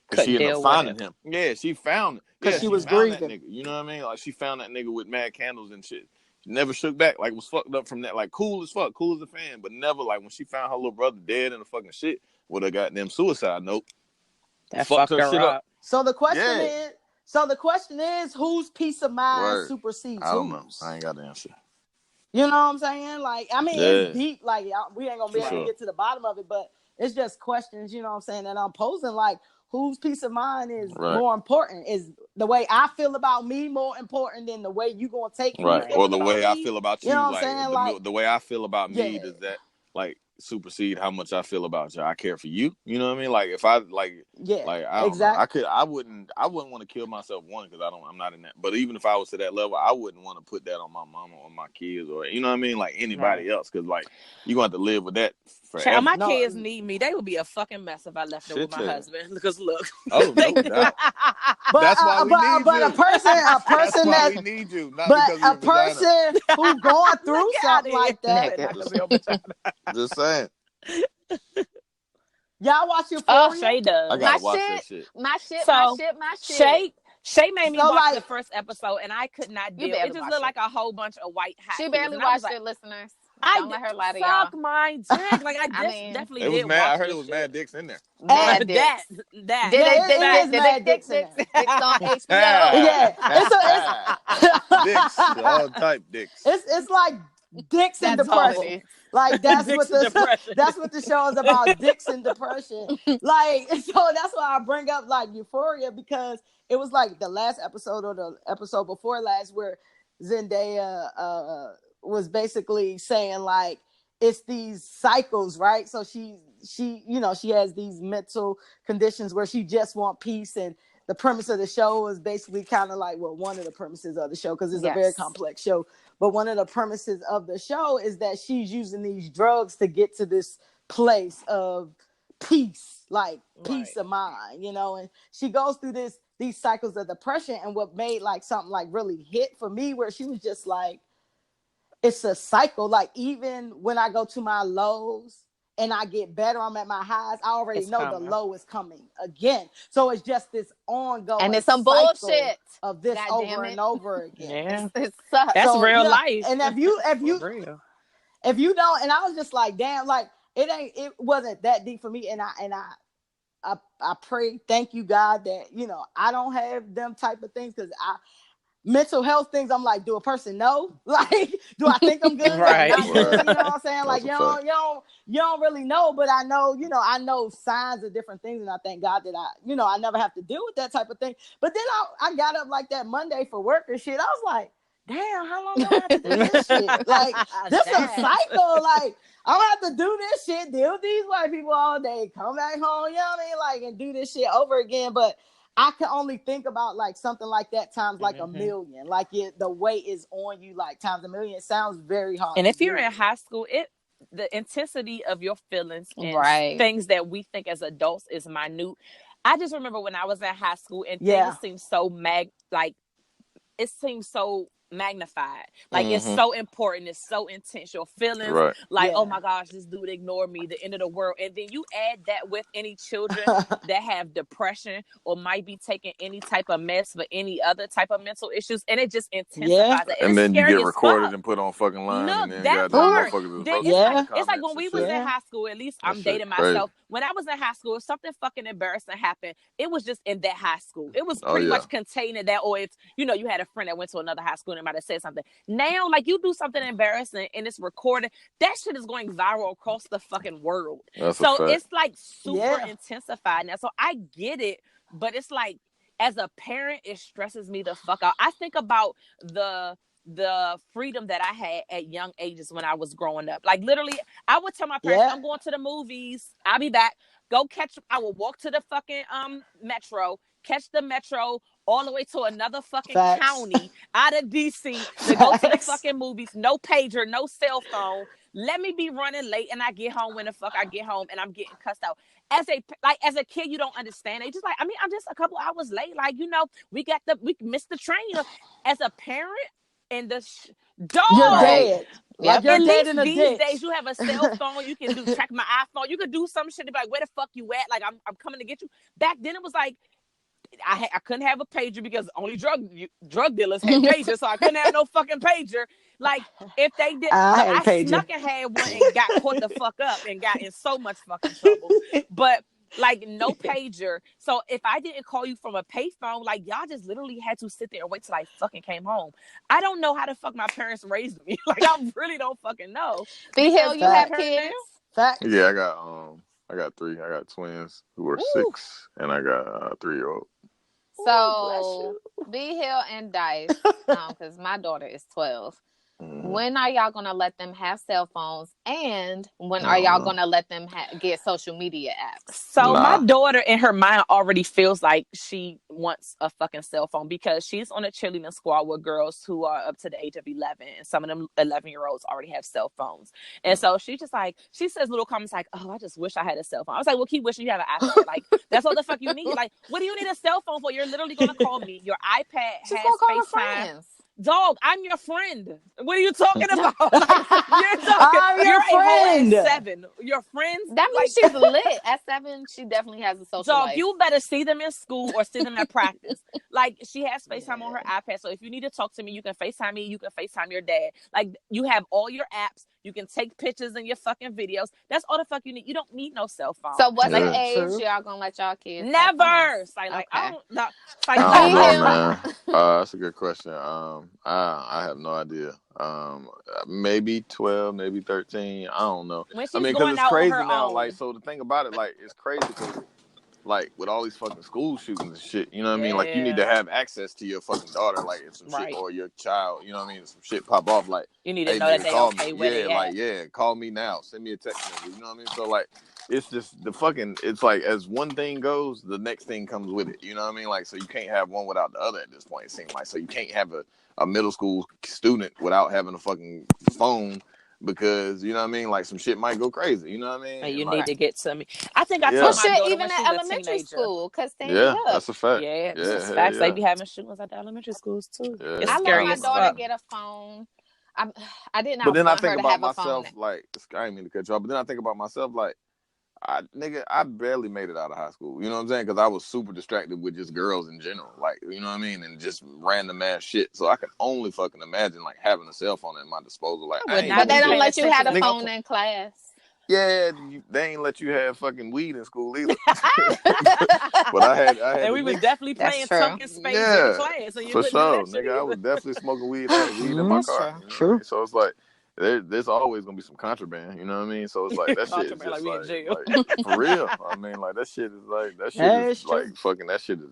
Couldn't ended up deal with finding it. him. Yeah, she found Because she was that grieving. nigga. You know what I mean? Like she found that nigga with mad candles and shit. Never shook back. Like was fucked up from that. Like cool as fuck, cool as a fan, but never like when she found her little brother dead in the fucking shit with a goddamn suicide note. That Fucked fucked her her shit up. up. So the question Yeah. is, So the question is, whose peace of mind Word. supersedes I don't know. whose? I ain't got the answer. You know what I'm saying? Like, I mean, Yeah. it's deep. Like, we ain't gonna be For able to sure. get to the bottom of it, but it's just questions. You know what I'm saying? And I'm posing like, whose peace of mind is Right. more important? Is the way I feel about me more important than the way you gonna take me Right. Or feeling the about way I me? feel about You you, know what I'm like saying? Like, the way I feel about me, yeah, does that like supersede how much I feel about you? I care for you. You know what I mean? Like if I yeah, I don't know. exactly. I wouldn't want to kill myself, one, because I'm not in that. But even if I was to that level, I wouldn't want to put that on my mama or my kids, or you know what I mean, like anybody else, because like you going to have to live with that Child, forever. my No, kids need me. They would be a fucking mess if I left them with Shit, my yeah. husband. Because look, Oh, no doubt. but That's why we need but you. a person That's why that we need you, not but because of a your vagina. person who going look, through get out something of here. like that. Better not let me over China. Just saying. Y'all watch Oh, Euphoria? Shay does. I gotta watch that shit. My shit. So Shay made me So, watch like, the first episode, and I could not You deal. It barely just watched looked like it. a whole bunch of white hot She kids, barely and I was watched like, it, listeners. I Don't let her lie to suck y'all. my dick. Like I I mean, definitely It was did mad. watch I heard this it was shit. mad dicks in there. mad that dicks. that Yeah, in it fact, is mad dicks in there. Dicks on HBO. Yeah, Dicks, all type dicks. it's like dicks and That's all it depression. is. Like that's Dicks what and depression. that's what the show is about. Dicks and depression. Like, so that's why I bring up like Euphoria, because it was like the last episode or the episode before last where Zendaya was basically saying like it's these cycles, right? So she she has these mental conditions where she just want peace, and the premise of the show is basically kind of like, well, one of the premises of the show, because it's a very complex show, but one of the premises of the show is that she's using these drugs to get to this place of peace, like peace of mind, and she goes through these cycles of depression. And what made like something like really hit for me, where she was just like, it's a cycle. Like, even when I go to my lows and I get better, I'm at my highs, I already know the low is coming again. So it's just this ongoing And it's some cycle bullshit of this over and over again. Yeah, it sucks. that's So, real life. And if you don't, and I was just like, damn, like it wasn't that deep for me. And I pray, thank you God, that I don't have them type of things, because mental health things, I'm like, do a person know? Like, do I think I'm good? Right. Am I good? You know what I'm saying? That's Like, a you fact. don't really know, but I know, I know signs of different things, and I thank God that I never have to deal with that type of thing. But then I got up like that Monday for work and shit. I was like, damn, how long do I have to do this shit? Like, this a cycle. Like, I'm gonna have to do this shit, deal with these white people all day, come back home, you know what I mean? Like, and do this shit over again. But I can only think about like something like that times like a million. Like, the weight is on you like times a million. It sounds very hard. And if you're in high school, the intensity of your feelings and things that we think as adults is minute. I just remember when I was in high school and things seemed so it seems so magnified, like it's so important, it's so intense, your feelings, like oh my gosh, this dude ignored me, the end of the world. And then you add that with any children that have depression or might be taking any type of mess for any other type of mental issues, and it just intensifies it. And then you get recorded fuck. and put on fucking line. Look, and then that part, it's like when we was in high school, at least I'm dating myself. When I was in high school, if something fucking embarrassing happened, it was just in that high school. It was pretty much contained in that, or if you had a friend that went to another high school and they might have said something. Now, like, you do something embarrassing and it's recorded, that shit is going viral across the fucking world. So it's like super intensified now. So I get it, but it's like, as a parent, it stresses me the fuck out. I think about the freedom that I had at young ages when I was growing up. Like, literally, I would tell my parents, I'm going to the movies, I'll be back. I will walk to the fucking metro, catch the metro all the way to another fucking county out of DC to go to the fucking movies. No pager, no cell phone. Let me be running late, and I get home when the fuck I get home, and I'm getting cussed out. As a kid, you don't understand. They just like, I'm just a couple hours late. Like, we missed the train. As a parent, and dog, you're dead. Like, you're at dead least in a these ditch. days you have a cell phone. You can track my iPhone. You could do some shit to be like, where the fuck you at? Like, I'm coming to get you. Back then it was like, I couldn't have a pager because only drug dealers had pagers, so I couldn't have no fucking pager. Like, if they did, I snuck and had one and got caught the fuck up and got in so much fucking trouble. But like no pager. So if I didn't call you from a payphone, like y'all just literally had to sit there and wait till I fucking came home. I don't know how the fuck my parents raised me. Like I really don't fucking know. B Hill, you have Parents kids? Facts. Yeah, I got three. I got twins who are Ooh. 6, and I got a 3-year-old. So B Hill and Dice, because my daughter is 12. When are y'all gonna let them have cell phones, and when are y'all gonna let them get social media apps? So my daughter in her mind already feels like she wants a fucking cell phone because she's on a cheerleading squad with girls who are up to the age of 11, and some of them 11-year-olds already have cell phones. And so she just like, she says little comments like, "Oh, I just wish I had a cell phone." I was like, "Well, keep wishing you have an iPad. Like that's all the fuck you need. Like, what do you need a cell phone for? You're literally gonna call me. Your iPad She's has gonna call her FaceTime." friends. Dog, I'm your friend. What are you talking about? Like, I'm your friend. You're a whole 7. Your friends. That means she's lit. At 7, she definitely has a social Dog, life. you better see them in school or see them at practice. Like she has FaceTime on her iPad. So if you need to talk to me, you can FaceTime me. You can FaceTime your dad. Like you have all your apps. You can take pictures and your fucking videos. That's all the fuck you need. You don't need no cell phone. So what's like, the age True. y'all gonna let y'all kids? Never. Like okay. I don't know. I don't know, man. That's a good question. I have no idea. Maybe 12, maybe 13. I don't know. When she's I mean, going because it's out crazy on her now. own. Like, so the thing about it, like, it's crazy because, like, with all these fucking school shootings and shit, you know what I mean? Like, you need to have access to your fucking daughter, like, if some shit, or your child, you know what I mean? If some shit pop off, like, you need to hey, know nigga, that they call okay me. where they like, at. call me now. Send me a text message. You know what I mean? So, like, it's just the fucking, it's like, as one thing goes, the next thing comes with it. You know what I mean? Like, so you can't have one without the other at this point, it seems like. So you can't have a middle school student without having a fucking phone because, you know what I mean? Like, some shit might go crazy. You know what I mean? And you like, need to get to me. I think I told my daughter even when at she was a elementary teenager. school, because look, that's a fact. Yeah, this is facts. They be having shootings at the elementary schools too. Yeah. It's I let scary my as daughter fuck. get a phone. I did not But then want I think her to about have a phone. myself, like, I didn't mean to cut you off, but then I think about myself, like, I barely made it out of high school. You know what I'm saying? Because I was super distracted with just girls in general. Like, you know what I mean? And just random ass shit. So I can only fucking imagine, like, having a cell phone at my disposal. Like, but they don't let you have a phone in class. Yeah, they ain't let you have fucking weed in school either. But I had and we was definitely playing Tucking Spades in class. So you for couldn't do sure, that shit nigga. either. I was definitely smoking weed. I had weed in my car. You know what I mean? So it's like there's always gonna be some contraband. You know what I mean? So it's like that shit is just like for real. I mean, like that shit is like fucking. That shit is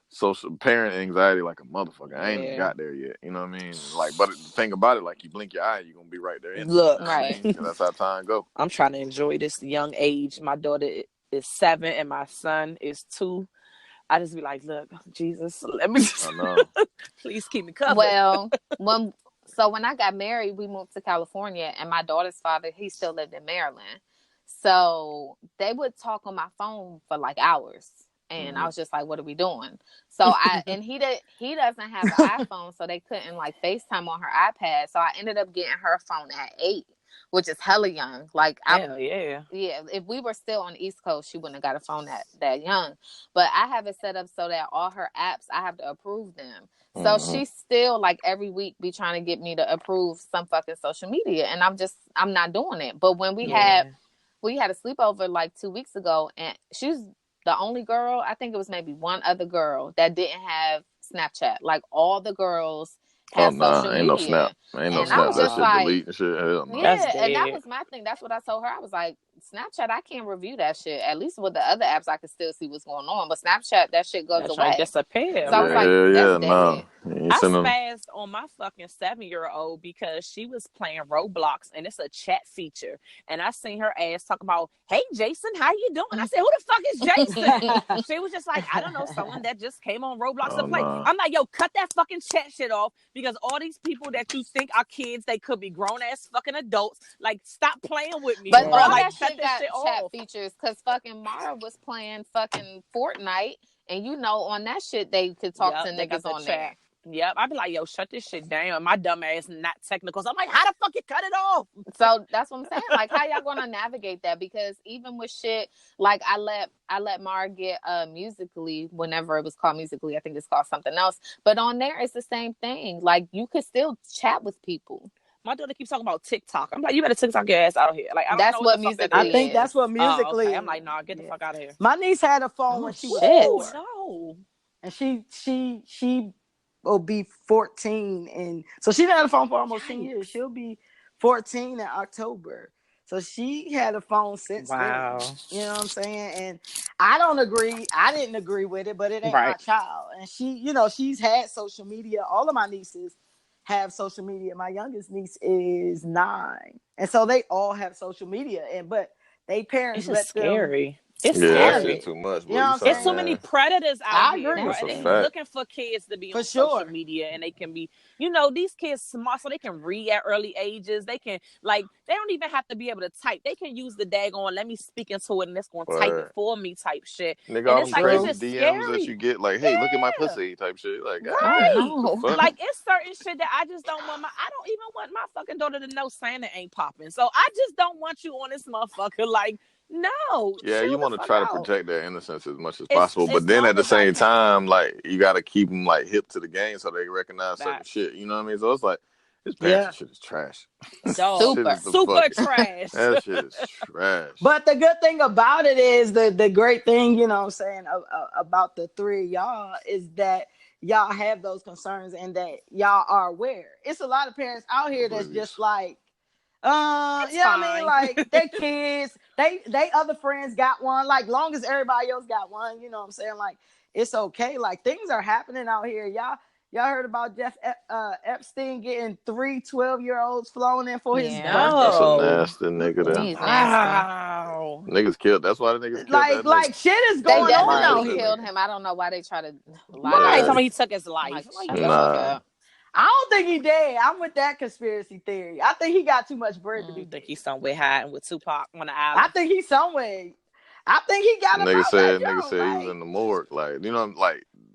social parent anxiety like a motherfucker. I ain't even got there yet. You know what I mean? Like, but the thing about it, like you blink your eye, you're gonna be right there. Look, you know right. I mean? That's how time go. I'm trying to enjoy this young age. My daughter is 7 and my son is 2. I just be like, look, Jesus, let me just please keep me covered. Well, when I got married, we moved to California, and my daughter's father, he still lived in Maryland. So they would talk on my phone for like hours. And I was just like, what are we doing? So he doesn't have an iPhone, so they couldn't like FaceTime on her iPad. So I ended up getting her phone at 8, which is hella young. Like, hell yeah. Yeah, if we were still on the East Coast, she wouldn't have got a phone that young. But I have it set up so that all her apps, I have to approve them. So she still, like, every week be trying to get me to approve some fucking social media. And I'm not doing it. But when we had a sleepover like 2 weeks ago, and she was the only girl, I think it was maybe one other girl that didn't have Snapchat. Like, all the girls have social media. Ain't no Snap. Ain't no Snap. That shit delete and shit. Hell no. Yeah, and that was my thing. That's what I told her. I was like, Snapchat, I can't review that shit. At least with the other apps, I can still see what's going on. But Snapchat, that shit goes away. Disappear. So I was like, that's dead. I spazzed on my fucking 7-year-old because she was playing Roblox and it's a chat feature. And I seen her ass talk about, hey, Jason, how you doing? I said, who the fuck is Jason? She was just like, I don't know, someone that just came on Roblox to play. I'm like, yo, cut that fucking chat shit off because all these people that you think are kids, they could be grown ass fucking adults. Like, stop playing with me. But all like, that shit got chat features because fucking Mara was playing fucking Fortnite. And you know, on that shit, they could talk to niggas on there. Yep, I'd be like, yo, shut this shit down. My dumb ass not technical. So I'm like, how the fuck you cut it off? So that's what I'm saying. Like, how y'all gonna navigate that? Because even with shit, like I let Mara get Musically whenever it was called Musically. I think it's called something else. But on there, it's the same thing. Like, you could still chat with people. My daughter keeps talking about TikTok. I'm like, you better TikTok your ass out here. Like, I don't That's know what the fuck that Musical.ly I is. think that's what is. Musically. Okay. I'm like, nah, get the fuck out of here. My niece had a phone when she was 4. No. And she will be 14, and so she had a phone for almost 10 years. She'll be 14 in October. So she had a phone since Wow. then. You know what I'm saying? And I didn't agree with it, but it ain't my Right. child. And she, she's had social media. All of my nieces have social media. My youngest niece is 9. And so they all have social media. But they parents It's just let them scary. It's Yeah, that have scary. shit it. too much, You boy. know You what I'm something, It's saying? too many man. predators out I here, agree. bro. That's a And they be fact. looking for kids to be For on social sure. media, and they can be, these kids smart, so they can read at early ages. They can, they don't even have to be able to type. They can use the daggone, let me speak into it, and it's going to type it Word. for me type shit. Nigga, And all it's them like, it's crazy just DMs that scary. you get, like, hey, look at my Yeah. pussy type shit. Like, Right. God damn, Oh, what the no. fuck? Like, it's certain shit that I just don't want I don't even want my fucking daughter to know Santa ain't popping. So I just don't want you on this motherfucker. Like, no, Yeah, chill you the want to fuck try to out. protect their innocence as much as As possible, but then long at the as I same can. time, like, you got to keep them like hip to the game so they recognize certain Facts. shit. You know what I mean? So it's like this parenting Yeah. shit is trash. Dog. Shit is the Super fucking trash. that shit is trash. But the good thing about it is the great thing, you know what I'm saying, about the 3 of y'all is that y'all have those concerns and that y'all are aware. It's a lot of parents out here that's Oblivious. just like, It's you know what I mean? fine. Like they kids, they other friends got one. Like long as everybody else got one, you know what I'm saying? Like it's okay. Like things are happening out here. Y'all heard about Epstein getting 3 12-year-olds flown in for his Yeah. That's a birthday? No. nasty nigga there. He's nasty. Wow. Niggas killed. That's why the niggas killed that Like nigga. shit is They going That's why on they definitely out killed that here. killed nigga. him. I don't know why they try to lie to Right. Yeah. us. Somebody took his I'm life. like, I'm like, shut the yo. fuck Nah. up. I don't think he dead. I'm with that conspiracy theory. I think he got too much bread to be I dead. think he's somewhere hiding with Tupac on the I island. think he's somewhere. I think he got about that Nigga joke. said he was Like, in the morgue. Like,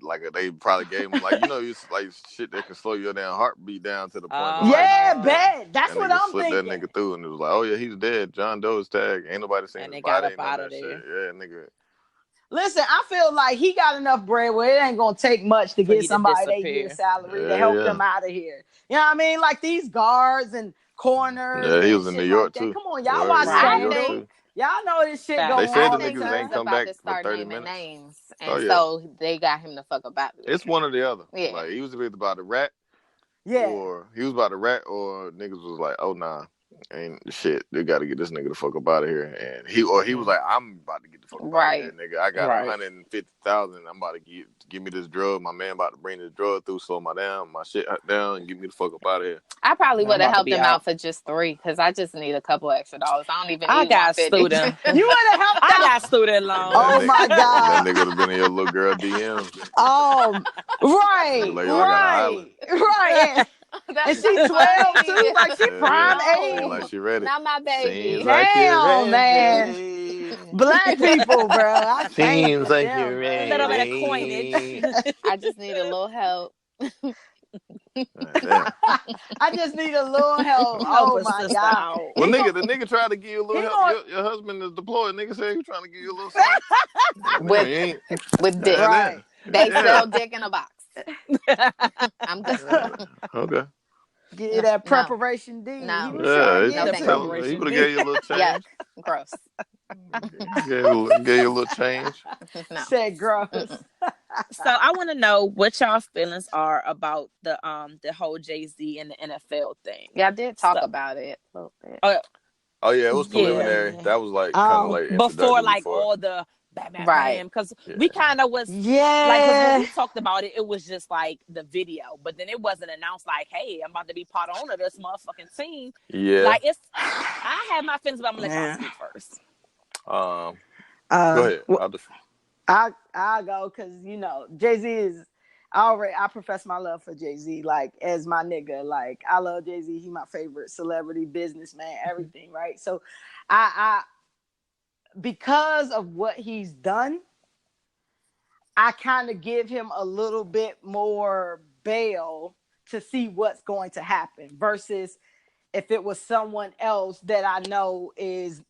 like they probably gave him like, it's like shit that can slow your damn heartbeat down to the point of like, yeah, Oh. bet. That's and what nigga I'm slipped that thinking. nigga through, and it was like, oh yeah, he's dead. John Doe's tag. Ain't nobody seen And his they got body. up None out of of that shit. there. Yeah, nigga. Listen, I feel like he got enough bread where it ain't gonna take much to For get he to somebody their year disappear. salary to Yeah, help yeah. them out of here. You know what I mean? Like these guards and corners Yeah, he and was in New shit like York that. too. Come on, y'all Word, watch he was in New I York Scandal. think too. Y'all know this shit go They Facts. I said the on think niggas he was ain't come about back to for start 30 naming minutes. names, Oh and yeah. so they got him the fuck up out of there. It's one or the other. Yeah. Like he was either about to rat Yeah. or niggas was like, oh nah, ain't shit. They got to get this nigga the fuck up out of here. And he was like, I'm about to get the fuck up out of here, Right. nigga. I got Right. 150,000. I'm about to give me this drug. My man about to bring this drug through, slow my shit down, and get me the fuck up out of here. I probably I'm would have about to helped be him out. out for just 3 because I just need a couple extra dollars. I don't even I need got 150. student. You would have helped I out. got student That Oh loans. my that God. nigga would have been in your little girl DMs. Oh, right, Nigga like, yo, I got an island. right. And she 12 too, like she prime Seems No, like age. she ready. not my Seems baby. like you're Damn, man. ready. Black people, bro. I can't Seems with like them, you're bro. A little bit of ready. coinage. I just need a little help. Damn. I just need a little help. Help Oh a my sister God. out. Well, He nigga, gon' the nigga tried to give you a little he help. gon' Your husband is deployed. Nigga said he trying to give you a little something. Nigga, with you ain't. with dick. right. They Yeah. sell dick in a box. I'm good. Okay. Give you No, that no, preparation D. He no, was trying to Yeah, no, get thank to you. you. he Preparation would have D. gave you a little Yuck, change. gross. Gave you a little change. No. Said gross. Mm-mm. So I want to know what y'all feelings are about the whole Jay-Z and the NFL thing. Yeah, I did talk So, about it a little bit. Oh yeah, it was preliminary. yeah. That was like kind of Oh, like Before introductory like before. all the bam, bam, Right. bam, because Yeah. we kind of was like, because when yeah. we talked about it, it was just like the video, but then it wasn't announced like, hey, I'm about to be part owner of this motherfucking team. Yeah. Like I have my feelings, but I'm gonna let y'all speak first. Go ahead. Well, I'll go because Jay-Z is I profess my love for Jay-Z like as my nigga. Like I love Jay-Z. He my favorite celebrity, businessman, everything, right? So I because of what he's done, I kind of give him a little bit more bail to see what's going to happen versus if it was someone else that I know is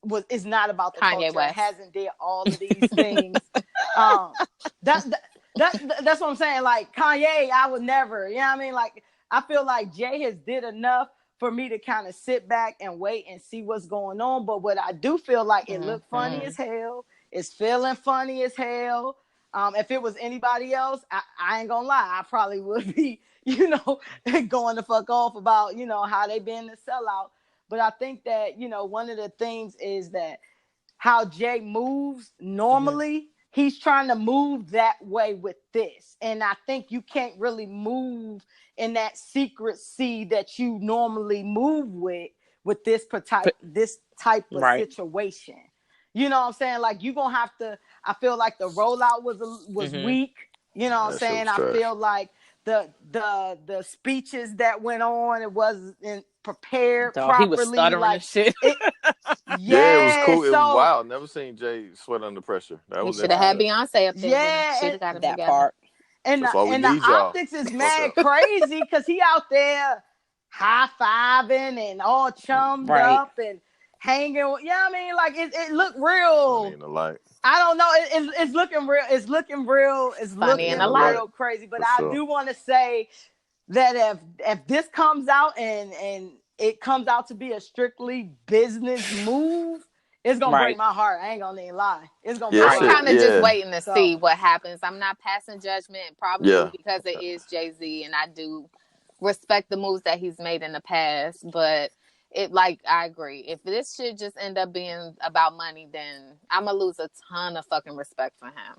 not about the Kanye culture, West. hasn't did all of these things. That's what I'm saying. Like Kanye, I would never. You know what I mean? Like I feel like Jay has did enough for me to kind of sit back and wait and see what's going on. But what I do feel like, it looked funny as hell. It's feeling funny as hell. If it was anybody else, I ain't gonna lie, I probably would be, going the fuck off about, how they been the sellout. But I think that, one of the things is that how Jay moves normally, he's trying to move that way with this. And I think you can't really move in that secrecy that you normally move with this type of situation. You know what I'm saying? Like, you're going to have to, I feel like the rollout was weak. You know what I'm saying? I feel like the speeches that went on, it wasn't prepared properly. He was stuttering and shit. Yeah, it was cool. It was So, wild. Never seen Jay sweat under pressure. We should have had Beyonce up there. Yeah, she'd have got it that together. part. And That's why we the need y'all. optics is mad crazy because he out there high-fiving and all chummed up and hanging. You know what I mean? Like, it looked real. Funny in the light. I don't know. It's looking real. It's looking real. It's funny looking in the light. Real crazy. But I do want to say that if this comes out and it comes out to be a strictly business move, it's gonna break my heart. I ain't gonna even lie. It's gonna break my heart. I'm kind of just waiting to see what happens. I'm not passing judgment, probably because it is Jay-Z, and I do respect the moves that he's made in the past. But I agree. If this should just end up being about money, then I'm gonna lose a ton of fucking respect for him.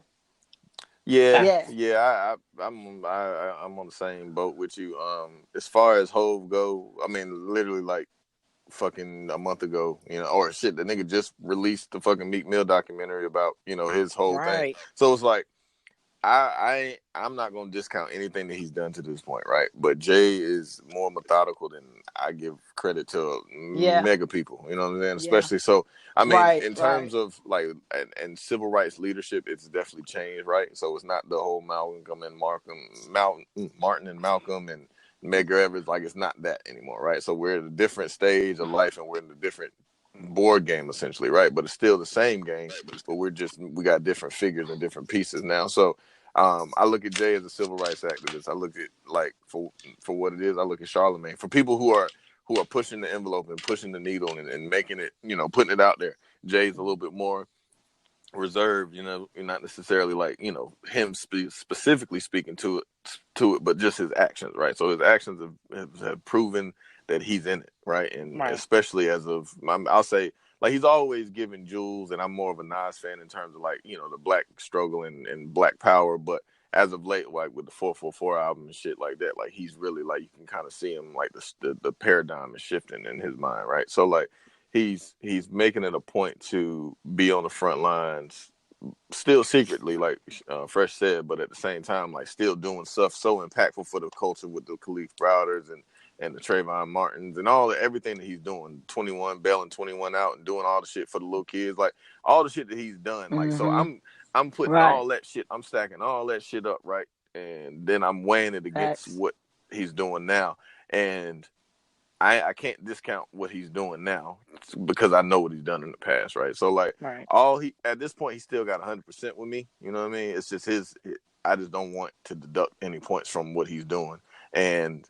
Yeah. I'm on the same boat with you. As far as Hove go, I mean, literally like fucking a month ago, or shit, the nigga just released the fucking Meek Mill documentary about, his whole thing. So it's like, I'm not gonna discount anything that he's done to this point, right? But Jay is more methodical than I give credit to mega people. You know what I'm saying? Especially so. I mean, in terms of like and civil rights leadership, it's definitely changed, right? So it's not the whole Martin and Malcolm and Medgar Evers. Like, it's not that anymore, right? So we're at a different stage of life, and we're in a different board game essentially, right? But it's still the same game, but we got different figures and different pieces now. So I look at Jay as a civil rights activist. I look at, like, for what it is. I look at Charlemagne. For people who are pushing the envelope and pushing the needle and making it, putting it out there. Jay's a little bit more reserved, not necessarily like, him specifically speaking to it, but just his actions, right? So his actions have proven that he's in it, right? And especially as of, I'll say, like, he's always given jewels, and I'm more of a Nas fan in terms of, like, the black struggle and black power, but as of late, like with the 444 album and shit like that, like, he's really, like, you can kind of see him, like, the paradigm is shifting in his mind, right? So, like, he's making it a point to be on the front lines, still secretly, like Fresh said, but at the same time, like, still doing stuff so impactful for the culture with the Khalif Browders and the Trayvon Martins and everything that he's doing, 21, bailing 21 out and doing all the shit for the little kids, like, all the shit that he's done. Like, so I'm putting all that shit, I'm stacking all that shit up, right? And then I'm weighing it against what he's doing now. And I can't discount what he's doing now because I know what he's done in the past, right? So, like, at this point, he still got 100% with me. You know what I mean? It's just I just don't want to deduct any points from what he's doing. And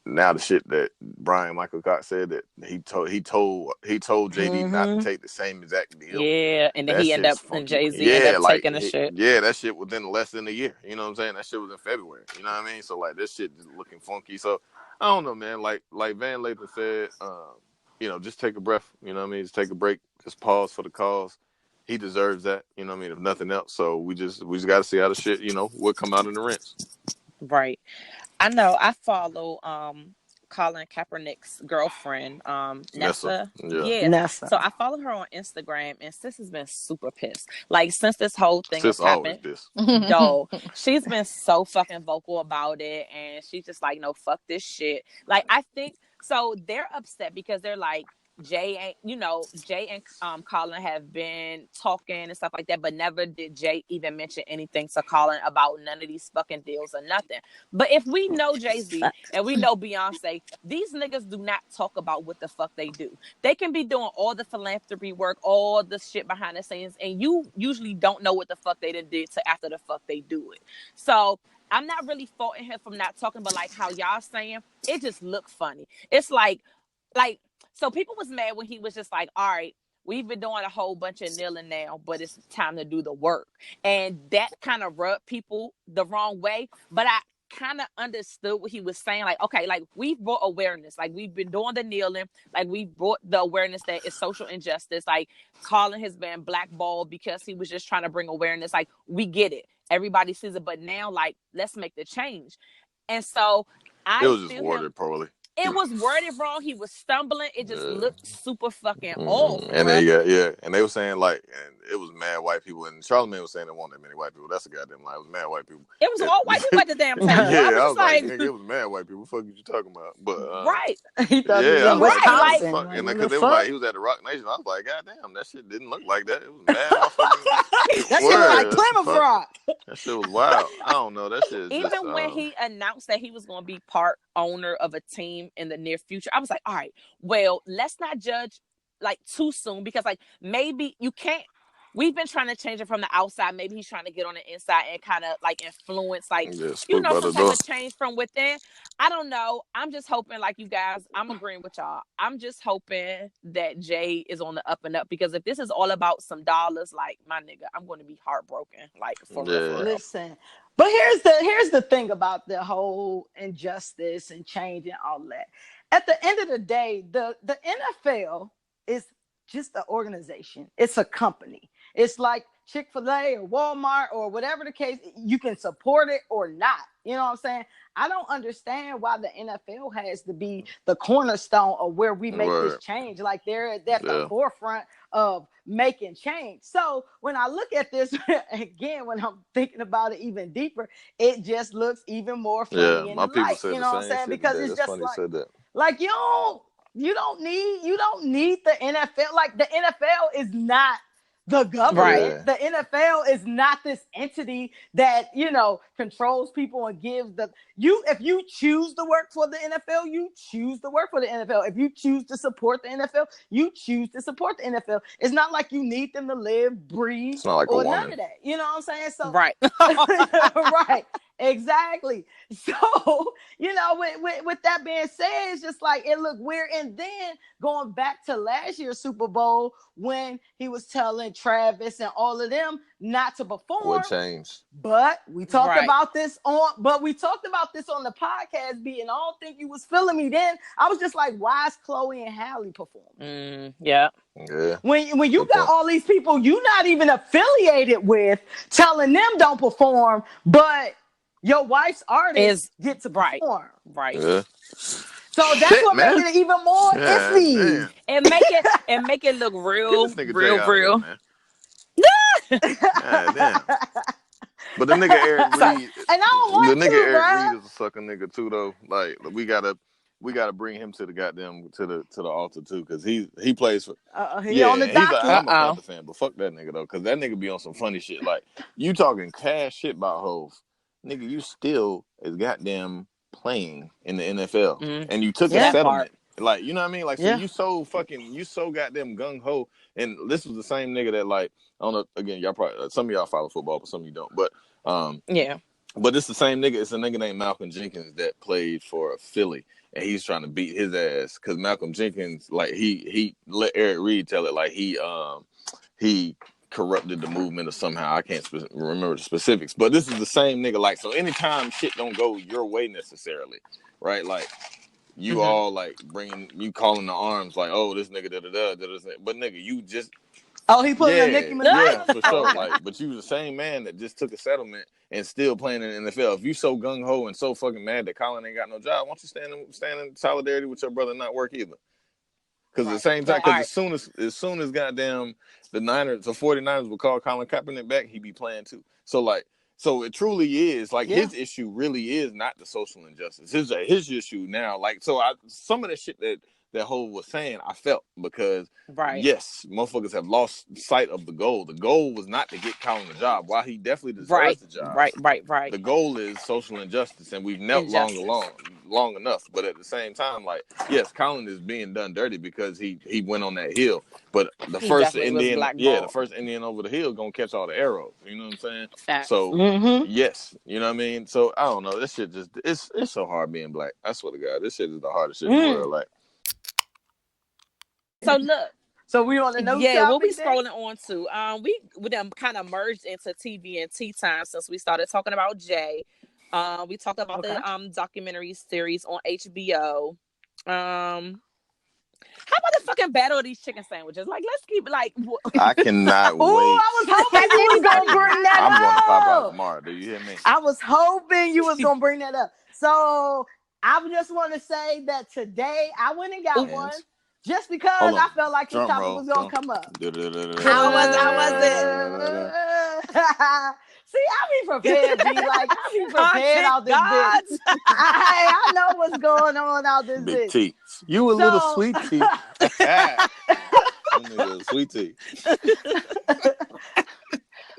now the shit that Brian Michael Cox said that he told JD not to take the same exact deal. Yeah, and then he ended up, and Jay-Z ended up taking the shit. Yeah, that shit within less than a year. You know what I'm saying? That shit was in February. You know what I mean? So, like, this shit is looking funky. So I don't know, man. Like Van Lathan said, just take a breath. You know what I mean? Just take a break. Just pause for the cause. He deserves that. You know what I mean? If nothing else. So we just got to see how the shit, what come out in the rinse. Right. I know. I follow Colin Kaepernick's girlfriend, Nessa. Yeah. Nessa. So I follow her on Instagram, and sis has been super pissed. Like, since this whole thing has happened, yo, she's been so fucking vocal about it, and she's just like, no, fuck this shit. Like, I think so. They're upset because they're like, Jay and Colin have been talking and stuff like that, but never did Jay even mention anything to Colin about none of these fucking deals or nothing. But if we know Jay-Z and we know Beyonce, these niggas do not talk about what the fuck they do. They can be doing all the philanthropy work, all the shit behind the scenes, and you usually don't know what the fuck they done did to after the fuck they do it. So I'm not really faulting him from not talking, but like how y'all saying, it just look funny. It's like, like, so people was mad when he was just like, all right, we've been doing a whole bunch of kneeling now, but it's time to do the work. And that kind of rubbed people the wrong way. But I kind of understood what he was saying. Like, okay, like we've brought awareness. Like we've been doing the kneeling. Like we brought the awareness that it's social injustice. Like calling his man blackballed because he was just trying to bring awareness. Like we get it. Everybody sees it. But now, like, let's make the change. And so It I was just feel worded poorly. it was worded wrong. He was stumbling. It just looked super fucking off, And bruh. and they were saying like, and it was mad white people, and Charlamagne was saying there weren't that many white people. That's a goddamn lie. It was mad white people. It was all white people at the damn table. Yeah, I was I just was like, like, nigga, it was mad white people. What the fuck you talking about? But right. He thought he was I in was like, Wisconsin. fuck, and Like, because the it was like fuck? he was at the Rock Nation. I was like, goddamn, that shit didn't look like that. It was mad motherfucking That shit look like word. Plymouth Fuck. Rock. That shit was wild. I don't know. That shit is Even just when he announced that he was going to be part owner of a team in the near future, I was like, all right, well, let's not judge like too soon, because like maybe you can't. We've been trying to change it from the outside. Maybe he's trying to get on the inside and kind of like influence, like, spook by some the type door. of change from within. I don't know. I'm just hoping, like you guys, I'm agreeing with y'all. I'm just hoping that Jay is on the up and up, because if this is all about some dollars, like, my nigga, I'm going to be heartbroken. Like, for real, for real. Listen, but here's the thing about the whole injustice and change and all that. At the end of the day, the NFL is just an organization. It's a company. It's like Chick-fil-A or Walmart or whatever the case. You can support it or not. You know what I'm saying? I don't understand why the NFL has to be the cornerstone of where we make this change. Like they're at the forefront of making change. So when I look at this again, when I'm thinking about it even deeper, it just looks even more funny in my the people light. said You the know what I'm same saying? shit Because today. it's That's just funny you said that. like you don't need the NFL. Like the NFL is not the government. Right. The NFL is not this entity that, controls people and gives if you choose to work for the NFL, you choose to work for the NFL. If you choose to support the NFL, you choose to support the NFL. It's not like you need them to live, breathe, it's not like or a woman. none of that. You know what I'm saying? So right. right. Exactly. So, with that being said, it's just like it looked weird. And then going back to last year's Super Bowl when he was telling Travis and all of them not to perform. What changed? But we talked about this on the podcast, B, and I don't think you was feeling me then. I was just like, why is Chloe and Halle performing? Yeah. When you got all these people you not even affiliated with telling them don't perform, but your wife's artist get to perform. Right. Yeah. So that's what makes it even more iffy. And make it look real, real. Damn. But the nigga Eric Reed, and I don't want the nigga Eric bro. Reed is a sucker nigga too, though. Like we gotta bring him to the goddamn to the altar too, because he plays for he on the docket. I'm a Panther fan, but fuck that nigga though, because that nigga be on some funny shit. Like you talking cash shit about Hov, nigga, you still is goddamn playing in the NFL, and you took a settlement. Like, you know what I mean? Like, so you so goddamn gung ho, and this was the same nigga that, like, I don't know. Again, y'all probably some of y'all follow football, but some of you don't. But but it's the same nigga. It's a nigga named Malcolm Jenkins that played for Philly, and he's trying to beat his ass because Malcolm Jenkins, like, he let Eric Reed tell it, like he corrupted the movement or somehow. I can't remember the specifics, but this is the same nigga. Like, so anytime shit don't go your way necessarily, right? Like. You all like you calling the arms like, oh, this nigga but nigga, you just he put in a Nicki Minaj. Yeah, for sure. Like, but you the same man that just took a settlement and still playing in the NFL. If you so gung ho and so fucking mad that Colin ain't got no job, why don't you stand in solidarity with your brother and not work either? Because at the same time, because as soon as goddamn the 49ers would call Colin Kaepernick back, he'd be playing too. So it truly is like his issue really is not the social injustice. His issue now, like, some of the shit that Hov was saying, I felt because yes, motherfuckers have lost sight of the goal. The goal was not to get Colin a job. While he definitely deserves the job, right. The goal is social injustice, and we've knelt long enough. But at the same time, like, yes, Colin is being done dirty because he went on that hill. But the first Indian over the hill gonna catch all the arrows. You know what I'm saying? Facts. So yes, you know what I mean. So I don't know. This shit just it's so hard being black. I swear to God, this shit is the hardest shit in the world. Like So look. So we on the new Yeah, what we topic then? scrolling on to? We done kind of merged into TV and tea time since we started talking about Jay. We talked about the documentary series on HBO. How about the fucking battle of these chicken sandwiches? Like, let's keep like. I cannot wait. I was hoping you was gonna bring that I'm going to Popeyes up. tomorrow. Do you hear me? I was hoping you was gonna bring that up. So I just want to say that today I went and got one just because I felt like this topic was gonna come up. I wasn't. See, I be prepared, B. Like, I be prepared out this bitch. I know what's going on out this Big bitch. T. You a little sweet tea. Sweet tea.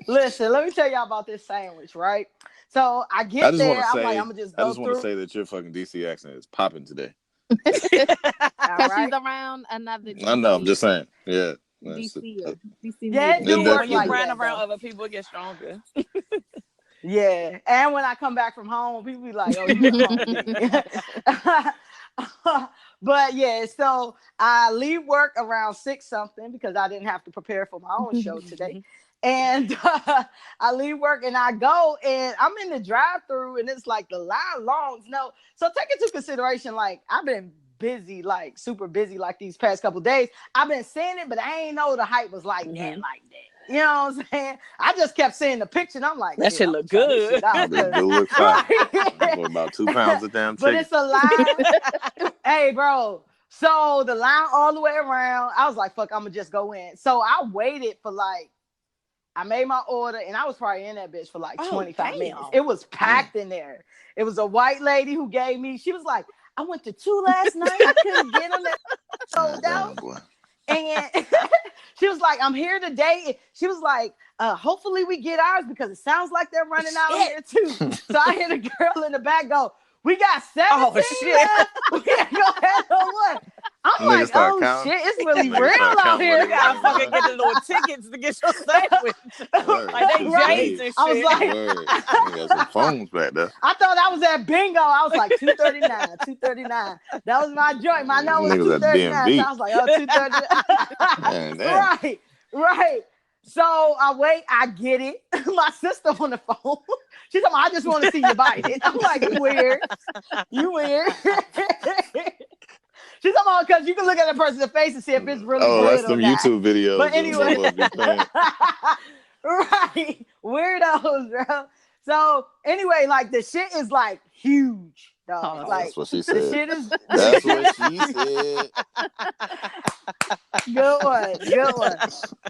Listen, let me tell y'all about this sandwich, right? So I get there, I'm like, I'm gonna just go through. I just want to say that your fucking DC accent is popping today. Because she's around another DC. I know, I'm just saying. Yeah. DC. Yeah, it do work when you like run that, around though. other people, it gets stronger. Yeah, and when I come back from home, people be like, "Oh, you at home?" But yeah, so I leave work around 6 something because I didn't have to prepare for my own show today. And I leave work and I go and I'm in the drive-through and it's like the line long. No, so take into consideration, like I've been busy, like super busy, like these past couple days. I've been seeing it, but I ain't know the hype was like that, like that. You know what I'm saying? I just kept seeing the picture and I'm like, that shit look good. It look fine. For about 2 pounds of damn chicken. But it's a line. Hey, bro. So the line all the way around. I was like, fuck, I'm gonna just go in. So I waited for like, I made my order and I was probably in that bitch for like 25 minutes. It was packed in there. It was a white lady who gave me, she was like, I went to 2 last night. I couldn't get them that sold out. Boy. And she was like, I'm here today. She was like, hopefully we get ours because it sounds like they're running out here too. So I hear the girl in the back go, we got 17 left. We can't go ahead on one. I'm like, oh counting. shit, it's really real out here. You gotta fucking get the little tickets to get your sandwich. Like they J's and shit. I was like, got some phones back there. I thought I was at bingo. I was like 239, 239. That was my joint. My number was 239. So I was like, oh, 239. Right. So I wait, I get it. My sister on the phone. She's like, I just want to see you bite it. I'm like, you weird. She's talking about because you can look at a person's face and see if it's really good that's or some not. YouTube videos. But anyway, right, weirdos, bro. So anyway, like the shit is like huge, dog. Like that's what she said. The shit is. That's what she said. Good one.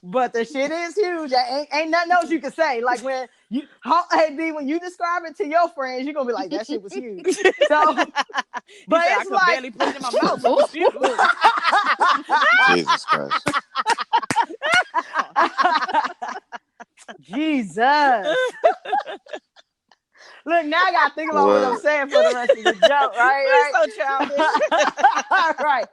But the shit is huge. Ain't nothing else you can say. Like when you, when you describe it to your friends, you're gonna be like, that shit was huge. So, but it's like barely put it in my mouth. It was huge. Jesus Christ. Jesus. Look, now I gotta think about what I'm saying for the rest of the joke, right? So childish. Right.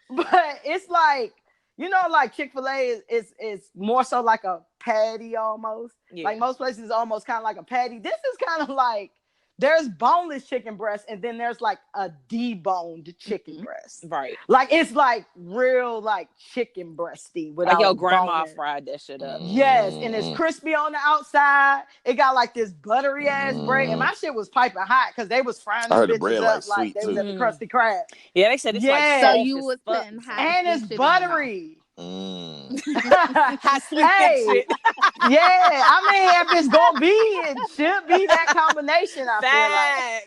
But it's like, you know, like Chick-fil-A is more so like a patty almost. Yeah. Like most places almost kind of like a patty. This is kind of like there's boneless chicken breast and then there's like a deboned chicken breast. Right. Like it's like real like chicken breasty without like your grandma bone. fried that shit up. Yes, and it's crispy on the outside. It got like this buttery ass bread, and my shit was piping hot because they was frying the bitches up like they was at the Krusty Krab. Yeah, they said it's like so you was putting hot and it's buttery. Hot sweet shit. Yeah, I mean, if it's gonna be, it should be that combination. I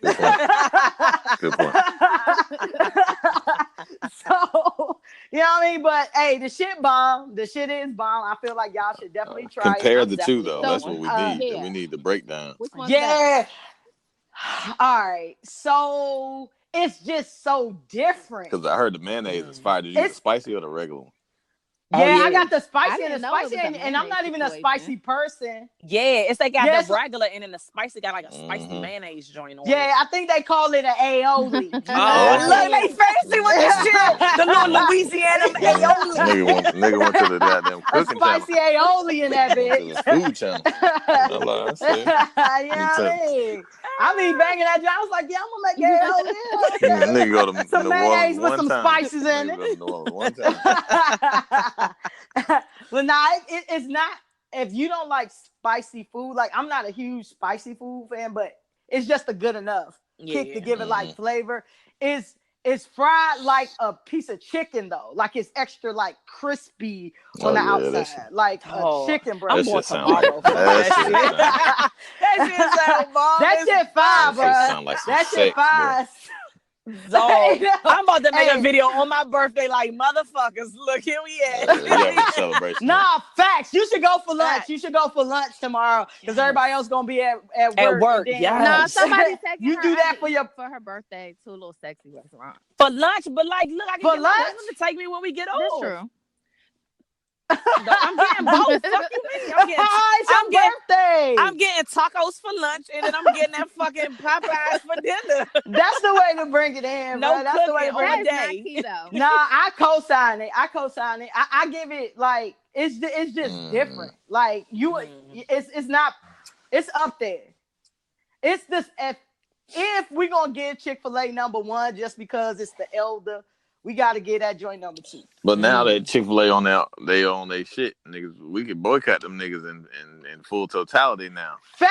feel like. Good point. So, you know what I mean? But hey, the shit bomb. The shit is bomb. I feel like y'all should definitely try Compare it. the two though. That's what we need. Yeah. We need the breakdown. Which one's better? All right. So it's just so different. Because I heard the mayonnaise is fire. Did you get the spicy or the regular one? Yeah, yeah. I got the I spicy didn't and the know it was spicy, a and I'm not mayonnaise even a situation. spicy person. Yeah, it's they got Yeah, the it's like- regular and then the spicy got like a spicy Mhm. mayonnaise joint on Yeah, it. I think they call it an aioli. Oh, Oh, look, okay. they fancy with this shit. The little Louisiana aioli. Nigga went to the goddamn A cooking channel. spicy aioli in that Went to bitch. the food channel. I lie, I see. You know what I mean? I be banging that joint. I was like, yeah, I'm gonna make aioli. Okay. Nigga go to Some New Orleans mayonnaise with one some time. spices in Nigga it. go to New Orleans one time. But nah, it's not. If you don't like spicy food, like I'm not a huge spicy food fan, but it's just a good enough kick to give it like flavor. It's fried like a piece of chicken though, like it's extra like crispy on the outside, like a chicken breast. I'm going sound tomorrow. like that shit. That shit sound bomb. That shit fire, bro. That shit sound like some That shit sex, boy. fire. Dog, You know? I'm about to make Hey. a video on my birthday like motherfuckers. Look, here we at. You having a celebration. Nah, facts. You should go for lunch. Facts. You should go for lunch tomorrow because Yes. everybody else gonna be at work. At work, and then- yes. No, somebody taking You her do that for your for her birthday to a little sexy restaurant. For lunch, but like, look, I can For get my lunch? husband to take me when we get That's old. true. I'm getting both. Fuck you, mean? It's your birthday. I'm getting tacos for lunch, and then I'm getting that fucking Popeyes for dinner. That's the way to bring it in, No bro. That's the way to cooking bring all it That is day. not keto. Nah, I co-sign it. I give it like it's just different. Like it's not. It's up there. It's this if we gonna give Chick-fil-A number one just because it's the elder, we gotta get that joint number two. But now that Chick-fil-A on their shit, niggas, we could boycott them niggas in full totality now. Fact.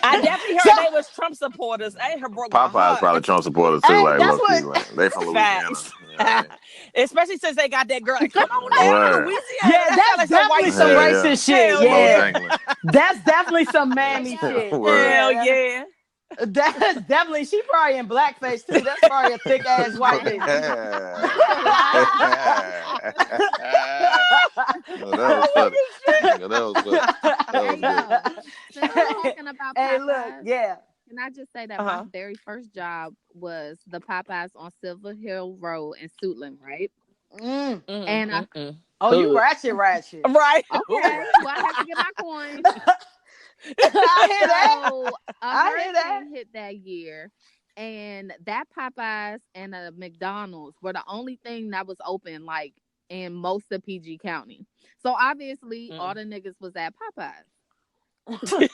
I definitely heard they was Trump supporters. I ain't heard broke my Popeyes heart. probably Trump supporters too, Hey, like that's low key, what- like they from Louisiana. Facts. You know what I mean? Especially since they got that girl. Like, come on down Word. to Louisiana. Yeah, That that's sound like definitely some some white Yeah, racist yeah. shit. Hell Yeah, Dangling. that's definitely some mammy shit. Word. Hell yeah. That's definitely. She probably in blackface too. That's probably a thick ass white bitch. Oh, that was funny. That was funny. That Hey, was good. yo, since we're talking about Hey, Popeyes, look, yeah. can I just say that my very first job was the Popeyes on Silver Hill Road in Suitland, right? And I, Oh, you ratchet. Right. okay, well, I had to get my coin. I hear that. So I hear that. hurricane hit that year, and that Popeyes and a McDonald's were the only thing that was open, like in most of PG County. So obviously, all the niggas was at Popeyes. Do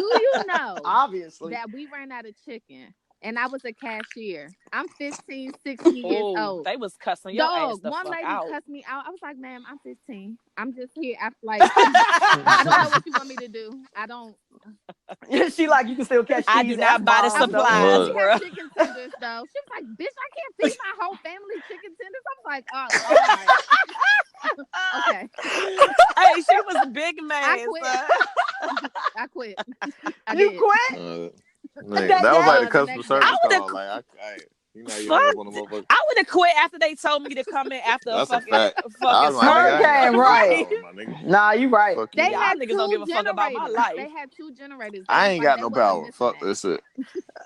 you know Obviously. that we ran out of chicken? And I was a cashier. I'm 15, 16 years old. They was cussing your ass Dog, the one fuck lady out. cussed me out. I was like, ma'am, I'm 15. I'm just here after like I don't know what you want me to do. I don't. She like, you can still catch cheese. I do not buy the F-bombs, though. supplies, Word. We bro. have chicken tenders though. She was like, bitch, I can't feed my whole family chicken tenders. I was like, oh, all right. Okay. Hey, she was big man. I quit. son. I quit. You did. quit? Man, that was like the customer next service day. call. Like, you know, you Fuck. one of them motherfuckers. I would have quit after they told me to come in after That's a fucking fact. I fucking was like, nigga, I ain't got no right. power, my nigga. Nah, you right. Fuck you. They Y'all had niggas two don't give a fuck about my generators. life. They had two generators. I They ain't was got like, no they wasn't power. missing Fuck that. this shit.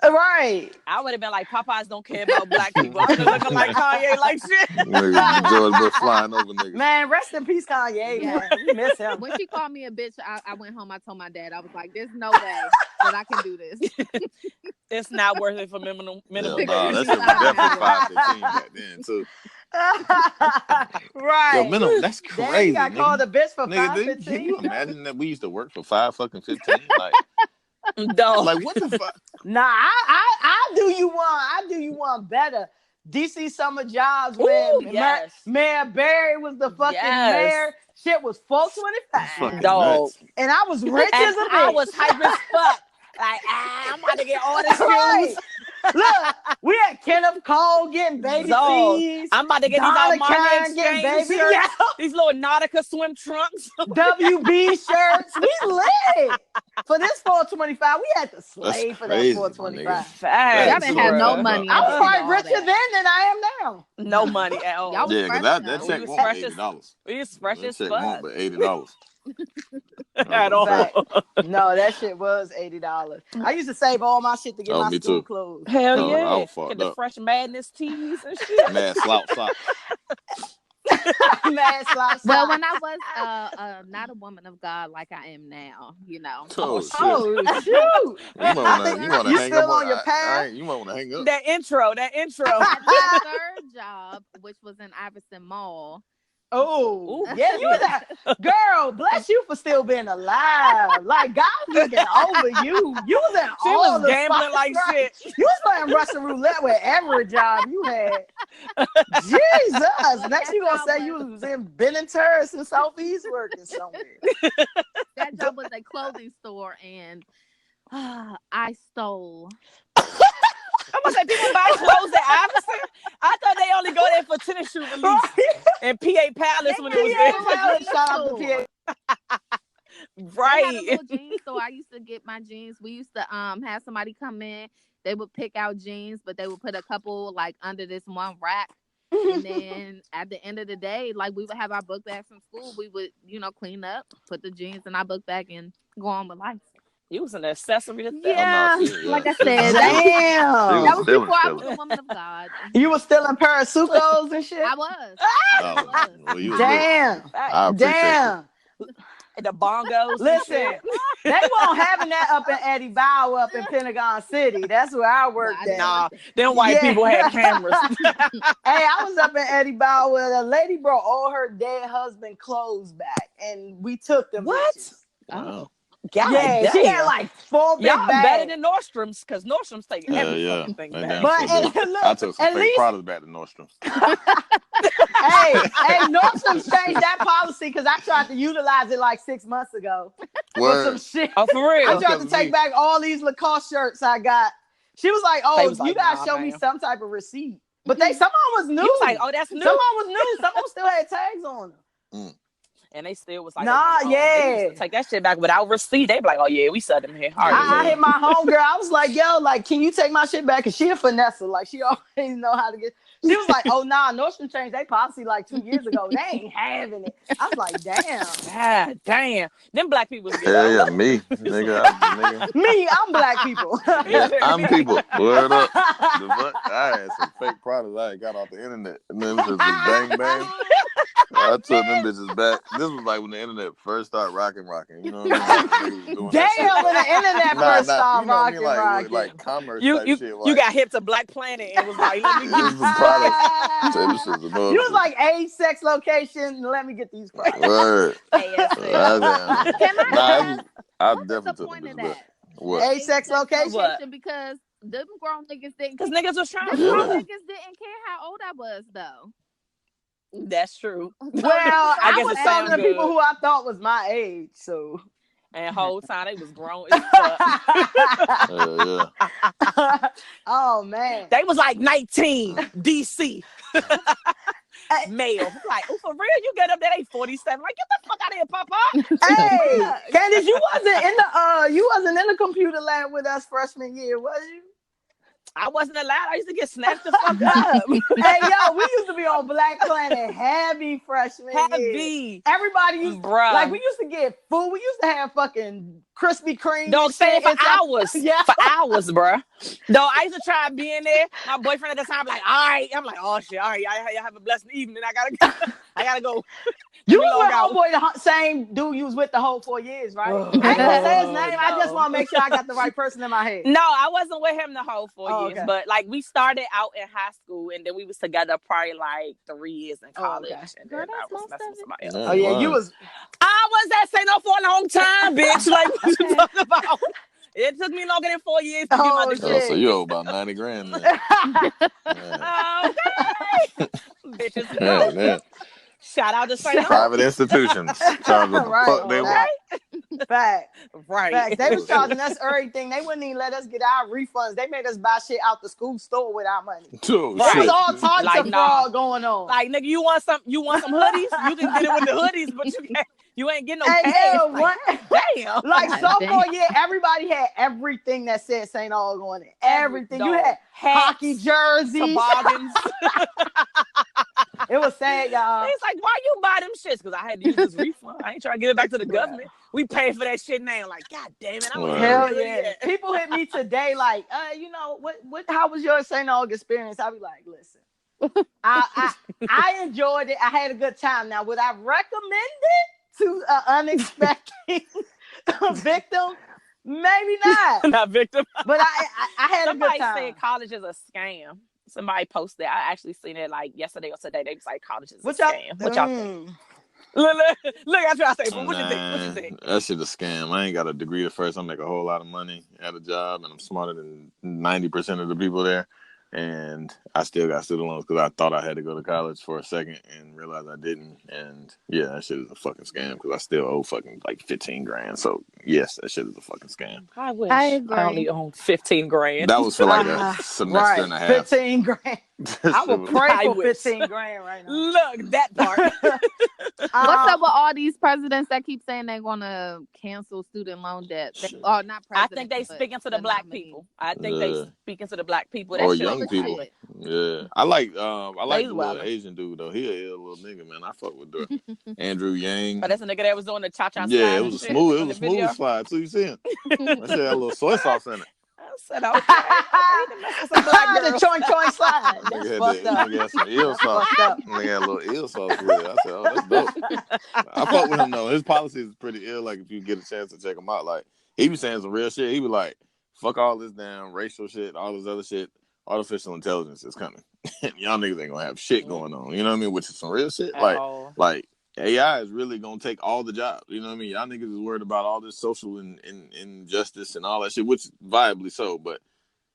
Right. I would have been like, Popeyes don't care about black people. I would have looking like Kanye like shit. Nigga, George Bush flying over niggas. Man, rest in peace, Kanye. Yeah. Man. We miss him. When she called me a bitch, I went home. I told my dad, I was like, "There's no way that I can do this." It's not worth it for minimum Yeah, wage. nah, that shit was definitely 515 back then too. Right. Yo, minimum, that's Damn, crazy. you got Nigga. called a bitch for Nigga, can you 515. imagine that we used to work for 5 fucking 15? Dog. Like what the fuck? Nah, I do you one. I do you one better. DC summer jobs where Ooh, yes. Mayor Barry was the fucking Yes. mayor. Shit was That's $4.25, fucking Dog. nuts. and I was rich And as a bitch. I was hype as fuck. Like, I'm about to get all the Right. shoes. Look, we had Kenneth Cole getting baby Dog. tees. I'm about to get Dollar these Armani Karen getting Exchange baby shirts. yeah. These little Nautica swim trunks. WB shirts. We lit for this $4.25. We had to slave That's for crazy, that my $4.25. nigga. Facts, Y'all didn't have no bruh. money. I was did probably all richer that. then than I am now. No money at all. Y'all was Yeah, because fresh that though. check was won't fresh be as- $80. We was fresh That as check fuck. won't be $80. At all. Fact. No, that shit was $80. I used to save all my shit to get Oh, my me school too. clothes. Hell Oh, yeah. I was fucked Get the up. fresh madness tees and shit. Mad slouch socks. Mad slop Well, socks. when I was not a woman of God like I am now, Oh, shit. Oh shoot! You wanna You hang still up on your path? you wanna hang up. That intro. At my third job, which was in Iverson Mall. Oh, Ooh, yeah, you was that girl. Bless you for still being alive. Like God was looking over you. You was in she all was the gambling spots, like right? shit. You was playing Russian roulette with every job you had. Jesus. Next you gonna say you was in Ben and Terrace in Southeast working somewhere. That job was a clothing store, and I stole. I'm gonna say people buy clothes at Iverson. I thought they only go there for tennis shoe release and PA Palace when it was there. Shout out to PA. They had a Right. little jeans store. I used to get my jeans. We used to have somebody come in. They would pick out jeans, but they would put a couple like under this one rack. And then at the end of the day, like we would have our book bags from school. We would, clean up, put the jeans in our book bag, and go on with life. You was an accessory to theft. Yeah, like I said, damn. that was before I was a woman of God. You was still in Parasucos and shit? I was. Well, you was Damn. I appreciate Damn. The bongos. Listen, they won't having that up in Eddie Bauer up in Pentagon City. That's where I worked at. Nah, them white people had cameras. Hey, I was up in Eddie Bauer. The lady brought all her dead husband clothes back, and we took them. What? Bitches. Oh. God Yeah, damn. she had like 4 big Y'all bags. better than Nordstrom's, because Nordstrom's take every yeah. fucking thing They back. damn But sure and did. look, I took some at fake least- products back to Nordstrom's. hey, Nordstrom's changed that policy because I tried to utilize it like 6 months ago for some shit. Oh, for I real? tried to take back all these Lacoste shirts I got. She was like, "Oh, They was you like, gotta nah, show me ma'am. some type of receipt." But some of them was new. You was like, oh, that's new. Some of them was new. Some of them still had tags on them. And they still was like, Nah, they yeah. used to take that shit back without receipt. They be like, oh yeah, we sold them here. All right. I hit my homegirl. I was like, "Yo, like, can you take my shit back?" And she a finesse. Like, she always know how to get. She was like, "Oh, nah, Nordstrom changed their policy like 2 years ago. They ain't having it." I was like, "Damn." God damn. Them black people get Yeah, me, nigga. Me, I'm black people. Yeah, I'm people. Word up. The fuck? I had some fake products I got off the internet, and then just bang bang. I took them bitches back. This was like when the internet first started rocking. You know what I mean? Damn, when the internet first started rocking. Like commerce you, type you, shit. you got hip to Blackplanet and was like, let me This get is some products. So this is You was like age, sex, location. Let me get these products. Word. ASL. Can I ask, I what was definitely the took point them of bitches back. that? What? Age, sex, location. What? Because them grown niggas didn't. Because niggas was trying Them to grown do niggas didn't care how old I was, though. That's true. Well, I guess was it talking to sound people good. who I thought was my age, so. And the whole time they was grown as fuck. Yeah. Oh man. They was like 19, DC. Male. Like, oh, for real? You get up there, they 47. Like, get the fuck out of here, Papa. Hey, Candace, you wasn't in the computer lab with us freshman year, was you? I wasn't allowed. I used to get snatched the fuck up. Hey, yo, we used to be on blackplanet heavy freshman year. Heavy. Everybody used Bruh. like we used to get food. We used to have fucking Krispy Kreme. Don't say it for inside. hours. Yeah. For hours, bruh. Though I used to try being there. My boyfriend at the time, like, all right. I'm like, oh shit, all right. Y'all have a blessed evening. I gotta go. You was with homeboy, the same dude you was with the whole 4 years, right? I ain't gonna say his name. I just want to make sure I got the right person in my head. No, I wasn't with him the whole 4 years. Okay. But like we started out in high school and then we was together probably like 3 years in college. Okay. And Girl, then I that's was most messing of with it. somebody else. Yeah. Oh yeah, you Wow. was. I was at St. for a long time, bitch. Like what you talking about? It took me longer than 4 years to get my degree. Oh, so you owe about 90 grand then. Yeah. Okay. Bitches know. Yeah. Shout out to St. Private institutions. Charge what the Right, fuck they want. Fact. Right. Facts. They was charging us everything. They wouldn't even let us get our refunds. They made us buy shit out the school store with our money. Oh, Right. It was shit. all types Like, of fraud going on. Like, nigga, you want some hoodies? You can get it with the hoodies, but you ain't getting no Hey, cash. yeah, Like, damn. like God sophomore damn. year, everybody had everything that said St. Aug on it. Everything. You Dog. had Hats, hockey jerseys. toboggans. It was sad, y'all. It's like, why you buy them shits? Because I had to use this refund. I ain't trying to give it back to the government. We pay for that shit now. Like, God damn it. I'm Hell yeah. People hit me today like, you know, what how was your St. Aug experience? I'll be like, listen, I enjoyed it. I had a good time. Now, would I recommend it to an unexpected victim? Maybe not. Not victim. But I had a good Somebody time. said college is a scam. Somebody posted. I actually seen it like yesterday or today. They was like, college is a scam. What y'all think? Look, that's what I say. But what you think? What you think? That shit a scam. I ain't got a degree at first. I make a whole lot of money at a job, and I'm smarter than 90% of the people there. And I still got student loans because I thought I had to go to college for a second and realized I didn't. And yeah, that shit is a fucking scam because I still owe fucking like 15 grand. So yes, that shit is a fucking scam. I wish I agree. I only own 15 grand. That was for like a semester and a half. 15 grand. I would pray for 15 grand right now. Look, that part. What's up with all these presidents that keep saying they're gonna cancel student loan debt? Or not I think they speaking to the black people. I think they speaking to the black people. That or shit young people. Yeah, I like the little wildin'. Asian dude though. He a ill little nigga, man. I fuck with the Andrew Yang. But that's a nigga that was doing the cha-cha slide. Yeah, it was a smooth slide too. You see him? I said a little soy sauce in it. I said, okay. The choing slide. That's fucked up. Nigga had some eel sauce. Nigga had a little eel sauce with it. I said, oh, that's dope. I fuck with him though. His policy is pretty ill. Like if you get a chance to check him out, like he be saying some real shit. He be like, fuck all this damn racial shit, all this other shit. Artificial intelligence is coming. Y'all niggas ain't gonna have shit going on. You know what I mean? Which is some real shit. Like AI is really gonna take all the jobs. You know what I mean? Y'all niggas is worried about all this social injustice and all that shit, which viably so, but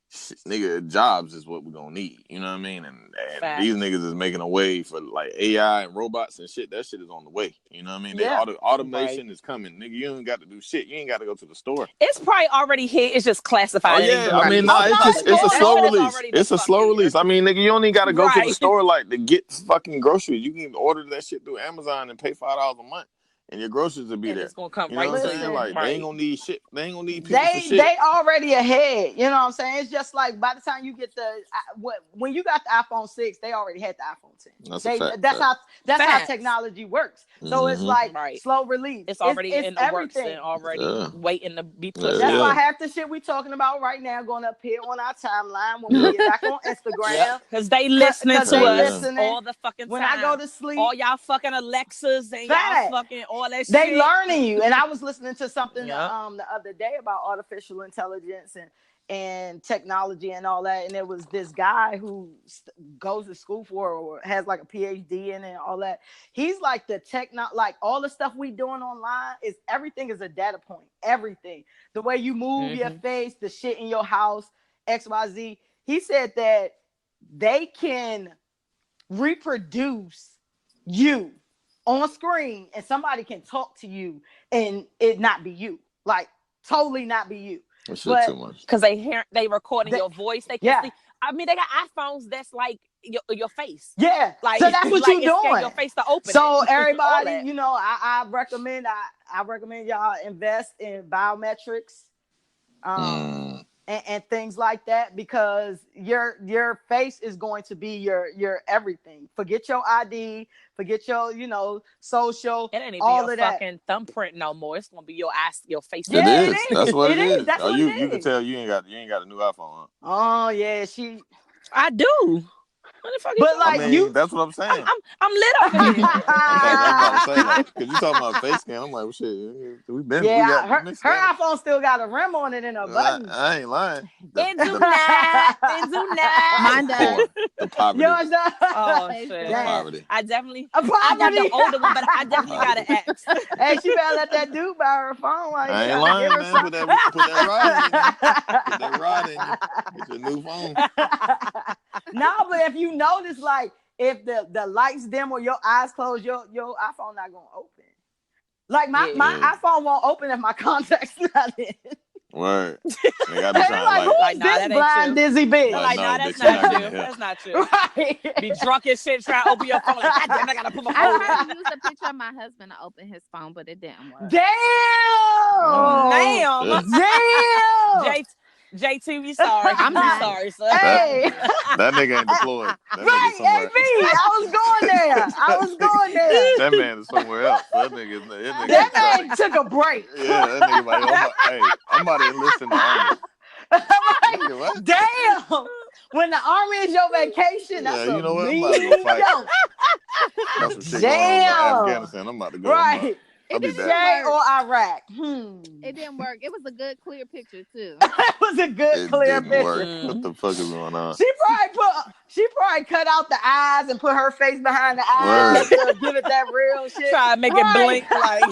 shit, nigga, jobs is what we're gonna need. You know what I mean? And these niggas is making a way for like AI and robots and shit. That shit is on the way. You know what I mean? Yeah. Automation is coming. Nigga, you ain't got to do shit. You ain't got to go to the store. It's probably already hit. It's just classified. Oh yeah, I mean, it's a slow release. It's a slow release. I mean, nigga, you don't even got to go to the store like to get fucking groceries. You can order that shit through Amazon and pay $5 a month. And your groceries will be there. It's gonna come you know right what to I'm saying? you. Like Right. they ain't gonna need shit. They ain't gonna need people for shit. They already ahead. You know what I'm saying? It's just like by the time you get when you got the iPhone 6, they already had the iPhone 10. That's how technology works. So it's like slow release. It's already in the works and already waiting to be pushed. That's why half the shit we talking about right now going to appear on our timeline when we get back on Instagram. Because they listening to us all the fucking time. When I go to sleep. All y'all fucking Alexas and y'all fucking all that shit. They learning you. And I was listening to something the other day about artificial intelligence and technology and all that. And there was this guy who goes to school for or has like a PhD in it and all that. He's like like all the stuff we doing online everything is a data point. Everything. The way you move your face, the shit in your house, XYZ. He said that they can reproduce you on screen and somebody can talk to you and it not be you. Like totally not be you. But too much. Because they recording your voice. They can see. I mean, they got iPhones that's like your face. Yeah. Like so that's what you doing. Your face to open. So everybody, you know, I recommend y'all invest in biometrics. And things like that because your face is going to be your everything. Forget your ID, forget your social. It ain't even all your fucking thumbprint no more. It's gonna be your face. Yeah, it is. That's what it is. That's what you can tell you ain't got a new iPhone. Huh? Oh yeah, I do. But like that's what I'm saying. I'm lit up in here. Because you talking about face scan. I'm like, well, shit. We've been. Yeah, her iPhone still got a rim on it and a button. I ain't lying. Mine does. The poverty. Yours does. Oh shit. The poverty. I got the older one, but I definitely got an X. Hey, she better let that dude buy her phone. Like, I ain't lying, man. Put that rod in you. Put that rod in you. It's your new phone. No, but if you notice, like, if the lights dim or your eyes closed, your iPhone not gonna open. Like my iPhone won't open if my contact's not in. Word. They gotta be trying who's this blind dizzy bitch? Like, no, that's not true. That's not true. Right. Be drunk as shit trying to open your phone. Like, God damn, I gotta put my phone in. I used a picture of my husband to open his phone, but it didn't work. Damn. JT, we sorry. I'm not sorry, sir. Hey, that nigga ain't deployed. Right, AB. I was going there. That man is somewhere else. That nigga. That man took a break. Yeah, that nigga like, I'm about to enlist in the army. Right. Damn. When the army is your vacation, that's you a know what? I'm mean about to go fight. joke. Got some shit going on in Damn. Afghanistan. I'm about to go. Right. I'll be back. Shay or Iraq. It didn't work. It was a good, clear picture too. That was a good, It clear didn't picture. work. What the fuck is going on? She probably cut out the eyes and put her face behind the eyes to give it that real shit. Try to make it blink like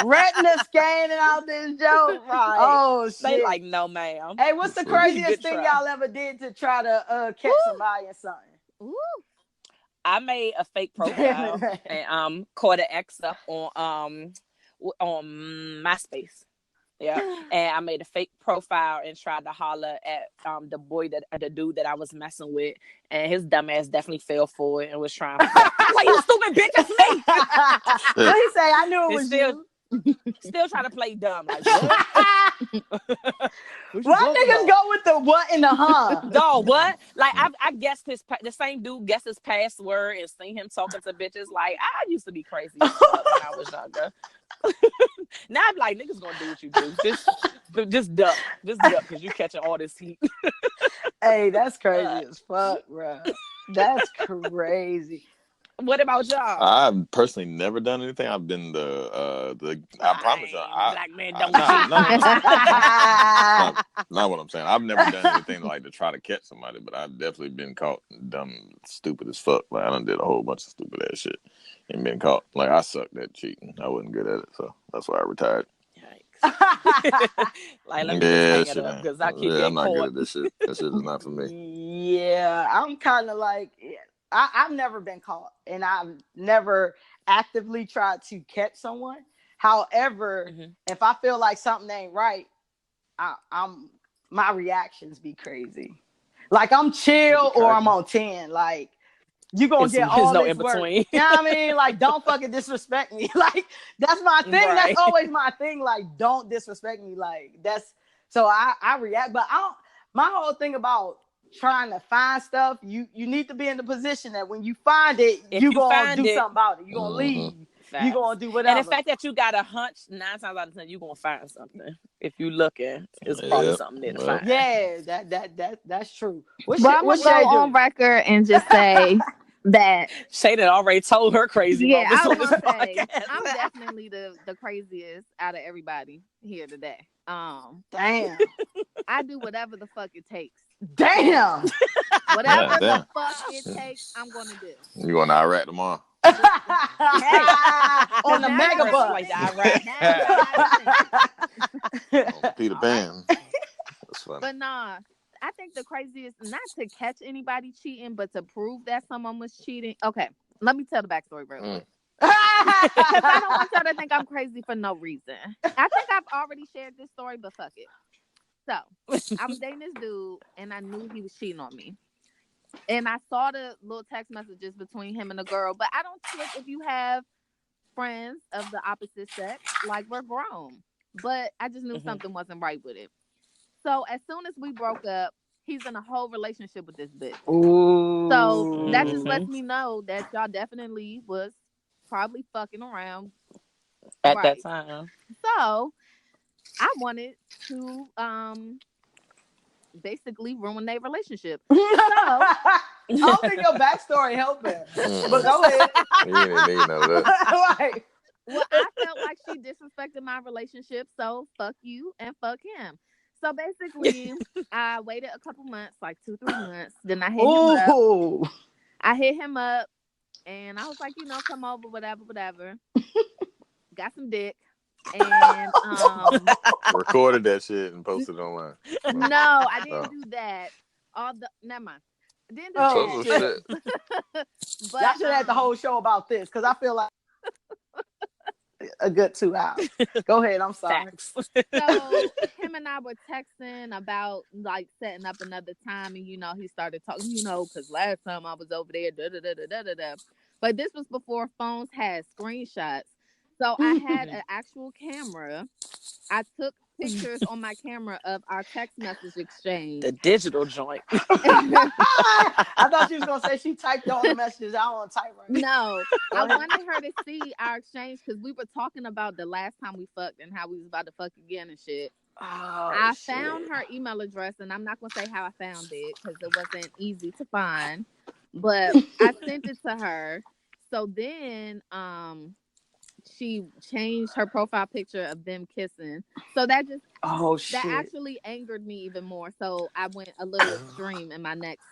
retina scanning out this joke. Right. Oh shit. They like, no, ma'am. Hey, what's the craziest thing try. y'all ever did to try to catch somebody or something? Ooh. I made a fake profile and caught an ex up on MySpace. Yeah, and I made a fake profile and tried to holler at the dude that I was messing with, and his dumb ass definitely fell for it and was trying. Like, you stupid bitch, it's me. What he say? I knew it was you. Still trying to play dumb. Like, what? Why niggas go with the what and the huh? Dog, what? Like, I guessed the same dude guessed his password and seen him talking to bitches. Like, I used to be crazy when I was younger. Now I'm like, niggas gonna do what you do. Just duck. Just duck because you catching all this heat. Hey, that's crazy as fuck, bro. That's crazy. What about y'all? I've personally never done anything. I've been I promise you, black men don't cheat. Not what I'm saying. I've never done anything like to try to catch somebody, but I've definitely been caught dumb, stupid as fuck. Like, I done did a whole bunch of stupid ass shit and been caught. Like, I sucked at cheating. I wasn't good at it, so that's why I retired. Like, let me just hang it up because I keep getting I'm not caught. good at this shit. That shit is not for me. Yeah, I'm kind of like, I've never been caught, and I've never actively tried to catch someone. However, if I feel like something ain't right, my reactions be crazy. Like, I'm chill or I'm on 10. Like, you gonna get all this in work. between. You know what I mean? Like, don't fucking disrespect me. Like, that's my thing. Right. That's always my thing. Like, don't disrespect me. Like, so I react. But my whole thing about trying to find stuff, you need to be in the position that when you find it, you're gonna do something about it. You're gonna leave. You're gonna do whatever. And the fact that you got a hunch, 9 times out of 10, you're gonna find something. If you looking, it's probably something there to find. Yeah, that's true. I'm gonna go on record and just say that Shay done already told her crazy moments on this podcast. I'm definitely the craziest out of everybody here today. Damn. I do whatever the fuck it takes. Damn. Whatever the fuck it takes, I'm gonna do. You going to Iraq tomorrow? On the mega bus. Like Peter Pan. That's funny. But nah, I think the craziest, not to catch anybody cheating, but to prove that someone was cheating. Okay, let me tell the backstory real quick. Because I don't want y'all to think I'm crazy for no reason. I think I've already shared this story, but fuck it. So, I was dating this dude, and I knew he was cheating on me. And I saw the little text messages between him and the girl, but I don't trip if you have friends of the opposite sex. Like, we're grown. But I just knew something wasn't right with it. So, as soon as we broke up, he's in a whole relationship with this bitch. Ooh. So, that just lets me know that y'all definitely was probably fucking around at that time. So, I wanted to basically ruin their relationship. So, I don't think your backstory helping. But go ahead. You didn't need none of that. Right. Well, I felt like she disrespected my relationship, so fuck you and fuck him. So basically, I waited a couple months, like 2-3 months. Then I hit him up. I hit him up, and I was like, come over, whatever. Got some dick. And recorded that shit and posted it online. No, I didn't do that. Never mind. I didn't do that. Shit. But I should have had the whole show about this because I feel like a good 2 hours. Go ahead. I'm sorry. So him and I were texting about like setting up another time, and he started talking. Because last time I was over there, But this was before phones had screenshots. So I had an actual camera. I took pictures on my camera of our text message exchange. The digital joint. I thought she was going to say she typed all the messages out on typewriter. No, I wanted her to see our exchange because we were talking about the last time we fucked and how we was about to fuck again and shit. I found her email address, and I'm not gonna say how I found it because it wasn't easy to find, but I sent it to her. So then, she changed her profile picture of them kissing. So that just that actually angered me even more. So I went a little extreme in my next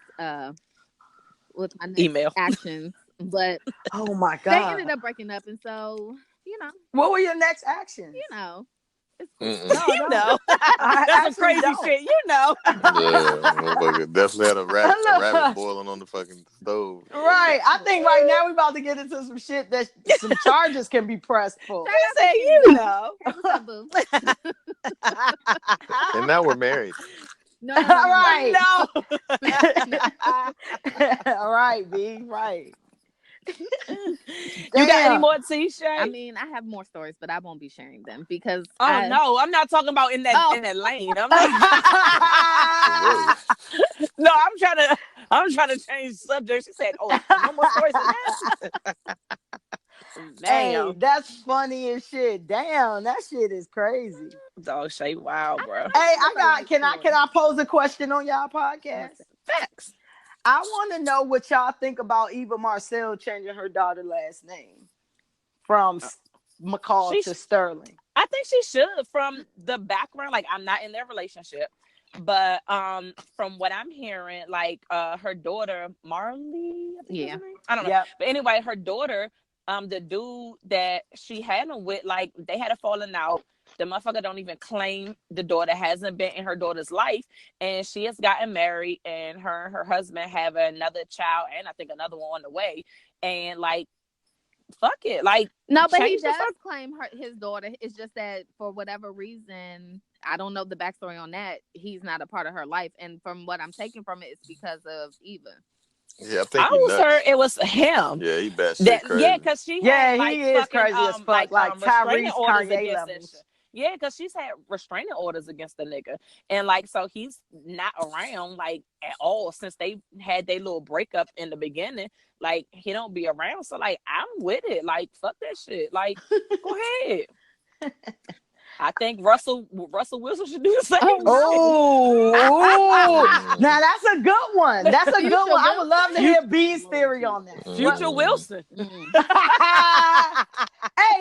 with my next email actions, but oh my god, they ended up breaking up, and so what were your next actions? It's cool. No, that's some crazy shit. Yeah, motherfucker definitely had a rabbit boiling on the fucking stove. Right. I think right now we about to get into some shit that some charges can be pressed for. You say you know. Hey, what's up, boo? And now we're married. No. All right. No. All right, B. Right. You got any more tea, Shay? I mean, I have more stories, but I won't be sharing them because no, I'm not talking about in that lane. I'm not... No, I'm trying to change subject. She said, "Oh, no more stories than that." Hey, that's funny as shit. Damn, that shit is crazy. Dog, Shay, wow, bro. Hey, can I pose a question on y'all podcast? Facts. I want to know what y'all think about Eva Marcel changing her daughter's last name from McCall to Sterling. I think she should. From the background, like, I'm not in their relationship, but from what I'm hearing, like her daughter Marley, I don't know. Yep. But anyway, her daughter, the dude that she had him with, like, they had a falling out. The motherfucker don't even claim the daughter, hasn't been in her daughter's life, and she has gotten married, and her and her husband have another child, and I think another one on the way. And like, fuck it, like, no, but he does claim his daughter. It's just that for whatever reason, I don't know the backstory on that, he's not a part of her life, and from what I'm taking from it, it's because of Eva. Yeah, I think I was heard it was him. Yeah, he batshit crazy. Yeah, because she had, like, he is crazy as fuck, like Tyrese Kanye levels. Yeah, because she's had restraining orders against the nigga. And, like, so he's not around, like, at all since they had their little breakup in the beginning. Like, he don't be around. So, like, I'm with it. Like, fuck that shit. Like, go ahead. I think Russell Wilson should do the same. Oh, now that's a good one. That's a good one. I would love to hear B's theory on that. Future Wilson. Hey,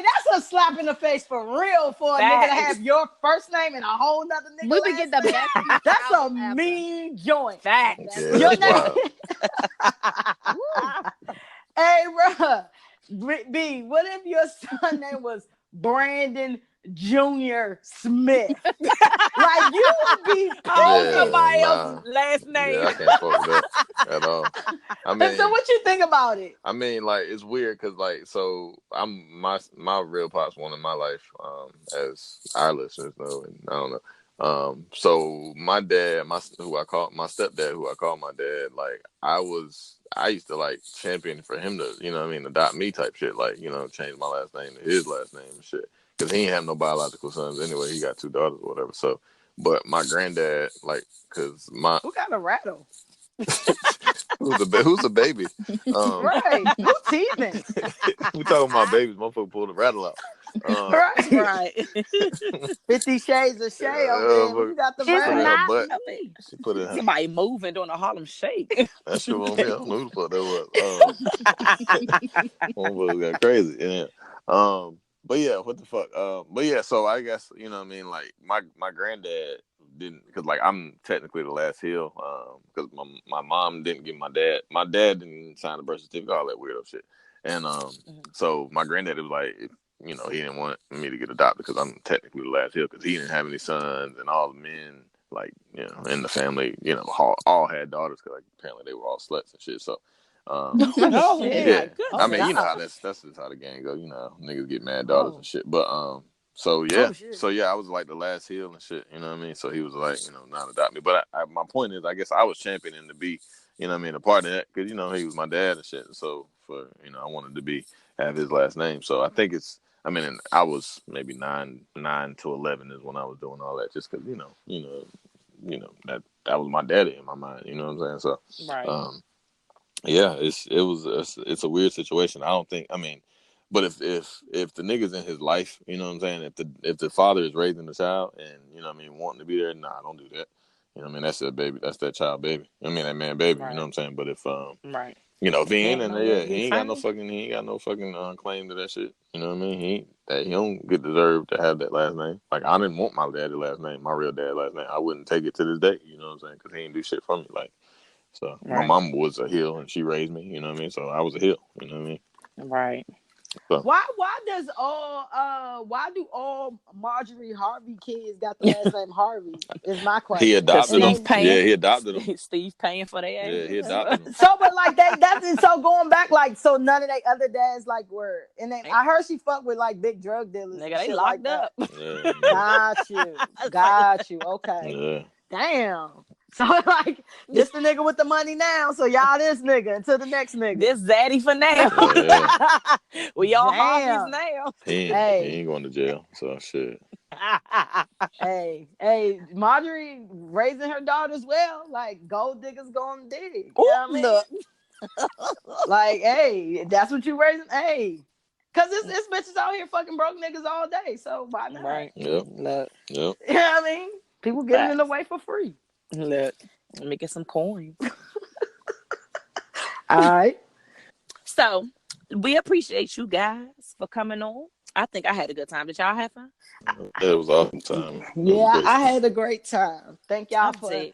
that's a slap in the face for real for a nigga to have your first name and a whole nother nigga. We would get the best. That's a mean joint. Facts. Yeah, your name. Hey, bro. B, what if your son name was Brandon Junior Smith? Like, you would be somebody else's last name. Yeah, I can't fuck with that at all. I mean, so what you think about it? I mean, like, it's weird because, like, so I'm my real pops one in my life, as our listeners know, and I don't know. So my dad, my stepdad, who I call my dad, like, I used to, like, champion for him to, you know what I mean, adopt me type shit, like, you know, change my last name to his last name and shit. Because he ain't have no biological sons anyway. He got 2 daughters or whatever. So, but my granddad, like, because who got a rattle? Who's a baby? Right. Who's teething? We talking about babies. Motherfucker pulled the rattle out. Right. 50 Shades of Shay over there. You got the rattle. She put it. Somebody moving doing a Harlem Shake. That shit on me. I don't know who the fuck that was. Motherfucker got crazy. Yeah. But yeah, what the fuck? But yeah, so I guess, you know what I mean, like, my granddad didn't, because, like, I'm technically the last heel, because my mom didn't give my dad didn't sign the birth certificate, all that weirdo shit. And so my granddad was like, you know, he didn't want me to get adopted because I'm technically the last heel, because he didn't have any sons, and all the men, like, you know, in the family, you know, all had daughters, because, like, apparently they were all sluts and shit. So yeah, I mean, you know how that's just how the game go. You know, niggas get mad daughters and shit. But so yeah, I was like the last heel and shit. You know what I mean? So he was like, you know, not adopt me. But my point is, I guess I was championing to be, you know what I mean, a part of that, because, you know, he was my dad and shit. So I wanted to have his last name. So I think I mean, I was maybe 9 to 11 is when I was doing all that, just because, you know that was my daddy in my mind. You know what I'm saying? So right. Yeah, it's a weird situation. I don't think, I mean, But if the nigga's in his life, you know what I'm saying? If the father is raising the child and you know what I mean, wanting to be there, nah, don't do that. You know what I mean? That's that baby. That's that child baby. I mean that man baby. Right. You know what I'm saying? But if right. you know, if he ain't Yeah, in no, there, yeah, yeah, he ain't got no fucking claim to that shit. You know what I mean? He don't get deserved to have that last name. Like I didn't want my daddy last name, my real dad last name. I wouldn't take it to this day. You know what I'm saying? Because he ain't do shit for me. Like so, my Right. mom was a heel and she raised me. You know what I mean? So I was a heel. You know what I mean? Right. So Why do all Marjorie Harvey kids got the last name Harvey? Is my he question. Because adopted And them. Steve they paying. Yeah, he adopted them. Steve paying for their Yeah, he ages. adopted them. so but like that's so going back like so none of they other dads like were and then I heard she fucked with like big drug dealers Nigga, and they shit like locked that. up. Yeah, Got you. Okay. yeah. Damn. So like this the nigga with the money now, so y'all this nigga until the next nigga. This Zaddy for now. Yeah. We all Harveys Damn. now. He Hey. ain't going to jail. So shit. Hey, Marjorie raising her daughters well, like gold diggers gonna dig. Ooh, You know what I mean? look. Like, hey, that's what you raising. Hey, cause it's bitches out here fucking broke niggas all day. So why not? Right. Yep. Look. Yep. You know what I mean? People giving Facts. it away for free. Look. Let me get some coins. All right. So we appreciate you guys for coming on. I think I had a good time. Did y'all have fun? It was awesome time. It was Yeah, great. I had a great time. Thank y'all I'm for dead.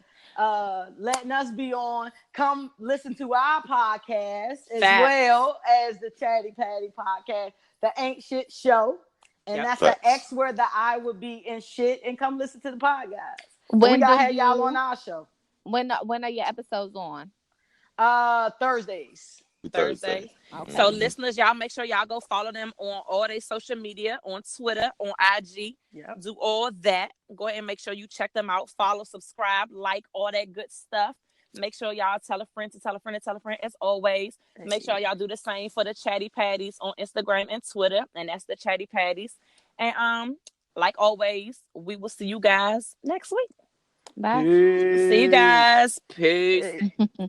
letting us be on. Come listen to our podcast as Facts. well as the Chatty Patty podcast, the Ain't Shxt Show. And Yep. that's Facts. the X where the I would be in shit. And come listen to the podcast. And we When gotta do have y'all on you? our show. When are your episodes on? Thursdays. Thursdays. Okay. So Mm-hmm. listeners, y'all make sure y'all go follow them on all their social media, on Twitter, on IG. Yep. Do all that. Go ahead and make sure you check them out. Follow, subscribe, like, all that good stuff. Make sure y'all tell a friend to tell a friend to tell a friend. As always, make sure y'all do the same for the Chatty Patties on Instagram and Twitter. And that's the Chatty Patties. And like always, we will see you guys next week. Bye. See you guys. Peace. Hey.